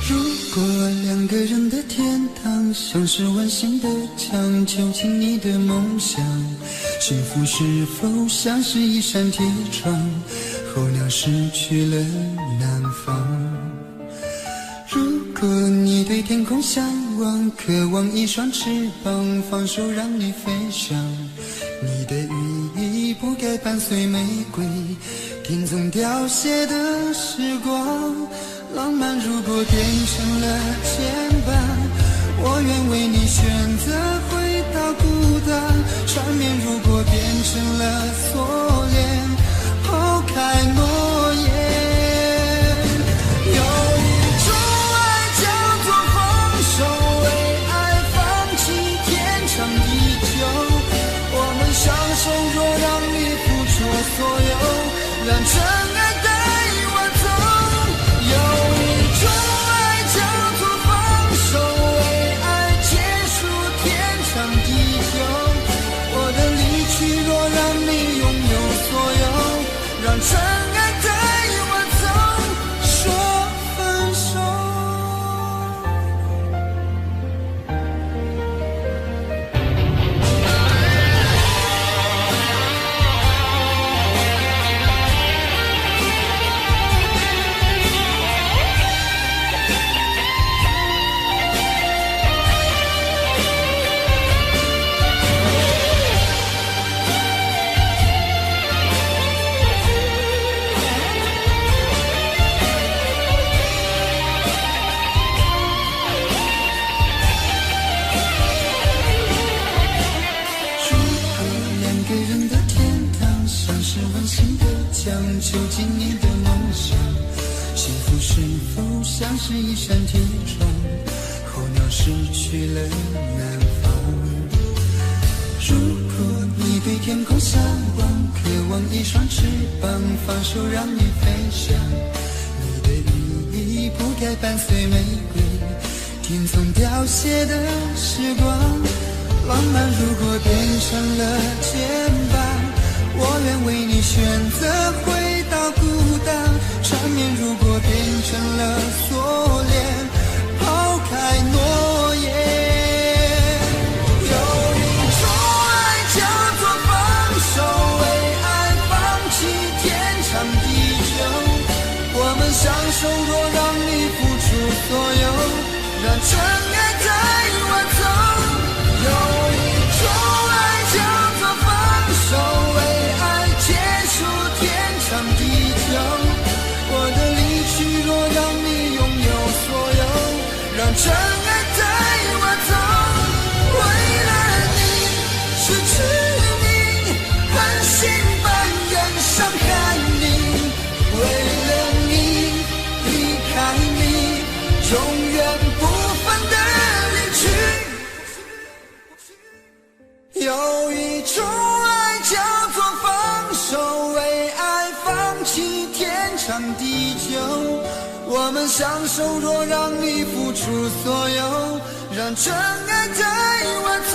如果两个人的天堂像是完形的墙，囚禁你的梦想，幸福是否像是一扇铁窗，候鸟失去了南方。如果你对天空向往，渴望一双翅膀，放手让你飞翔。你的羽翼不该伴随玫瑰，听从凋谢的时光。浪漫如果变成了牵绊，我愿为你选择回到孤单。缠绵如果变成了锁链，抛开诺言。有一种爱叫做放手，为爱放弃天长地久。我们相守，若让你付出所有，让真爱带我走。有一种爱叫做放手，为爱结束天长地久。我的离去，若让你拥有所有，让真爱带我走，说分手。囚禁你的梦想，幸福是否像是一扇铁窗？候鸟失去了南方。如果你对天空向往，渴望一双翅膀，放手让你飞翔。你的羽翼不该伴随玫瑰，听从凋谢的时光。浪漫如果变成了牵绊，我愿为你选择回到孤单。缠绵如果变成了锁链，抛开诺言。有一种爱叫做放手，为爱放弃天长地久。我们相守，若让你付出所有，让真爱带我走。有一种爱叫做放手，为爱结束天长地久。我的离去，若让你拥有所有，让真爱带我走。为了你失去你，狠心般人伤害你。为了你离开你，永远不分的离去。有一种爱叫做放手，为爱放弃天长地久。我们相守，若让你付出所有，让真爱带我走。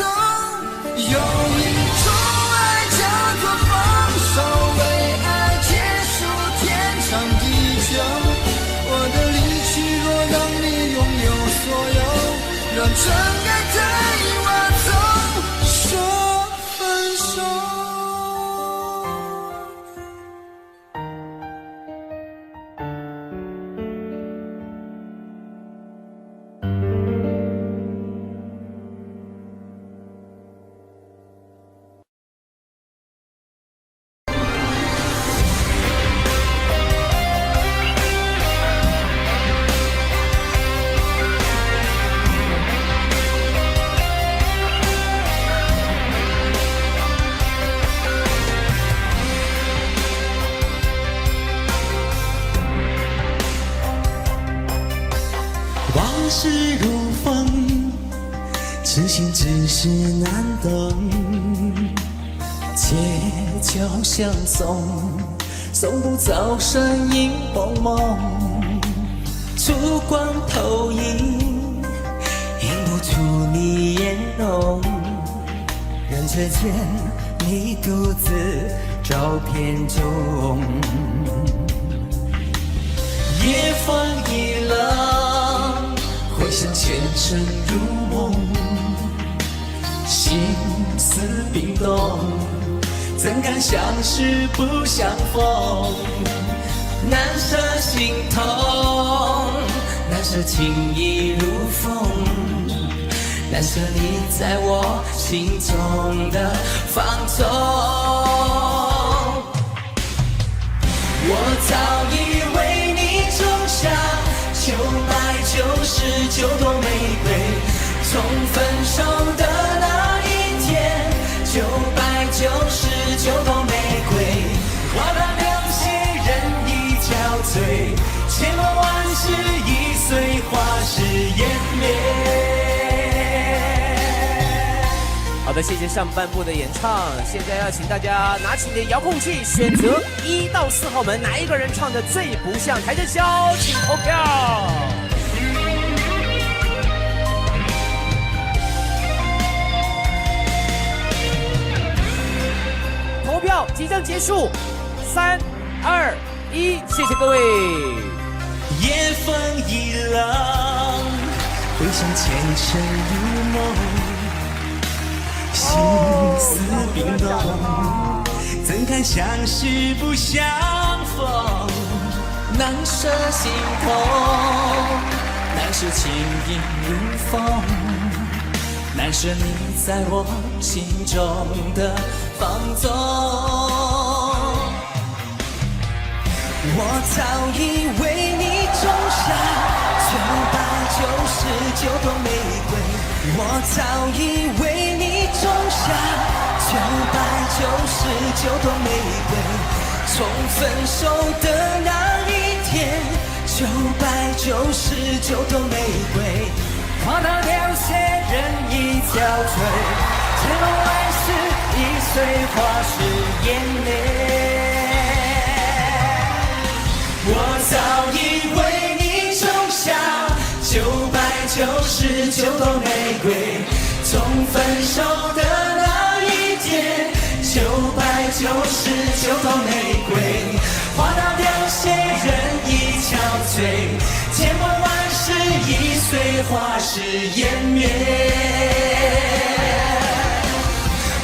有一种爱叫做放手，为爱结束天长地久。我的离去，若让你拥有所有，让真爱带我走，说分手。往事如风，痴心只是难懂。街角相送，送不走身影蒙蒙。烛光投影，映不出你颜容。人却见你独自照片中。夜风一浪，回想前尘如梦，心思冰冻，怎敢相识不相逢？心痛，难舍情意如风，难舍你在我心中的放纵。我早已为你种下9百99朵玫瑰，从分手的那一天，999朵玫瑰，花到流血人已憔悴，千万万世已碎，花事湮灭。好的，谢谢上半部的演唱。现在要请大家拿起你的遥控器，选择1到4号门，哪一个人唱的最不像台正宵，请投票。投票即将结束，3、2、1，谢谢各位。夜风一冷，回想前尘如梦，心思冰冻，怎堪相识不相逢？难舍心痛，难舍情意如风，难舍你在我心中的放纵。我早已为你种下999朵玫瑰，我早已为你种下999朵玫瑰，从分手的那一天，999朵玫瑰，花到流血人已憔悴，千万万世已碎，花事湮灭。我早已为你种下999朵玫瑰，从分手的那一天，999朵玫瑰，花到流血人已憔悴，千万万世已碎，花事湮灭。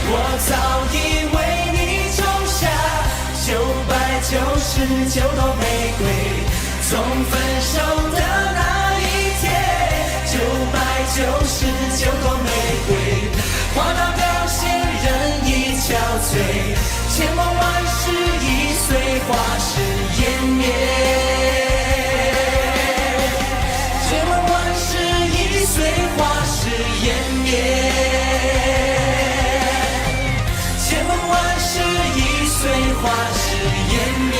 我早已为你种下999朵玫瑰，从分手的那一天，999朵玫瑰，花到流血人已憔悴，千万万世已碎，花事湮灭。千万万世已碎，花事湮灭。千万万世已碎，花事湮灭。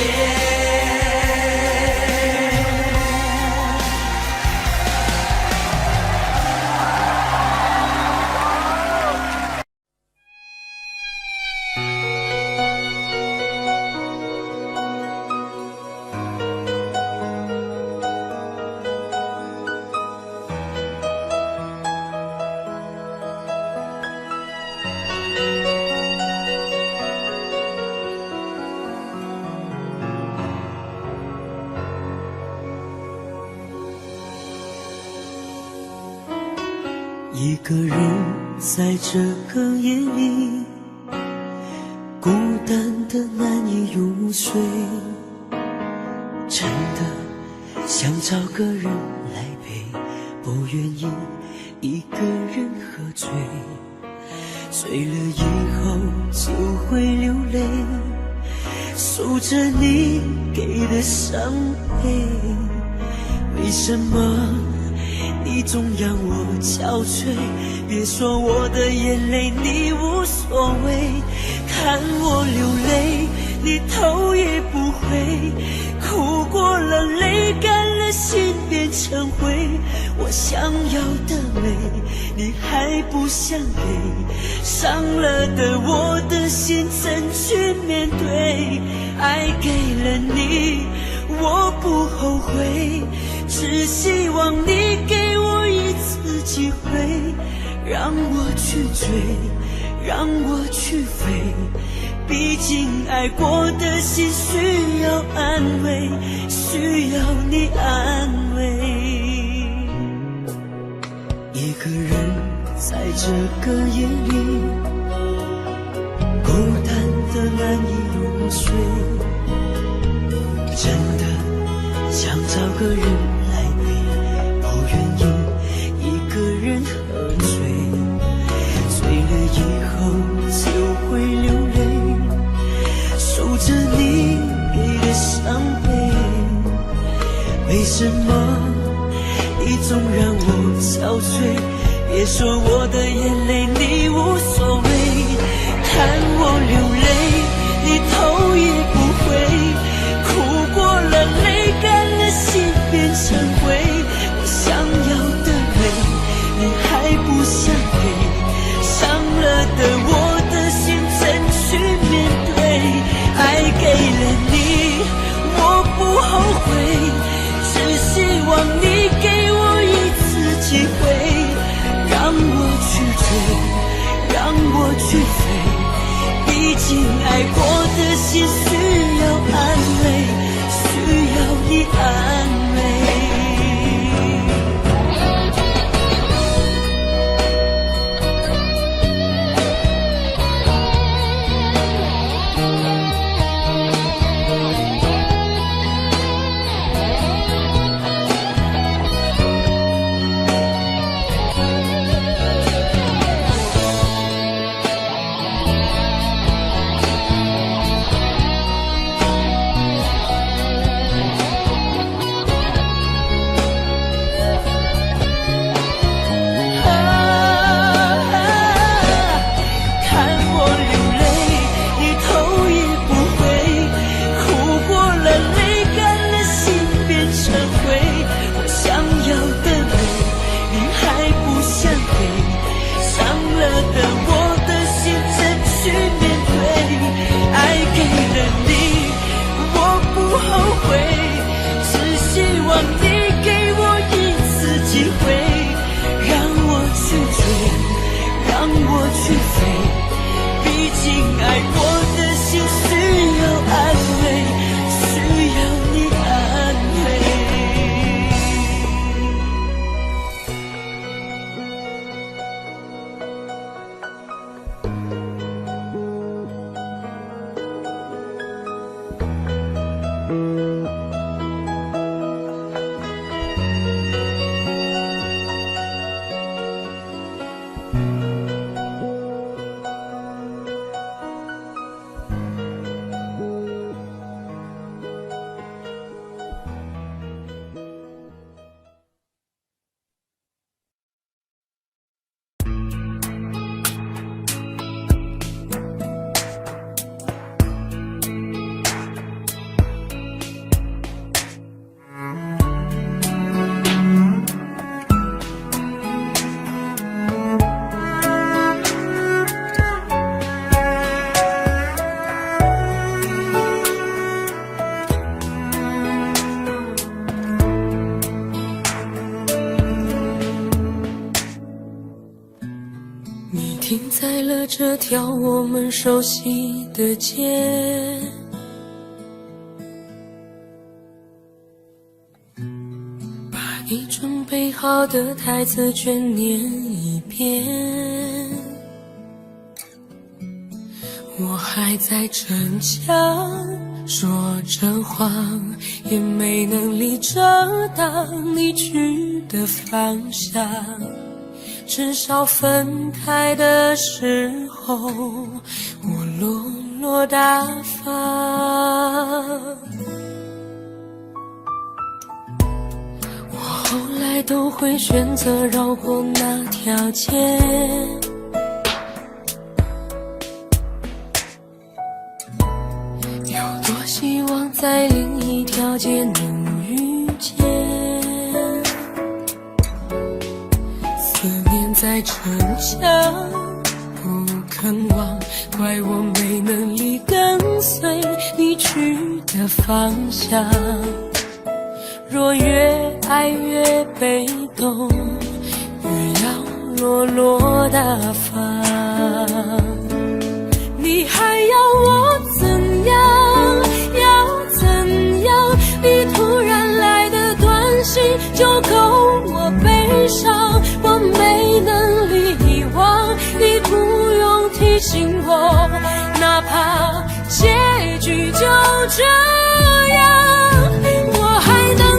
一个人在这个夜里，孤单的难以入睡，真的想找个人来陪，不愿意一个人喝醉，醉了以后就会流泪，数着你给的伤悲，为什么你总让我憔悴？别说我的眼泪你无所谓，看我流泪你头也不回，哭过了泪干了心变成灰，我想要的美你还不想给，伤了的我的心怎去面对？爱给了你我不后悔，只希望你给我一次机会，让我去追，让我去飞，毕竟爱过的心需要安慰，需要你安慰。一个人在这个夜里，孤单的难以入睡，真的想找个人来陪，不愿意一个人喝醉，醉了以后就会流泪，数着你给的伤悲。为什么你总让我憔悴？别说我的眼泪你无所谓，看我流泪你头也不回，哭过了泪干了心变成灰，我想要的美你还不想给，伤了的我的心怎去面对？爱给了你我不后悔，只希望你给我一次机会，让我去追，让我去飞，毕竟爱过的心需要安慰，需要你安慰。停在了这条我们熟悉的街，把你准备好的台词全念一遍。我还在逞强，说着谎，也没能力遮挡你去的方向。至少分开的时候，我落落大方。我后来都会选择绕过那条街，有多希望在另一条街能遇见。在逞强不肯忘，怪我没能力跟随你去的方向。若越爱越被动，越要落落大方。你还要我怎样？要怎样？你突然来的短信就够我悲伤，我没能力遗忘，你不用提醒我，哪怕结局就这样，我还能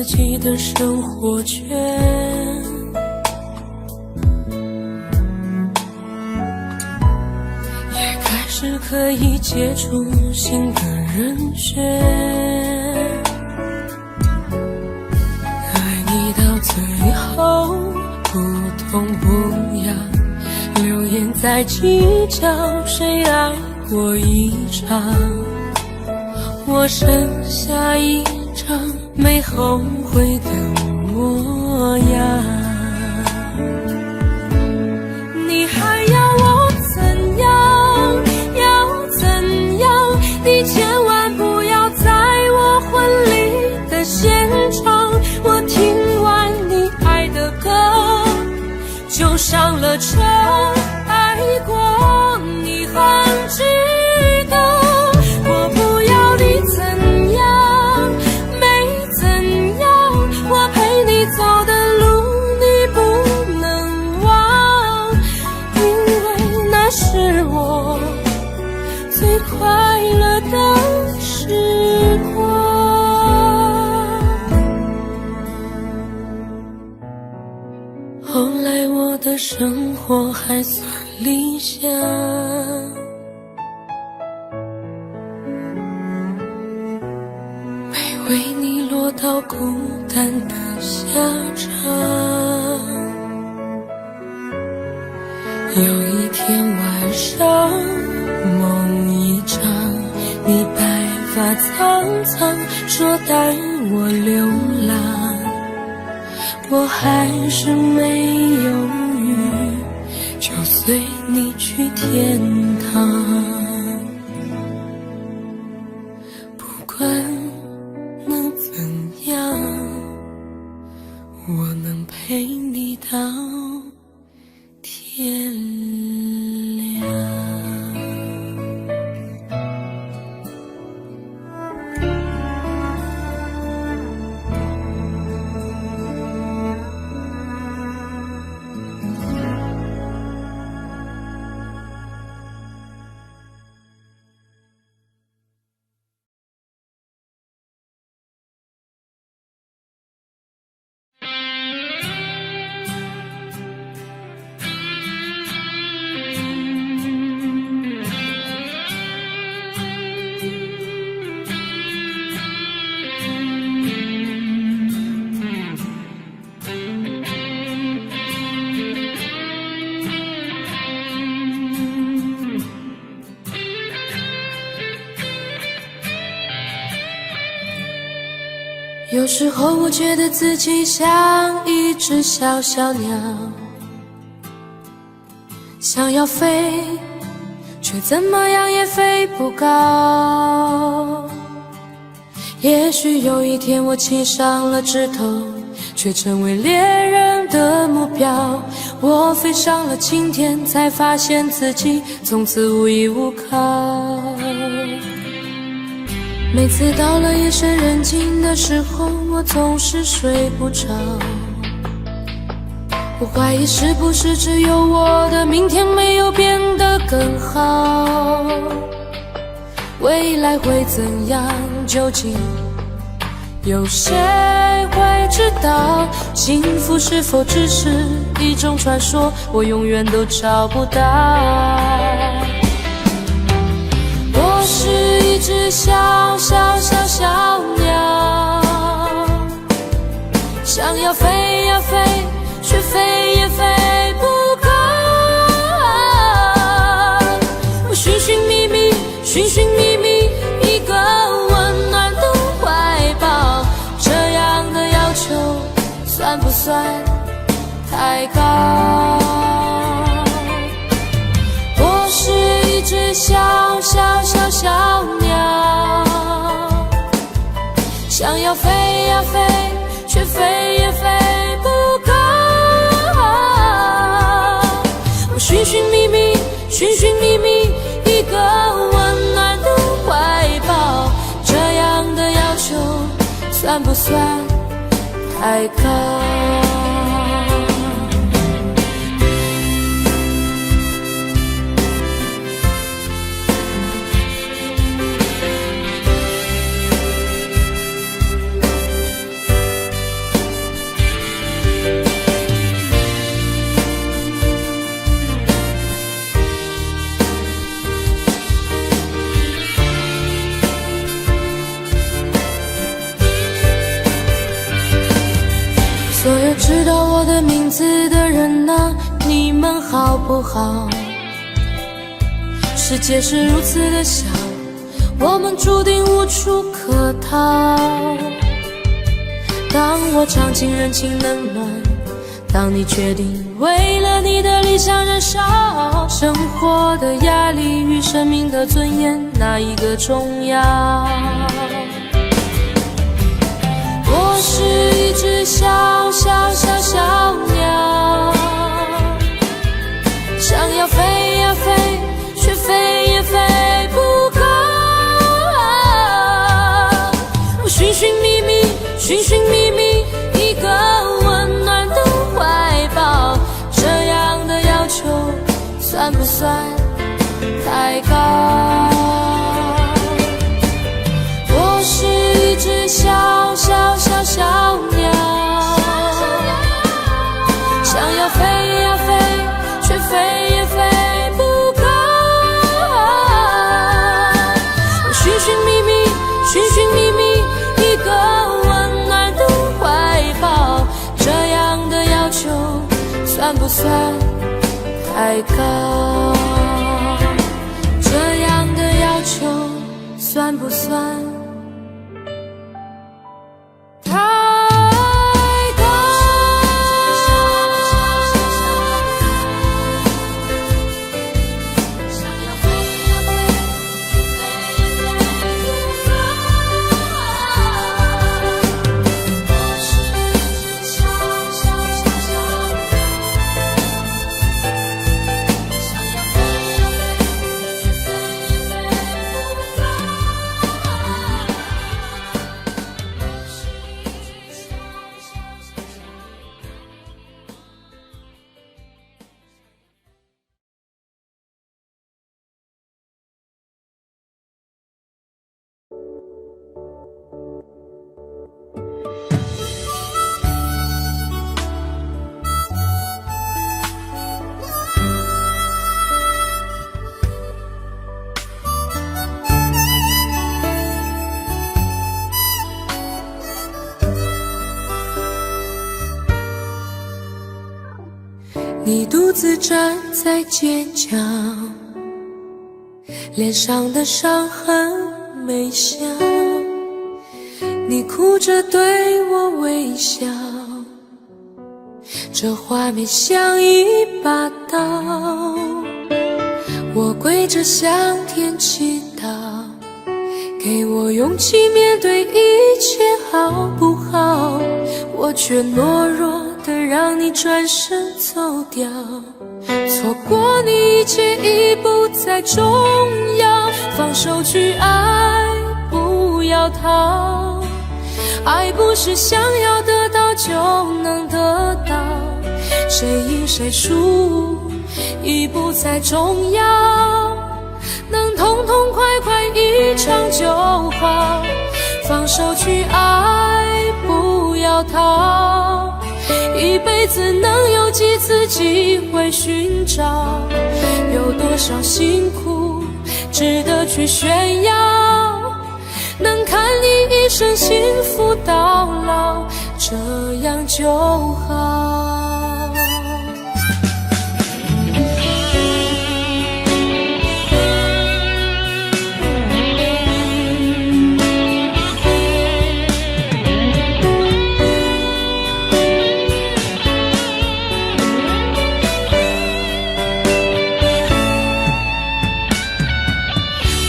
己的生活圈，也开始可以接触新的人选。爱你到最后不痛不痒，流言在计较谁爱我一场，我剩下一张没后悔的模样。你还要我怎样？要怎样？你千万不要在我婚礼的现场，我听完你爱的歌就上了车。爱过你很值得，我不要你怎样，没怎样，我陪你走的路你不能忘，因为那是我最快乐的时光。后来我的生活还算理想，没为你落到孤单的下场。有一天晚上梦一场，你白发苍苍说带我流浪，我还是没犹豫，就随你去天堂。不管能怎样，我能陪你到天亮。有时候我觉得自己像一只小小鸟，想要飞，却怎么样也飞不高。也许有一天我栖上了枝头，却成为猎人的目标。我飞上了青天，才发现自己从此无依无靠。每次到了夜深人静的时候，我总是睡不着。我怀疑是不是只有我的明天没有变得更好，未来会怎样，究竟有谁会知道？幸福是否只是一种传说，我永远都找不到。我是一只小小小小鸟，想要飞呀飞，却飞也飞不高。我寻寻觅觅，寻寻觅觅一个温暖的怀抱，这样的要求算不算太高？我是一只小小小小鸟，想要飞呀飞，却飞也飞不高。我寻寻觅觅，寻寻觅觅一个温暖的怀抱，这样的要求算不算太高？镜子的人啊，你们好不好？世界是如此的小，我们注定无处可逃。当我尝尽人情冷暖，当你决定为了你的理想燃烧，生活的压力与生命的尊严，哪一个重要？我是一只小小小小鸟，想要飞呀飞，却飞也飞不高。我寻寻觅觅，寻寻觅觅一个温暖的怀抱，这样的要求算不算太高？我是一只小小小小鸟，想要飞呀飞，却飞也飞不高。我寻寻觅觅，寻寻觅觅一个温暖的怀抱，这样的要求算不算太高？这样的要求算不算太高？想要飞呀飞，却飞也飞不高。我是一只小小小小鸟，想要飞呀飞，却飞也飞不高。你独自站在街角，脸上的伤痕没消，你哭着对我微笑，这画面像一把刀。我跪着向天祈祷，给我勇气面对一切好不好？我却懦弱的让你转身走掉，错过你一切已不再重要，放手去爱，不要逃。爱不是想要得到就能得到，谁赢谁输已不再重要，能痛痛快快一场就好。放手去爱，不要逃，一辈子能有几次机会寻找？有多少辛苦值得去炫耀？能看你一生幸福到老，这样就好。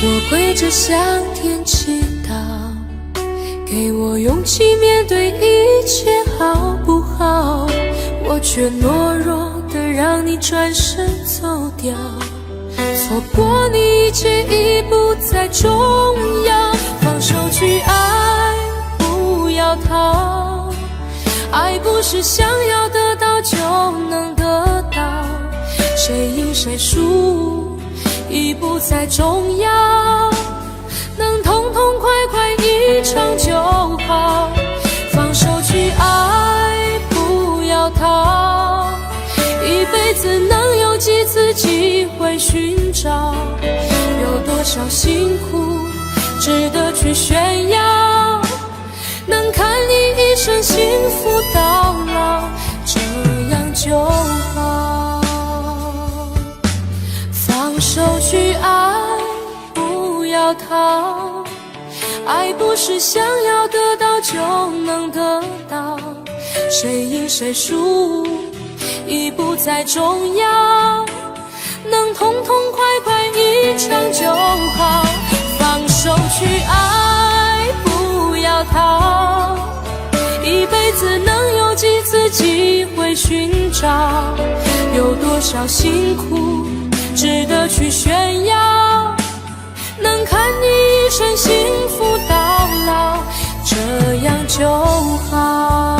我跪着向天祈祷，给我勇气面对一切好不好？我却懦弱的让你转身走掉，错过你一切已不再重要。放手去爱，不要逃，爱不是想要得到就能得到，谁赢谁输已不再重要，能痛痛快快一场就好。放手去爱，不要逃，一辈子能有几次机会寻找？有多少辛苦值得去炫耀？能看你一生幸福到老，这样爱不是想要得到就能得到，谁赢谁输已不再重要，能痛痛快快一场就好，放手去爱，不要逃，一辈子能有几次机会寻找，有多少辛苦值得去炫耀，能看你一生幸福到老，这样就好。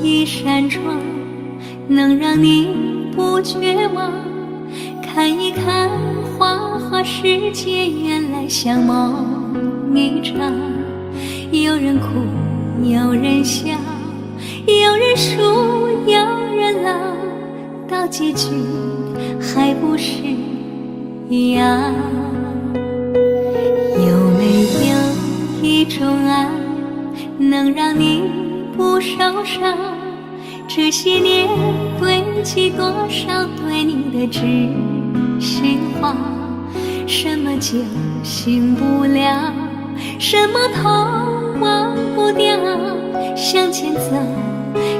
一扇窗，能让你不绝望，看一看花花世界，原来像梦一场。有人哭，有人笑，有人输，有人老，到结局还不是一样。有没有一种爱，能让你不受伤？这些年堆积多少对你的知心话，什么酒醒不了，什么痛忘不掉，向前走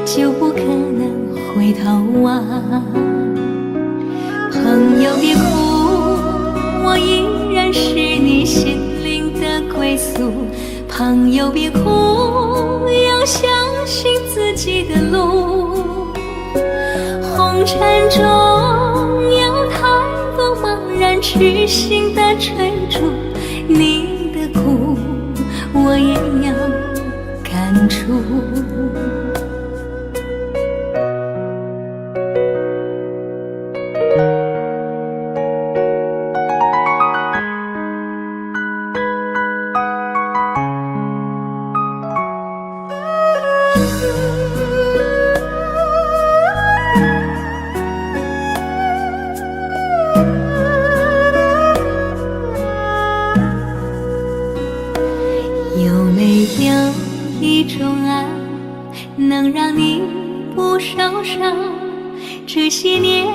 就不可能回头望。朋友别哭，我依然是你心灵的归宿。朋友别哭，要相信自己的路。红尘中有太多茫然痴心的追逐，你的苦我也有感触。有没有一种爱，能让你不受伤？这些年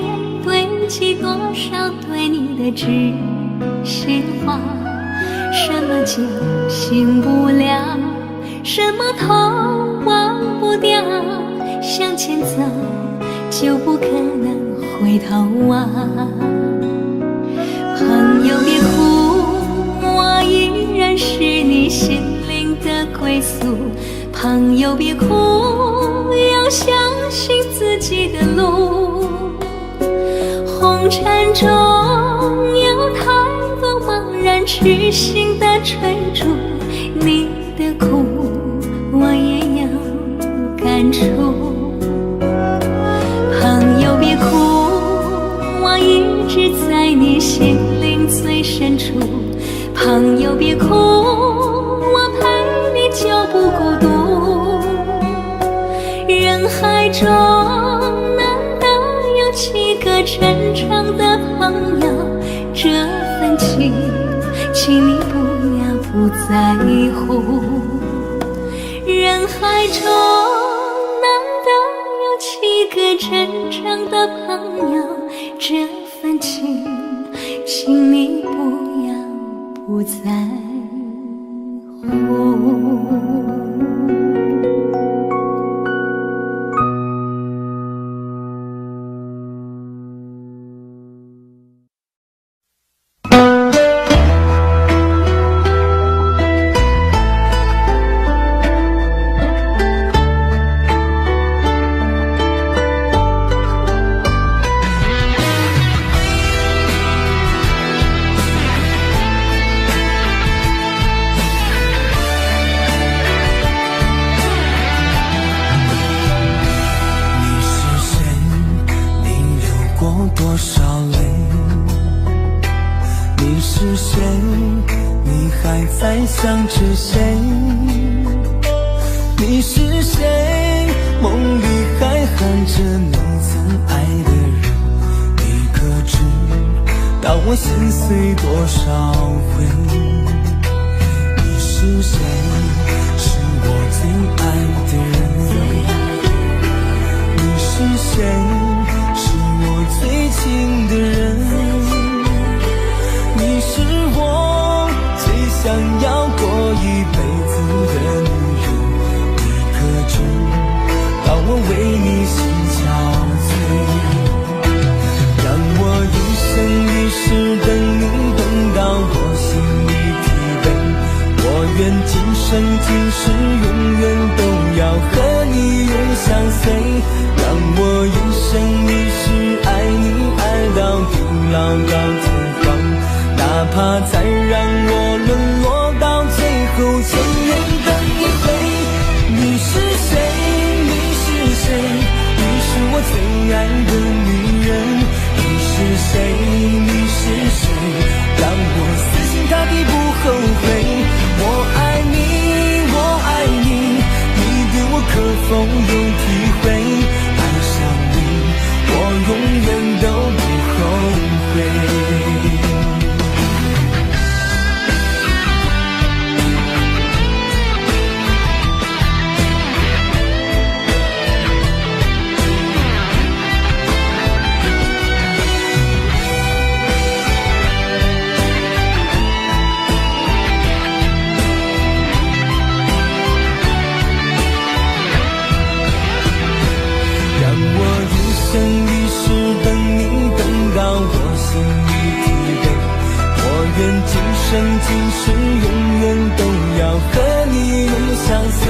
堆积多少对你的知心话，什么酒醒不了，什么痛忘不掉，向前走就不可能回头望。朋友别哭，我依然是你心灵的归宿。朋友别哭，要相信自己的路。红尘中有太多茫然痴心的追逐，你的苦我也有感触。朋友别哭，我一直在你心灵最深处。朋友别哭，我陪你就不孤独。人海中难得有几个真诚的朋友，这份情请你不要不在乎。人海中难得有几个真诚的朋友，这份情请你不要不在乎。你是谁？你还在想着谁？你是谁？梦里还喊着你曾爱的人，你可知道我心碎多少回？你是谁？是我最爱的人。你是谁？是我最亲的人。你是我最想要过一辈子的女人。你可知道我为你心憔悴？让我一生一世等你，等到我心里疲惫。我愿今生今世永远都要和你永相随。让我一生一世爱你，爱到地老到天荒。哪怕再让我沦落到最后，千年等一回。你是谁？你是谁？你是我最爱的女人。你是谁？你是谁？让我死心塌地不后悔。我爱你，我爱你，你对我可否有体会？爱上你，我永远都不后悔。愿今生今世永远都要和你永相随。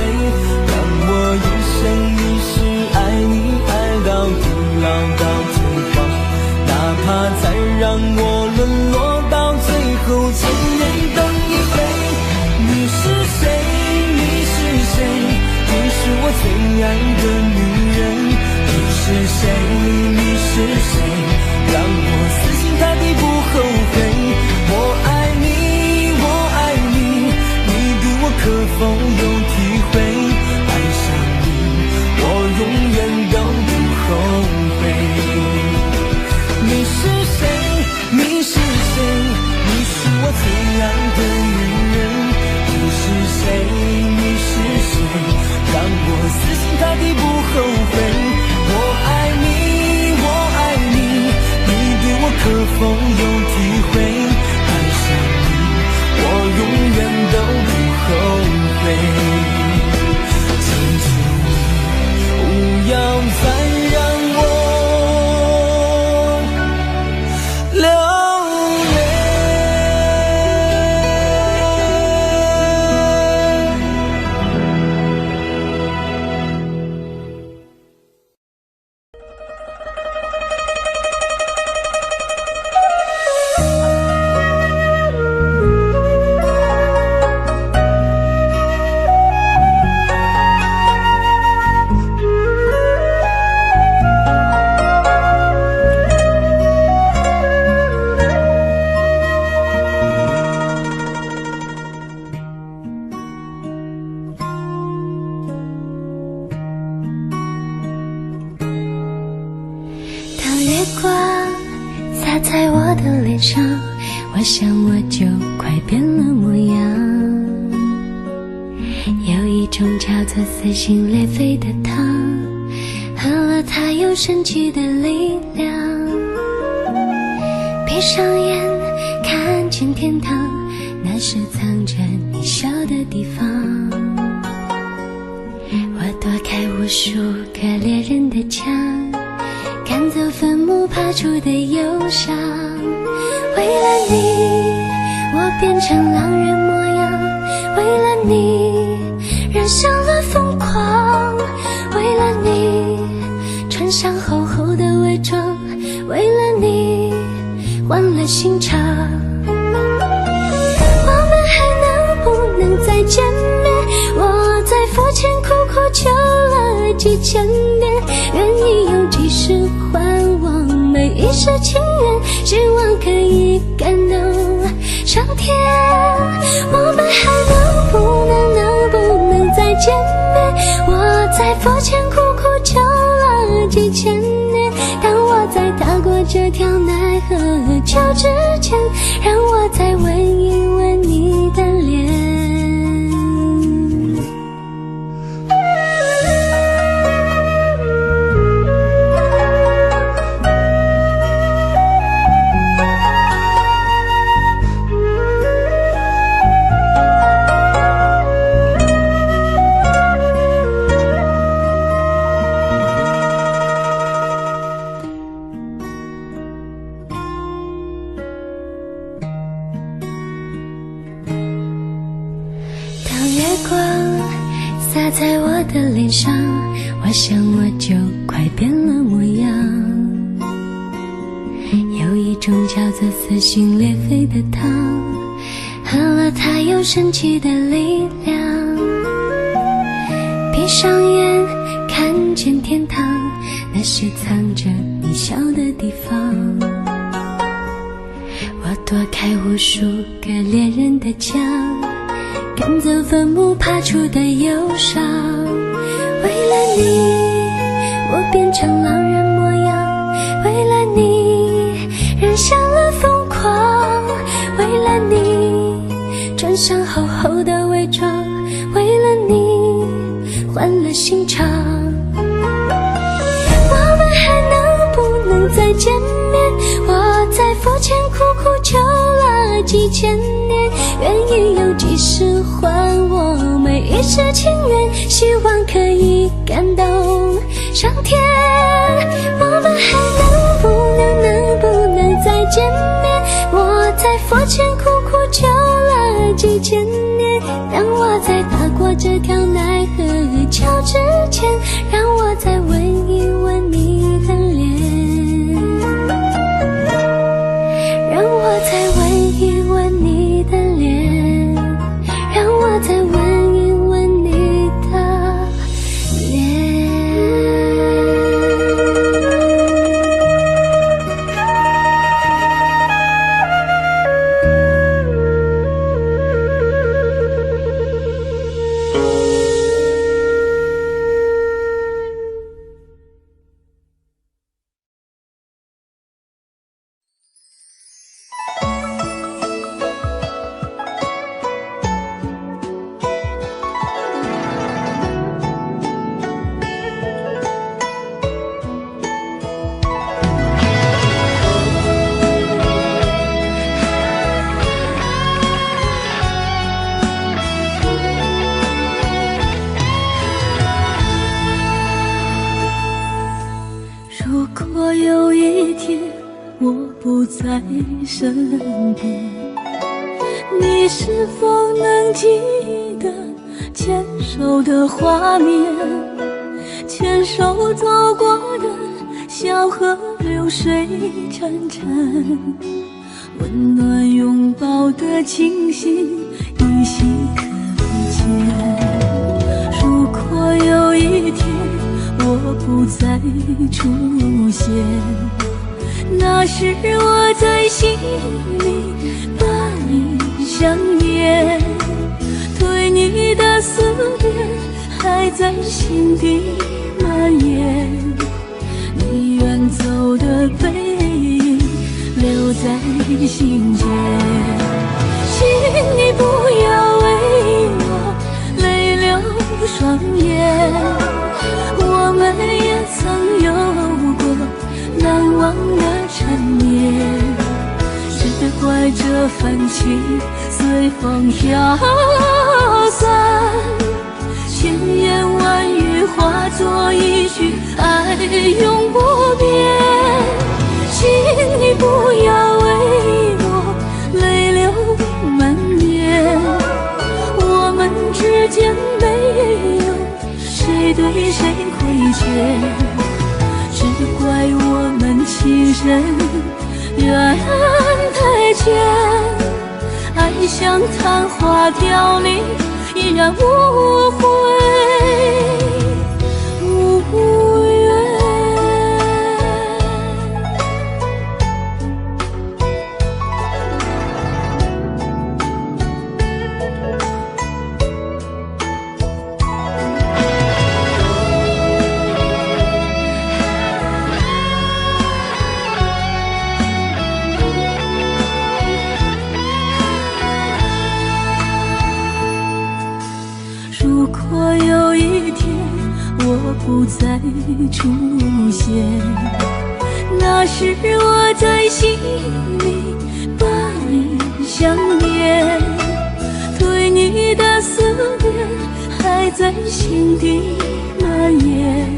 让我一生一世爱你，爱到地老到天荒。哪怕再让我沦落到最后，千年等一回。你是谁？你是谁？你是我最爱的女人。你是谁？你是谁？让我死心塌地不后悔。我爱你，我爱你，你对我可否有体会？爱上你，我永远都不后悔。你是谁？你是谁？你是我最爱的女人。你是谁？你是谁？让我死心塌地不后悔。我爱你，我爱你，你对我可否有体会？我永远都不后悔。请不要再让我流泪。在我的脸上，我想我就快变了模样。有一种叫做撕心裂肺的糖，喝了它有神奇的力量。闭上眼看见天堂，那是藏着你笑的地方。我躲开无数个猎人的枪，赶走坟墓爬出的忧伤。为了你我变成狼人模样，为了你染上了疯狂，为了你穿上厚厚的伪装，为了你换了心肠。我们还能不能再见面？我在佛前苦苦求了几千遍，愿意用几世换往每一世情缘，希望可以感动上天，我们还能不能再见面？我在佛前苦苦求了几千年，当我在踏过这条奈何桥之前，让我再吻一吻你的脸。洒在我的脸上，我想我就快变了模样。有一种叫做撕心裂肺的糖，喝了它有神奇的力量。闭上眼看见天堂，那是藏着你笑的地方。我躲开无数个恋人的墙，赶走坟墓爬出的忧伤，为了你我变成狼人模样，为了你染上了疯狂，为了你穿上厚厚的伪装，为了你换了心肠。我们还能不能再见面？我在佛前苦苦求了几千年，愿意用几世还我每一世情缘，希望可以感动上天。我们还能不能再见面？我在佛前苦苦求了几千年，当我在踏过这条奈何桥之前，让我再吻一吻你的脸，让我再吻一吻你的脸，让我再吻一吻你的脸。如果有一天我不在身边，你是否能记得牵手的画面？牵手走过的小河流水潺潺，温暖拥抱的情形依稀可见。如果有一天我不再出现，那时我在心里把你想念，对你的思念还在心底蔓延。你远走的背影留在心间，请你不要为我泪流双眼，我们也曾有过难忘的缠绵，只怪这份情随风飘散，千言万语化作一句爱永不变。请你不要为我泪流满面，我们之间没有谁对谁亏欠，只怪我们情深缘太浅，爱像昙花凋零，依然无悔无怨。不再出现。那时我在心里把你想念，对你的思念还在心底蔓延。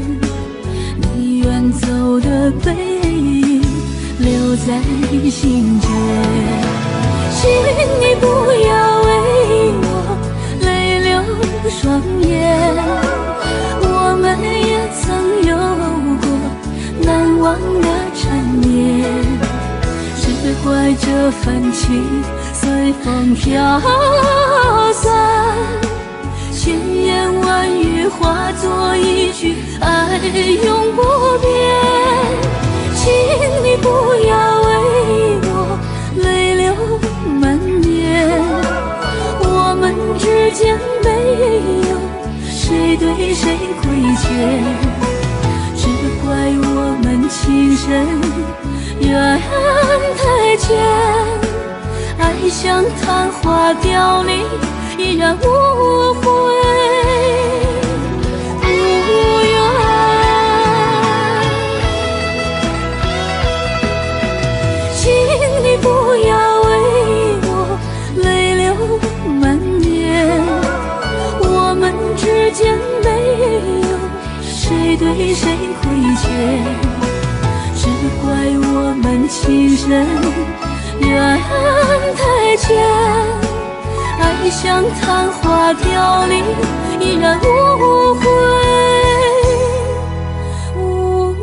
你远走的背影留在心间，请你不要为我泪流双眼，我们也曾有过难忘的缠绵，只怪这份情随风飘散，千言万语化作一句爱永不变。请你不要为我泪流满面，我们之间没有谁对谁亏欠，只怪我们情深缘太浅，爱像昙花凋零，依然无悔无怨。请你不要为我泪流满面，我们之间没有谁对谁亏欠，只怪我们情深缘太浅，爱像昙花凋零，依然无悔无怨。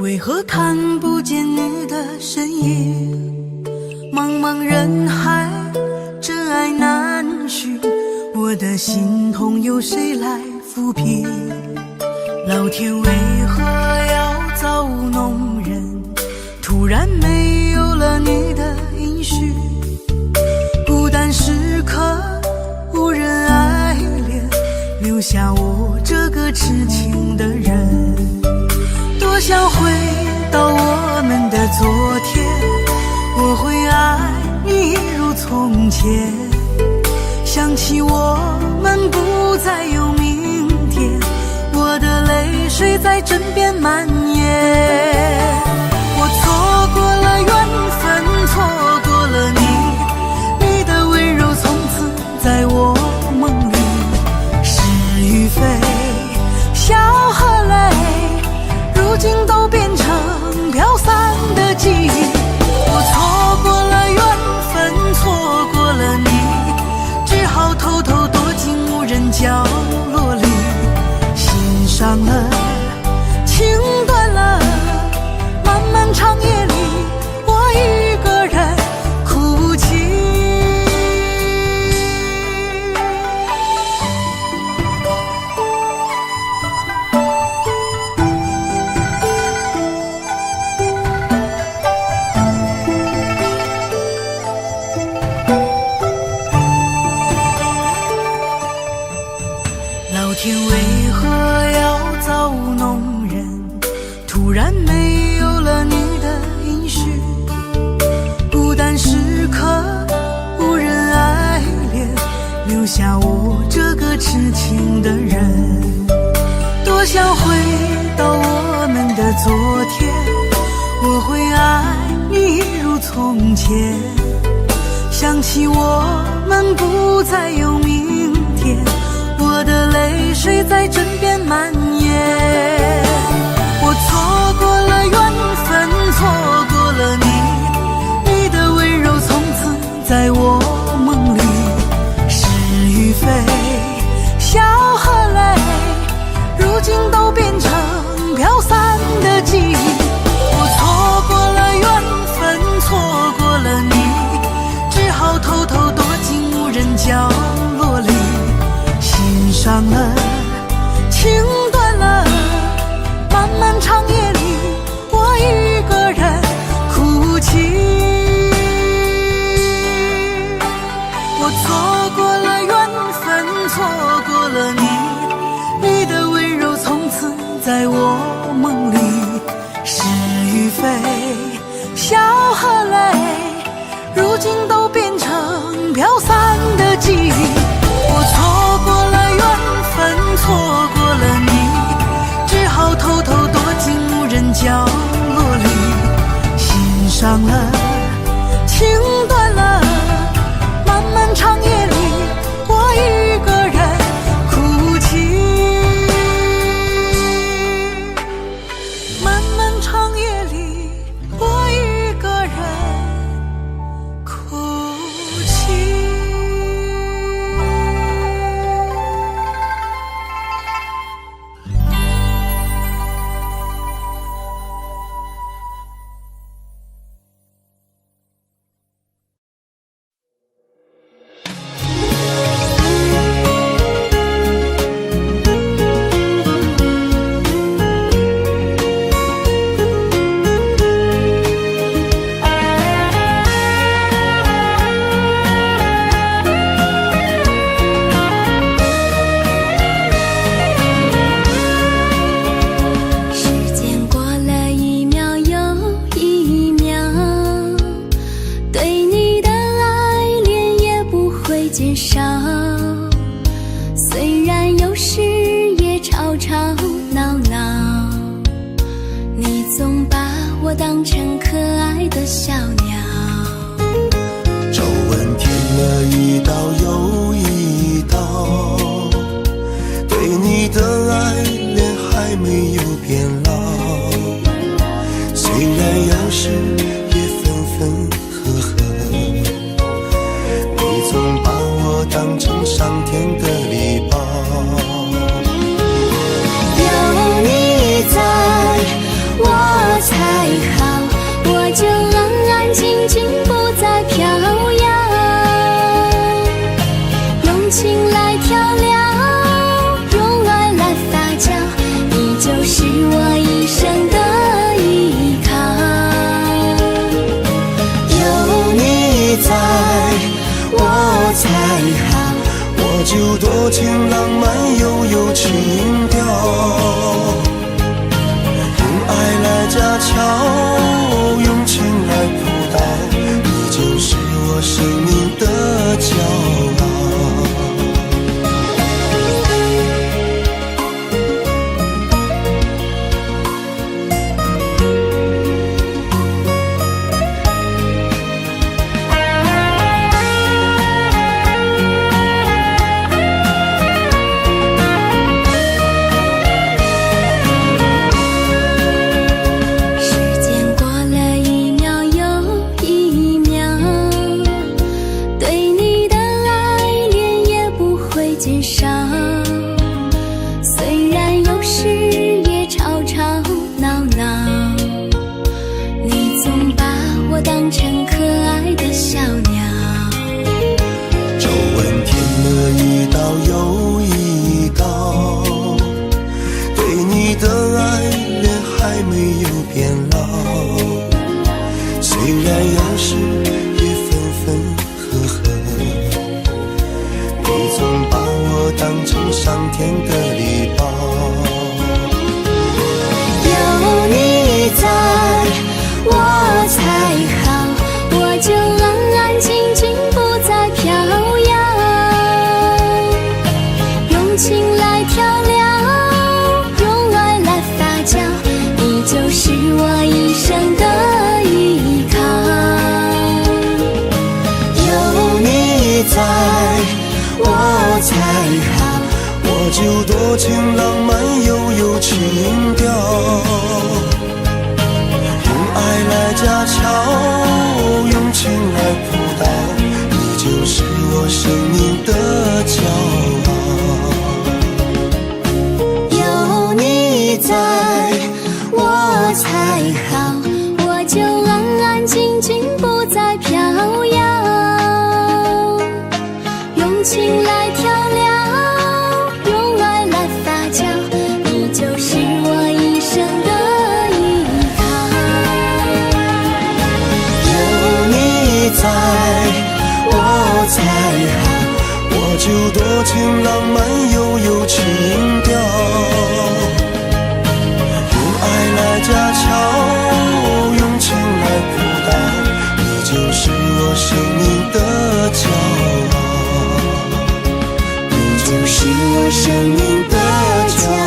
为何看不见你的身影？茫茫人海，真爱难寻，我的心痛有谁来抚平？老天为何要造弄人？突然没有了你的音讯，孤单时刻无人爱怜，留下我这个痴情的人。多想回到我们的昨天，我会爱你如从前。想起我们不再有明天，我的泪水在枕边蔓延。我错过了缘分，错过了你，你的温柔从此在我梦里。是与非，笑和泪，如今都变成飘散的记忆。我错过了缘分，错过了你，只好偷偷躲进无人角落里。心伤了，情断了，漫漫长夜里，我一个人哭泣。老天为何要造弄人？突然没有了你的音讯，孤单时刻无人爱怜，留下我这个痴情的人。多想回到我们的昨天，我会爱你如从前。想起我们不再有明天，我的泪水在枕边蔓延。我错过了缘分，错过了你，你的温柔从此在我梦里。是与非，笑和泪，如今都变成飘散的记忆。我错过了缘分，错过了你，只好偷偷躲进无人角落里。心伤了，情断了，漫漫长夜里，我一个人哭泣。我错过了缘分，错过了你，你的温柔从此在我梦里。是与非，笑和泪，如今都变成飘散的记忆。我错过了缘分，错过了你，只好偷偷躲进无人角落里。心伤了，情断了，漫漫长夜里，我一个人哭泣。漫漫长夜里，我一个人哭泣。就多情浪漫又有情调，用爱来架桥，用情来扑倒，你就是我生命的骄傲。时多情浪漫又有情调，用爱来架桥，用情来扑倒，你就是我生命的骄傲。有你在我才好，我就安安静静不再飘摇，用情来调料，用爱来发酵，你就是我一生的依靠。有你在我才好，我就多情浪漫又有情调，用爱来架桥，用情来扑倒，你就是我生命的骄傲，你就是我生命的骄傲。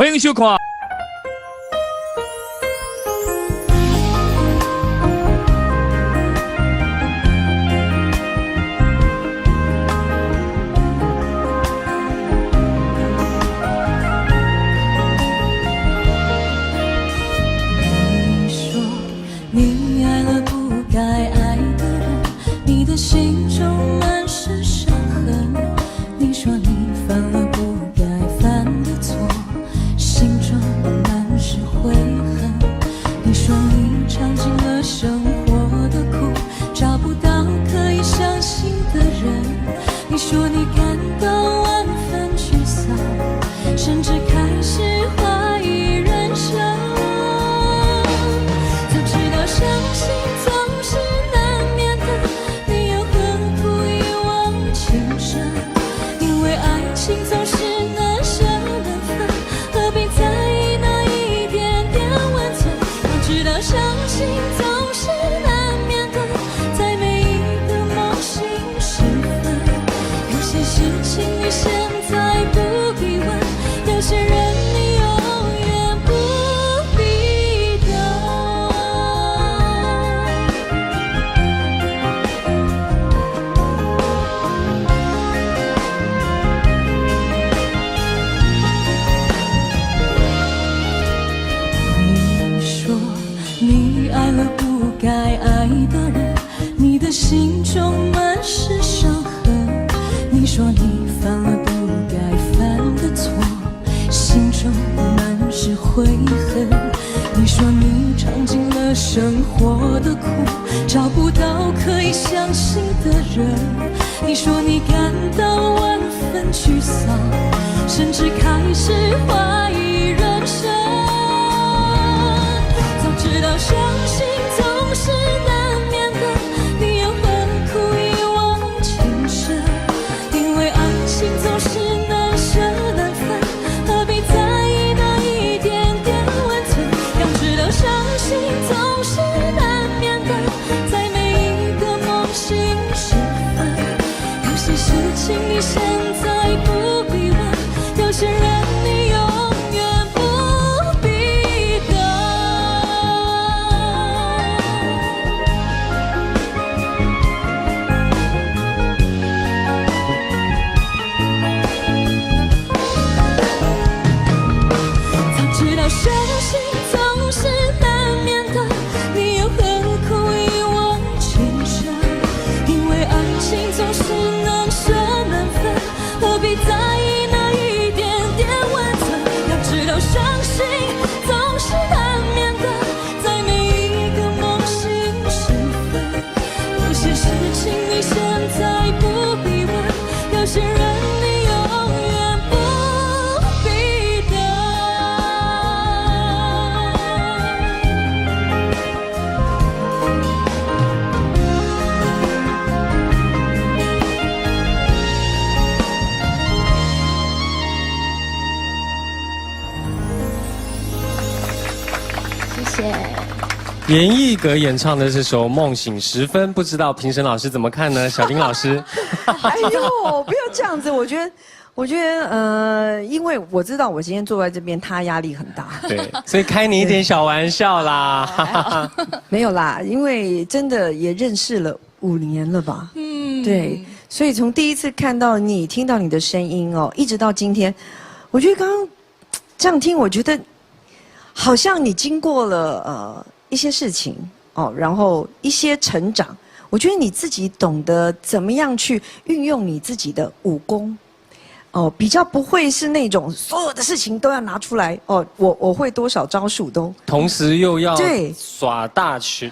欢迎收看。你说你爱了不该爱的人，你的心中满是伤痕。你说你犯了不该犯的错，心中满是悔恨。你说你尝尽了生活的苦，找不到可以相信的人。你说你感到万分沮丧，甚至开始怀疑人生。早知道伤心总是难免的，你又何苦一往情深？因为爱情总是难舍难分，何必在意那一点点温存？早知道伤心总是难免的，在每一个梦醒时分，有些事情你现在不必问，有些人你永远不必等。你说你爱了不该爱的人，你的心中满是伤痕。你说你犯了不该犯的错，心中满是悔恨。你说你尝尽了生活的苦，找不到可以相信的人。你说你感到万分沮丧，甚至开始怀疑人生。早知道伤心总是难免的，你又何苦一往情深？因为爱情总是难舍难分，何必在意那一点点温存？要知道伤心总是难免的，在每一个梦醒时分，有些事情你现在不必问，有些人你永远不必等。早知道伤心总是难免的，你又何苦一往情深？因为爱情总是难舍难分，何必在意那一点点温存？要知道伤心总是难免的，在每一个梦醒时分，有些事情你现在不必问，有些人你永远不必等。谢谢。严艺格演唱的这首《梦醒时分》，不知道评审老师怎么看呢？小丁老师，哎呦，不要这样子，我觉得，因为我知道我今天坐在这边，他压力很大。对，所以开你一点小玩笑啦。没有啦，因为真的也认识了5年了吧？嗯，对，所以从第一次看到你、听到你的声音哦，一直到今天，我觉得刚刚这样听，我觉得好像你经过了一些事情哦，然后一些成长，我觉得你自己懂得怎么样去运用你自己的武功。哦，比较不会是那种所有的事情都要拿出来哦，我会多少招数都，同时又要对耍大旗，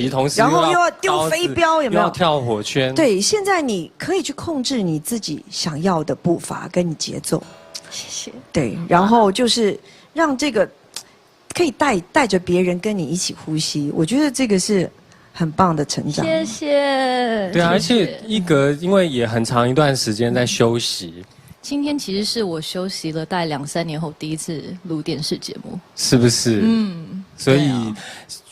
同时然后又要丢飞镖，有没有？又要跳火圈。对，现在你可以去控制你自己想要的步伐跟你节奏。谢谢。对，然后就是让这个可以带着别人跟你一起呼吸，我觉得这个是很棒的成长。谢谢。对啊，而且一格因为也很长一段时间在休息。今天其实是我休息了大概2、3年后第一次录电视节目，是不是？嗯，所以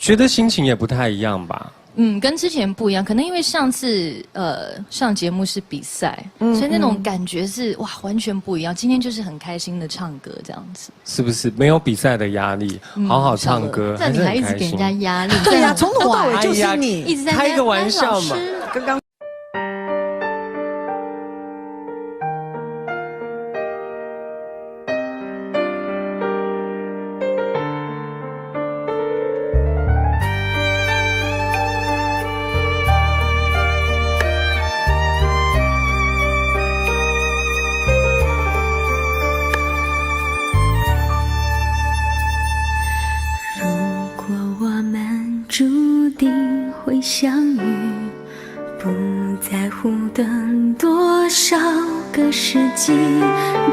觉得心情也不太一样吧？跟之前不一样，可能因为上次上节目是比赛，所以那种感觉是哇完全不一样。今天就是很开心的唱歌这样子，是不是没有比赛的压力？好好唱歌，那你还一直给人家压力？对呀，从头到尾就是你一直在开个玩笑嘛。刚刚。相遇，不在乎等多少个世纪，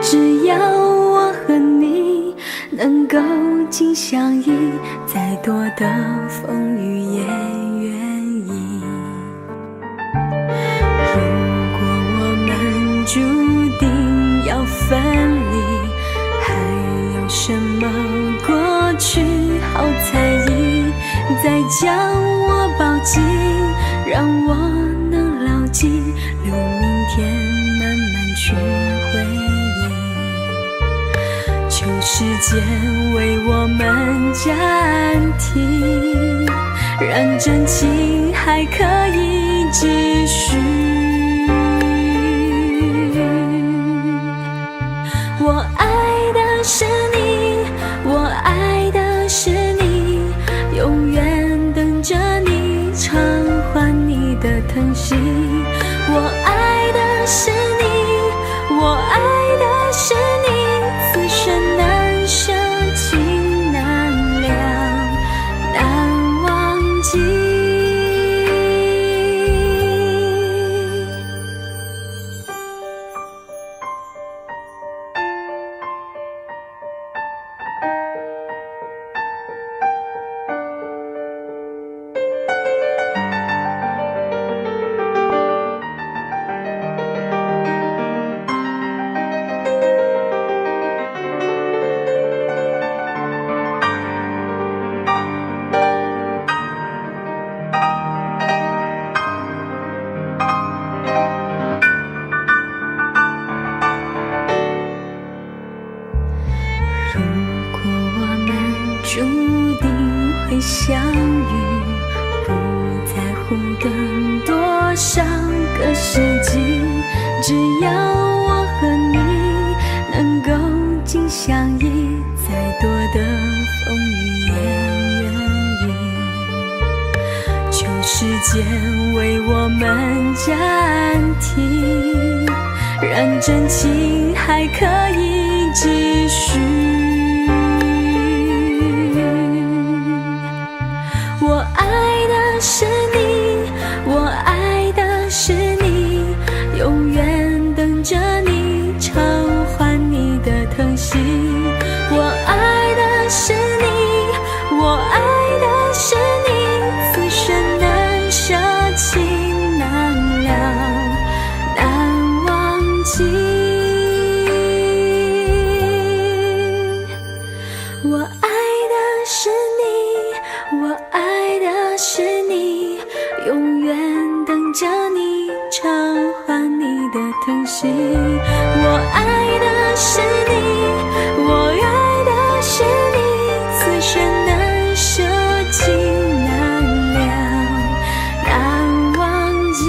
只要我和你能够紧相依，再多的风雨也愿意。如果我们注定要分离，还有什么过去好在意？再将我抱紧，让我能牢记，留明天慢慢去回忆。求时间为我们暂停，让真情还可以继续。我爱的是你，我爱的是你，永远等着你偿还你的疼惜。我爱的是你，我爱的是你，此生难舍情难了，难忘记。注定会相遇，不在乎等多少个世纪，只要我和你能够紧相依，再多的风雨也愿意。求时间为我们暂停，让真情还可以继续。我爱的是你，我爱的是你，永远等着你偿还你的疼惜。我爱的是你，我爱的是你，此生难舍情难了，难忘记。我爱的是你，我爱的是你，永远等着你偿还你的疼惜。我爱的是你，我爱的是你，此生难舍情难了，难忘记。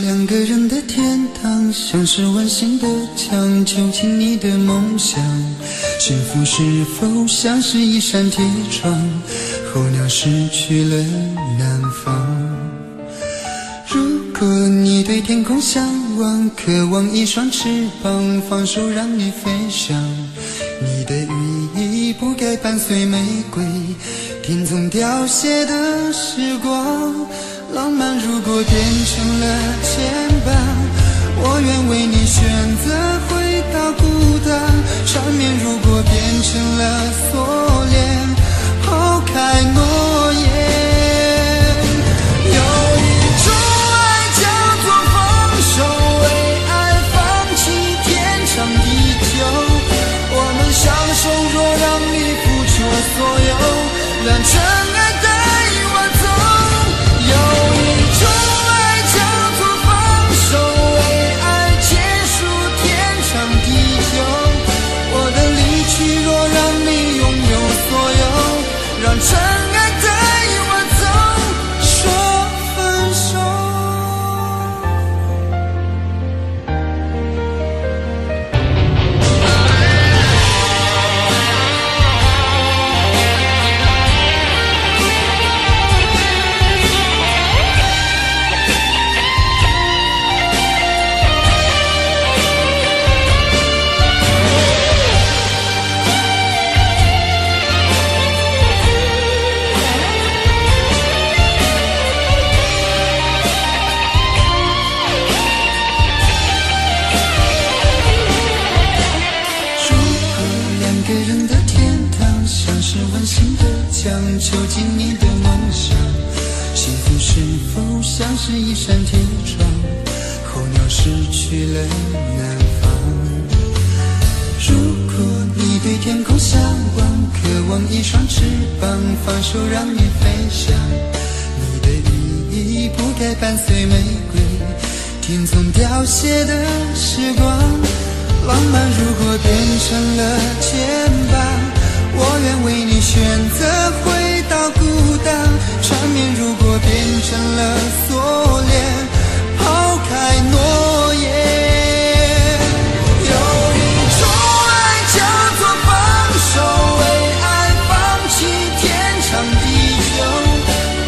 两个人的天堂，像是完形的墙，究竟你的梦想，幸福是否像是一扇铁窗，候鸟失去了南方。果你对天空向往，渴望一双翅膀，放手让你飞翔。你的羽翼不该伴随玫瑰，听从凋谢的时光。浪漫如果变成了牵绊，我愿为你选择回到孤单。缠绵如果变成了锁链，抛开诺言。手若让你付出所有，让真爱带我走。有一种爱叫做放手，为爱结束天长地久。我的离去若让你拥有所有，让真爱带我走，说分手。囚禁你的梦想，幸福是否像是一扇铁窗，候鸟失去了南方。如果你对天空向往，渴望一双翅膀，放手让你飞翔。你的羽翼不该伴随玫瑰，听从凋谢的时光。浪漫如果变成了牵绊，我愿为你选择回到孤单。缠绵如果变成了锁链，抛开诺言。有一种爱叫做放手，为爱放弃天长地久。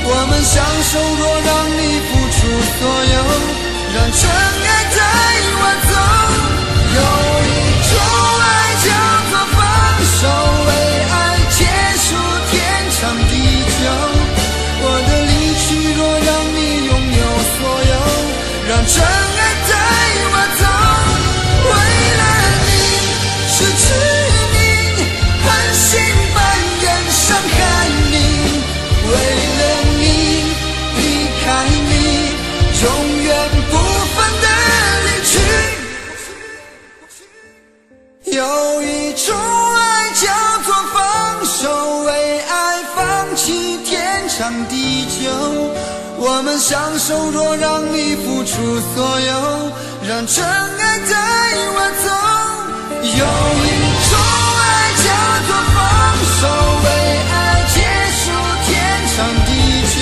我们相守若让你付出所有，让真爱带我走。有一种爱叫做放手，为爱结束天长地久。我的离去若让你拥有所有，让真爱带我走。为了你失去你，狠心扮演伤害你。为了你离开你，永远不分的离去。有一种爱叫做放手，为爱放弃天长地久。我们相守若让你付出所有，让真爱带我走。有一种爱叫做放手，为爱结束天长地久。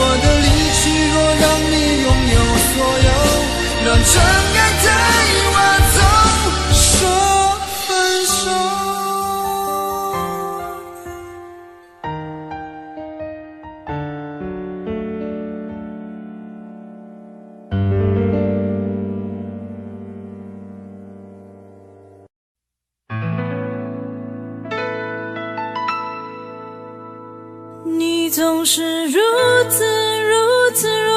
我的离去若让你拥有所有，让真爱带我走，说分手。你总是如此如此如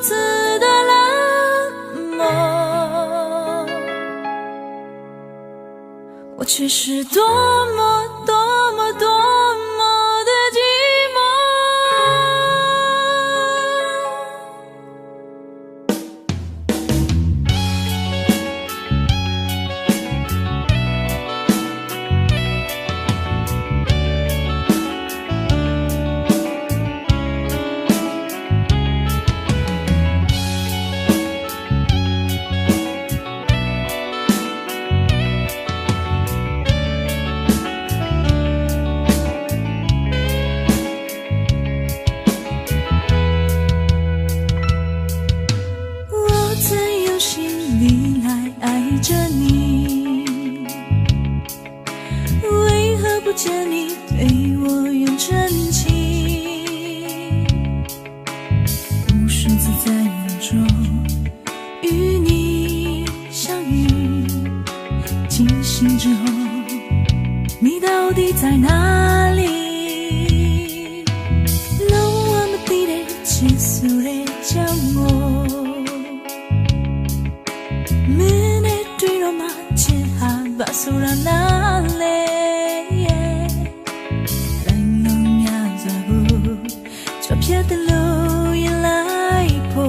此的冷漠，我却是多么多么多么的寂寞。在哪里？让我们地的结束的将我，门的对罗马前哈巴苏拉那里，来弄呀抓不，抓撇的路也来破，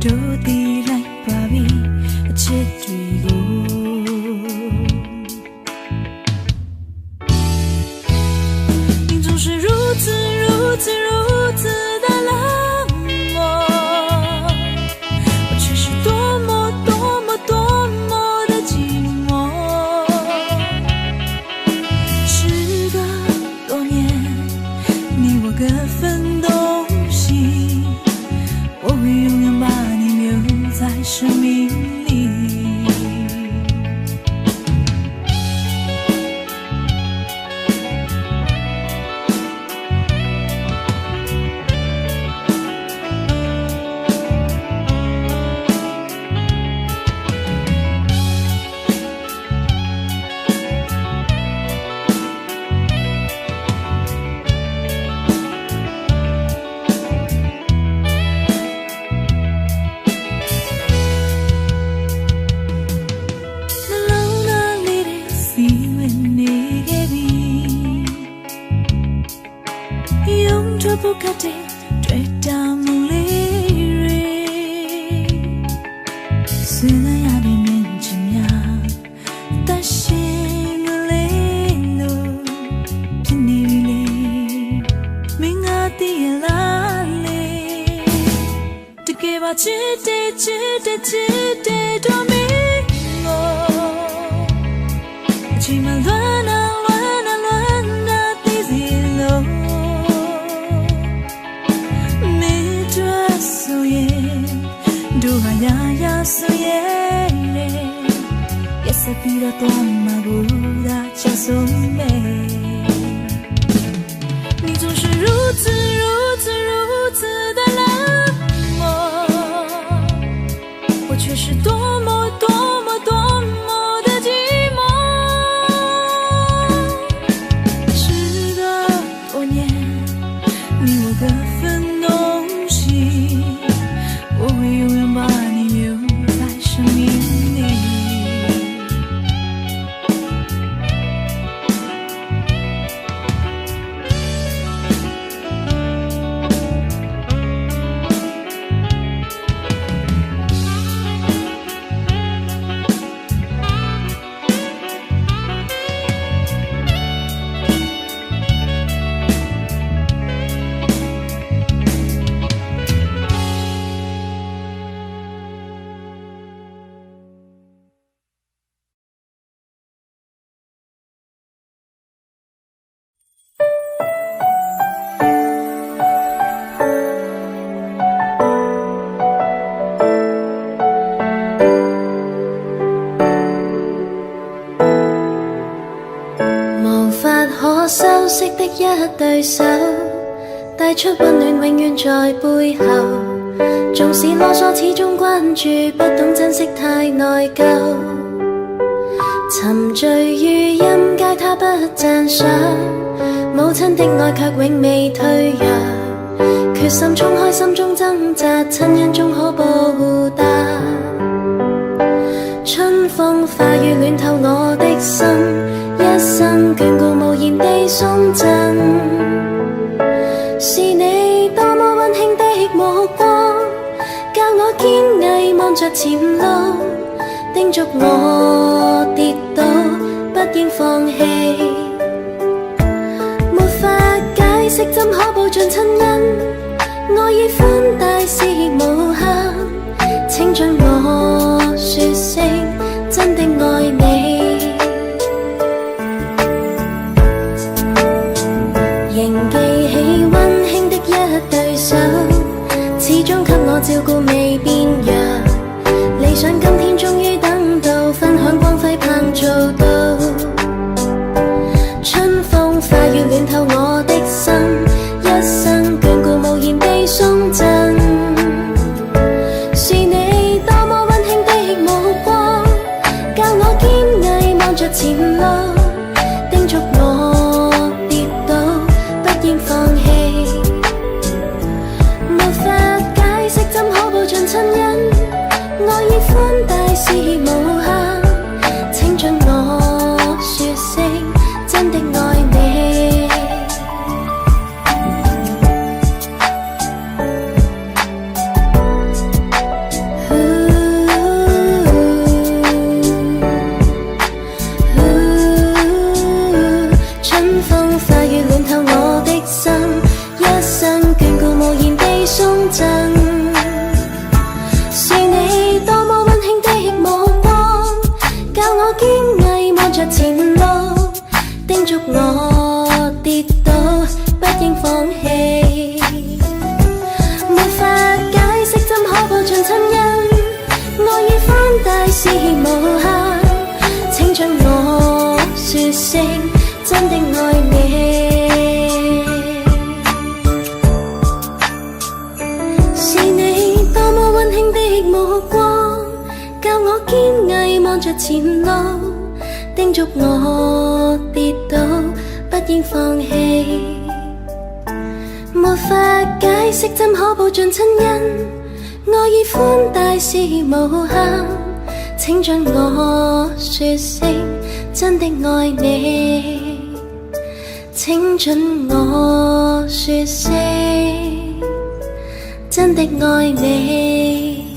都地来巴比，切对路。是如此如此如此的冷漠，我却是多么多么多么的寂寞。时隔多年，你我各分东西，我会永远把你留在生命里。不可的对到梦里瑞，虽然呀的面前呀，但是我泪路偏你里，明啊的拉里，这个把只得多明我，起码乱啊。Ya soyere, ya sapira tu amargura ya soy 你总是如此如此如此的冷漠，我却是多么多么多么的寂寞。时隔多年，你我各分东西，我会永远把你留在生命里。修飾的一對手，帶出溫暖永遠在背後。縱使囉嗦，始終關注，不懂珍惜太內疚。沉醉於音階，他不讚賞。母親的愛卻永未退讓，決心衝開心中掙扎，親恩終可報答。春風化雨暖透我的心，一生眷顧無言地送贈，是你多麼溫馨的目光，教我堅毅望着前路，叮囑我跌倒不應放棄。沒法解釋怎可報盡親恩，愛意寬大是無限，請准我說聲真的愛你。仍記起溫馨的一對手，始終給我照顧未變弱。理想今天終於等到，分享光輝盼做到。春風化雨暖透我的心，一生眷顧無言地送贈。是你多麼溫馨的目光，教我堅毅望着前路，叮囑我應放棄。沒法解釋怎可報盡親恩，愛意寬大是無限，請准我說聲真的愛你。春風化雨暖透我的心，一生眷顧無言被送贈。是你多麼溫馨的目光，教我堅毅望着前路，叮囑我跌倒不應放棄。沒法解釋怎可報盡親恩，愛意寬大是無限，請准我說聲真的愛你。是你多麼溫馨的目光，教我堅毅望着前路，叮囑我跌倒不應放棄。沒法解釋怎可報盡親恩，愛意寬大是無限，請准我說聲真的愛你。請准我說聲真的愛你。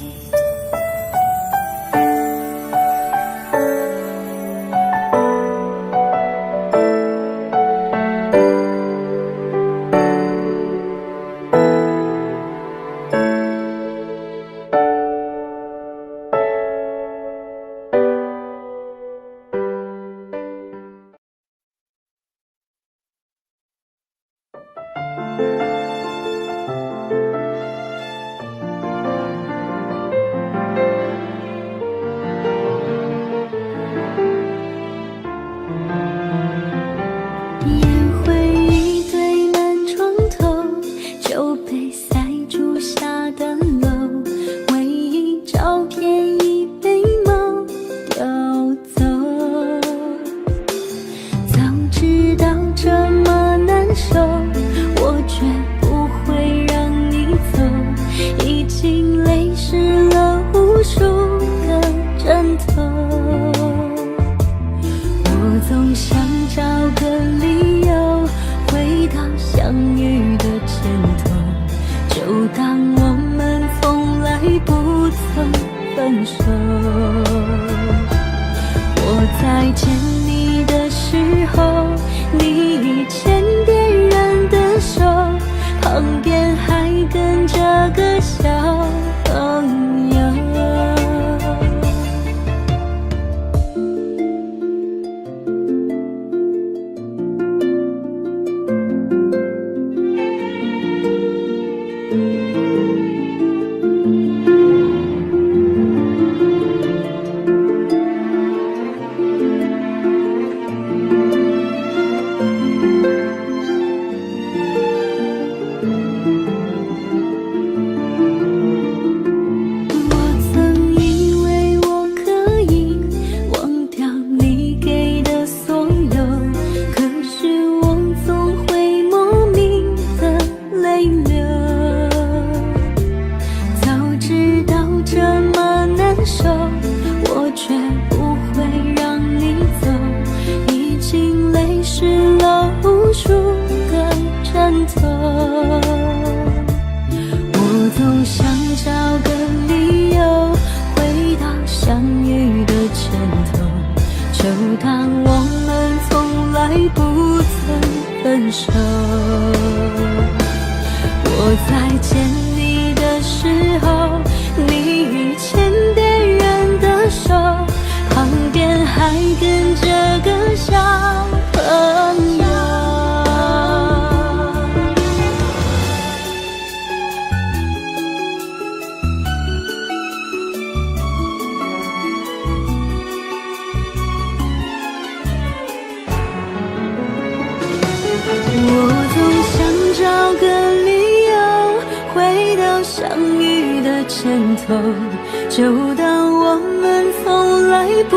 就当我们从来不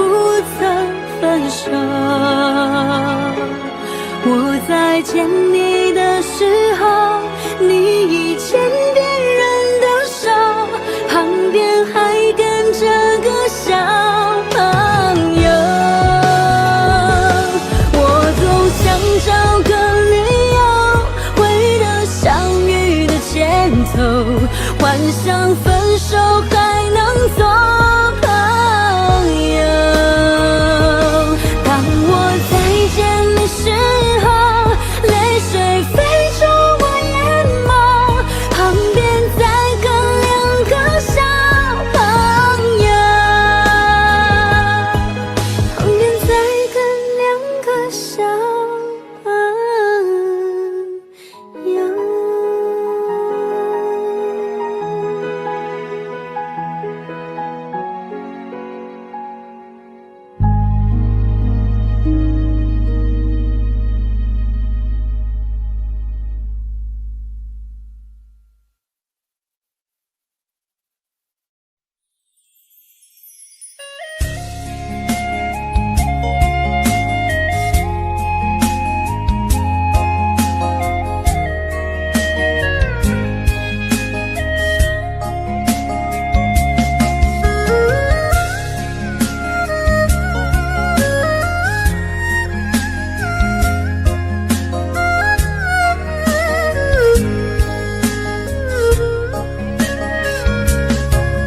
曾分手。我在见你的时只想分手还能做朋友。当我再见你时候，泪水飞出我眼眸，旁边再跟2个小朋友，旁边再跟2个小朋友。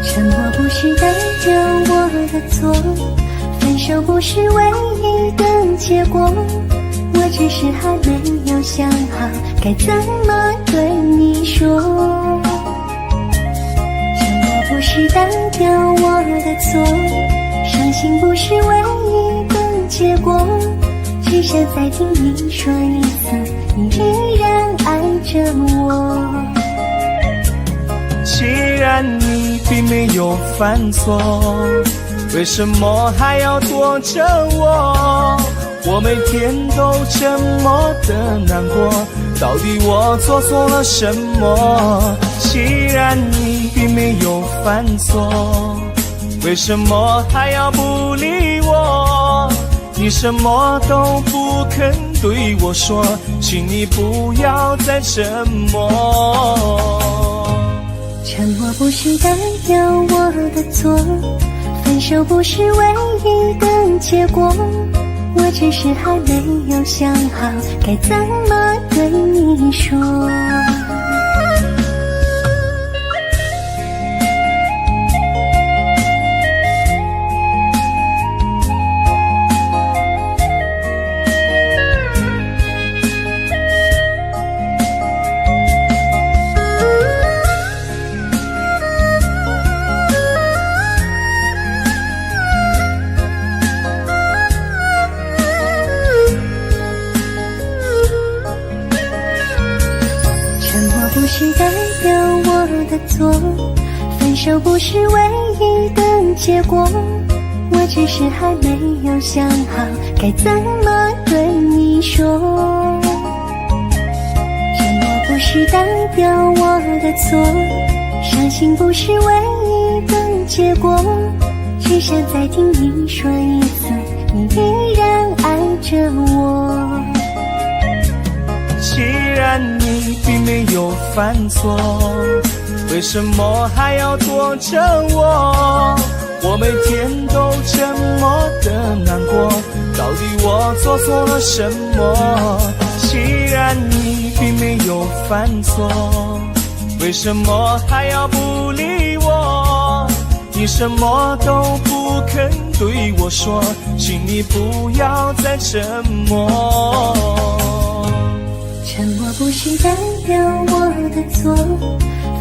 沉默不是代表我的错，分手不是唯一的结果，我只是还没有想好该怎么对你说。沉默不是代表我的错，伤心不是唯一的结果，只想再听你说一次，你依然爱着我。既然你并没有犯错，为什么还要躲着我？我每天都这么的难过，到底我做错了什么？既然你并没有犯错，为什么还要不理我？你什么都不肯对我说，请你不要再沉默。沉默不是代表我的错，分手不是唯一的结果，我只是还没有想好该怎么对你说。不是代表我的错，分手不是唯一的结果，我只是还没有想好该怎么对你说。沉默不是代表我的错，伤心不是唯一的结果，只想再听你说一次，你依然爱着我。既然你并没有犯错，为什么还要躲着我？我每天都这么的难过，到底我做错了什么？既然你并没有犯错，为什么还要不理我？你什么都不肯对我说，请你不要再沉默。沉默不是代表我的错，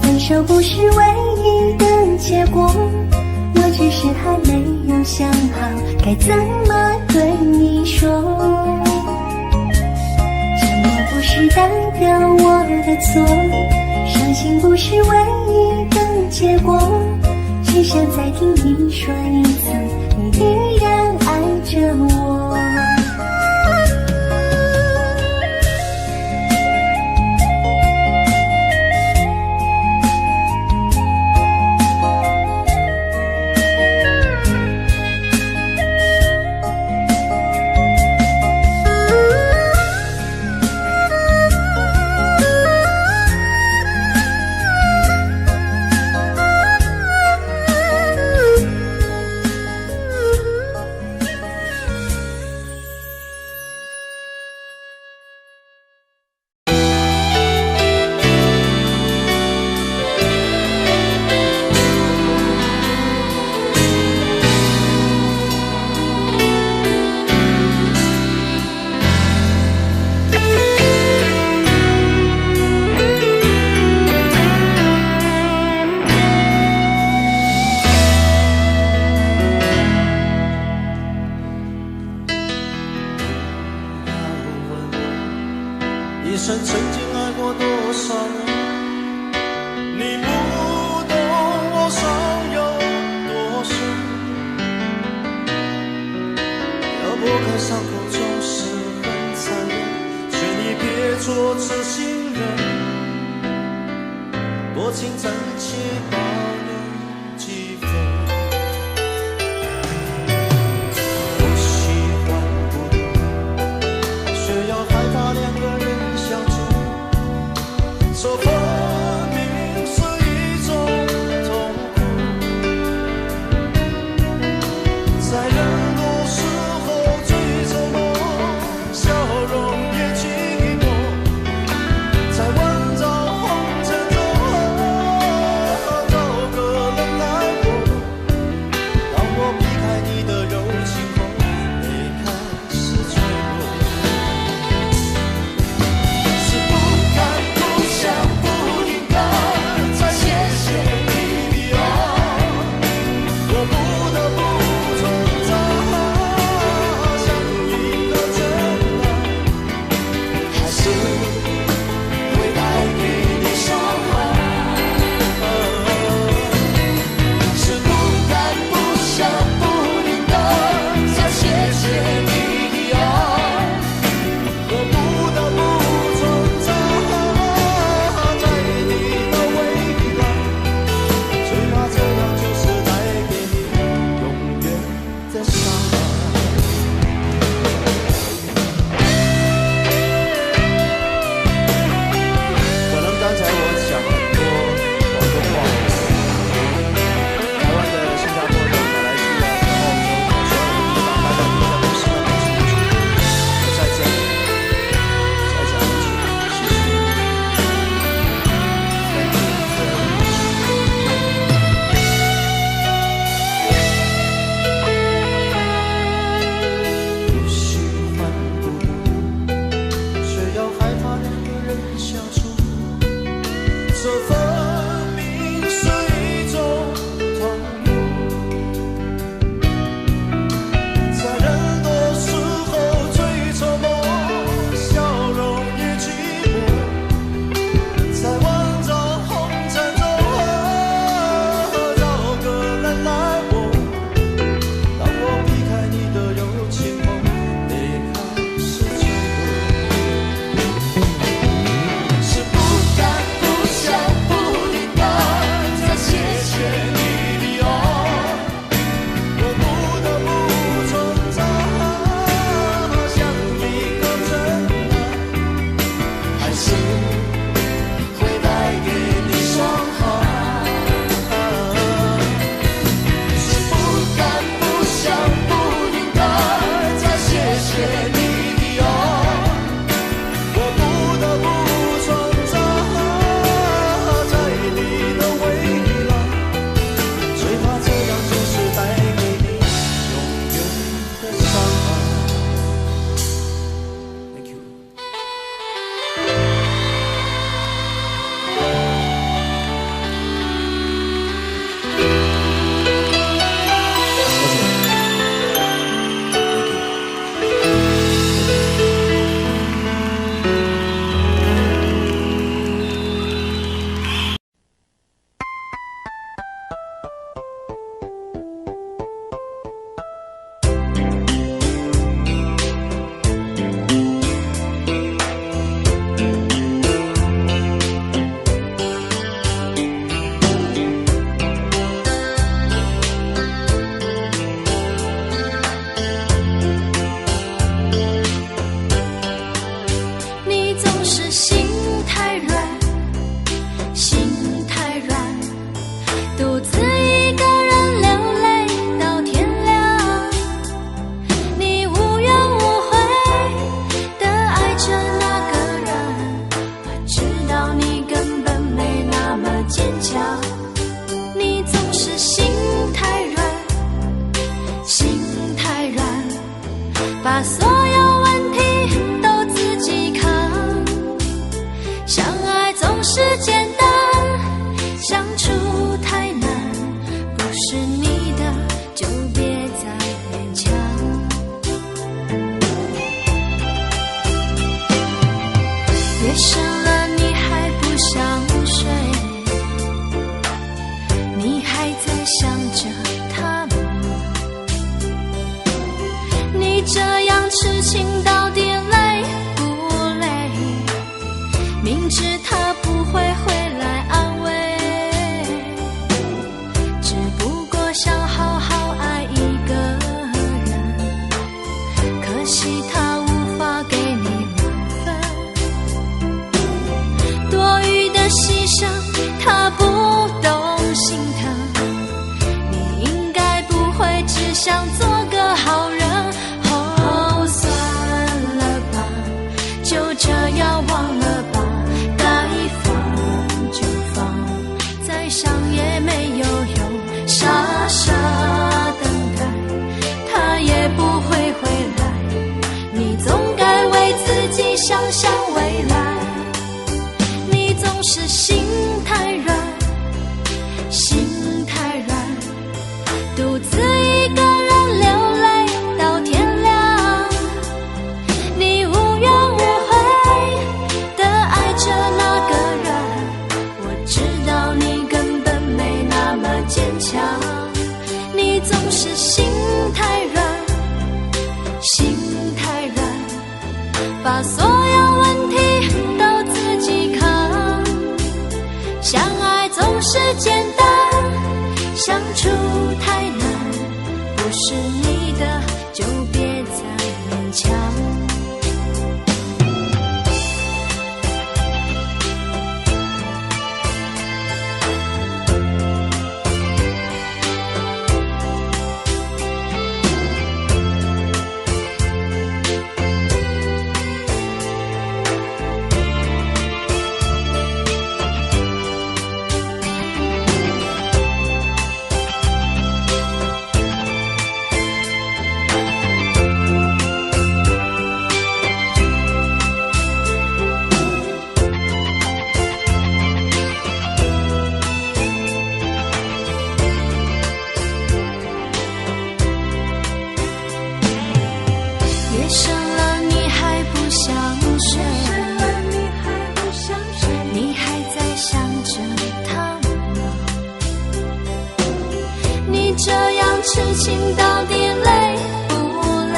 分手不是唯一的结果，我只是还没有想好该怎么对你说。沉默不是代表我的错，伤心不是唯一的结果，只想再听你说一次，你依然爱着我。情真切抱你几分。不喜欢孤独，却要害怕两个人相处，说分明是一种痛苦，在人多时候最沉默，笑容也寂寞，在万丈红尘中找个人来过。当我避开你的柔情后，泪开始坠落，是不敢不想不应该再谢谢你的爱，我不得不存在，像一个真爱，还是会带给你伤害。是不敢不想不应该再谢谢你的爱，我不得不存在，在你的未来，最怕这样就是带给你永远的伤害。可能刚才我讲很多广东话，台湾的、新加坡的、马来西亚的、澳洲的所有的地方，大家听得不是那么清楚。我在这里再讲一句，谢谢。不喜欢孤独，却要害怕两个人相处，这分明是一种痛苦，在人多时候最沉默，笑容也寂寞，在万丈红尘中找个人来过。当我避开你的柔情后，泪开始坠落，是不敢不想不应该再谢谢你的爱，我不得不存在，像一个真爱，还是会带给你伤害。是不敢不想不应该再谢谢你的爱，我不得不存在，在你的未来，最怕这样就是带给你永远的伤害。Thank you。你总是心太软，心太软，独自一个人流泪到天亮。你无怨无悔地爱着那个人，我知道你根本没那么坚强。你总是心太软，心太软，把所有问题都自己扛。相爱总是简单，相处太难，不是你的就别再勉强。夜深了你还不想睡，你还在想着他吗？你这样痴情到底累不累？明知他不会回想做个好人。哦，算了吧，就这样忘了吧，该放就放，再想也没有用，傻傻等待，他也不会回来。你总该为自己想想未来，你总是心太软，心太软，独自一个人流泪到天亮。你无怨无悔地爱着那个人，我知道你根本没那么坚强。你总是心太软，心太软，把所有问题都自己扛。相爱总是简单，相处太难，不是你的就别再勉强。夜深了你还不想睡，你还在想着他吗？你这样痴情到底累不累？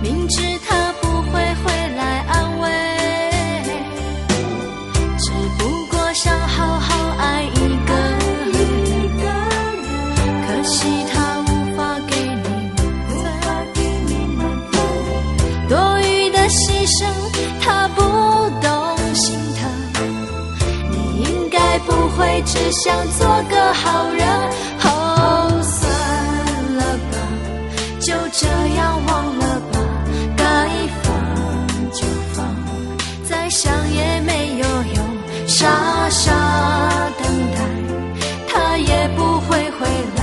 明知他不会回来安慰，只不过想好好爱一个人，可惜他无法给你多余的牺牲，他不懂心疼。你应该不会只想做个好人。哦，算了吧，就这样忘了吧，该放就放，再想也没有用，傻傻等待，他也不会回来。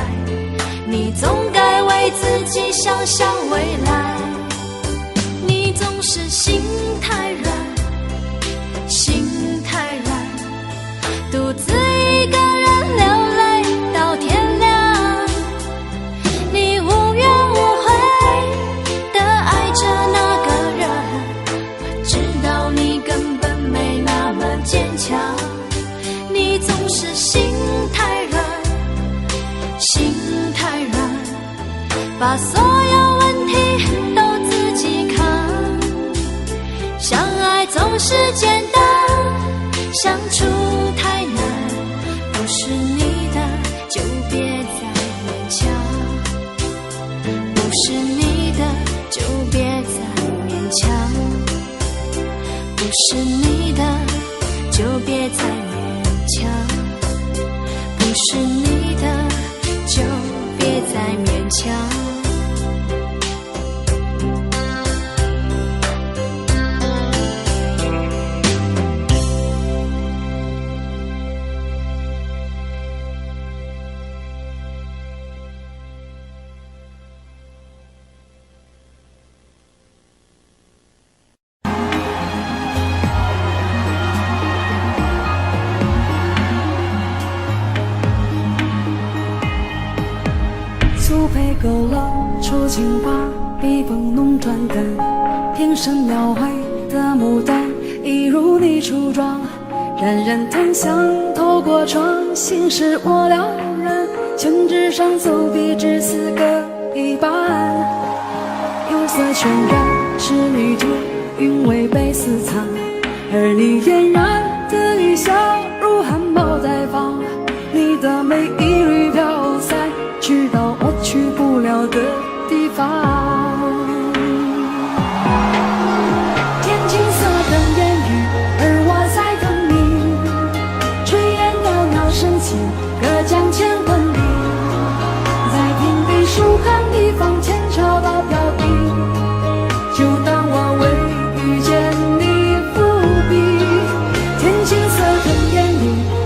你总该为自己想想未来。你总是心太软，心太软，独自一个人流泪到天亮。你无怨无悔地爱着那个人，我知道你根本没那么坚强。你总是心太软，心太软，把所有问题都自己扛。相爱总是简单，相处太难，不是你的就别再勉强，不是你的就别再勉强，不是你的就别再勉强，不是你的就别再勉强。苏配勾勒出情花，笔锋浓转淡，天生描绘的牡丹，一如你初妆，冉冉檀香透过窗，心事我了然，宣纸上走笔至此各一半，釉色渲染是旅途，韵味被私藏，而你嫣然的一笑如含苞待放，你的美一缕飘散，去到我去不了的地方。天青色等烟雨，而我在等你。炊烟袅袅升起，隔江千万里，在天地树里。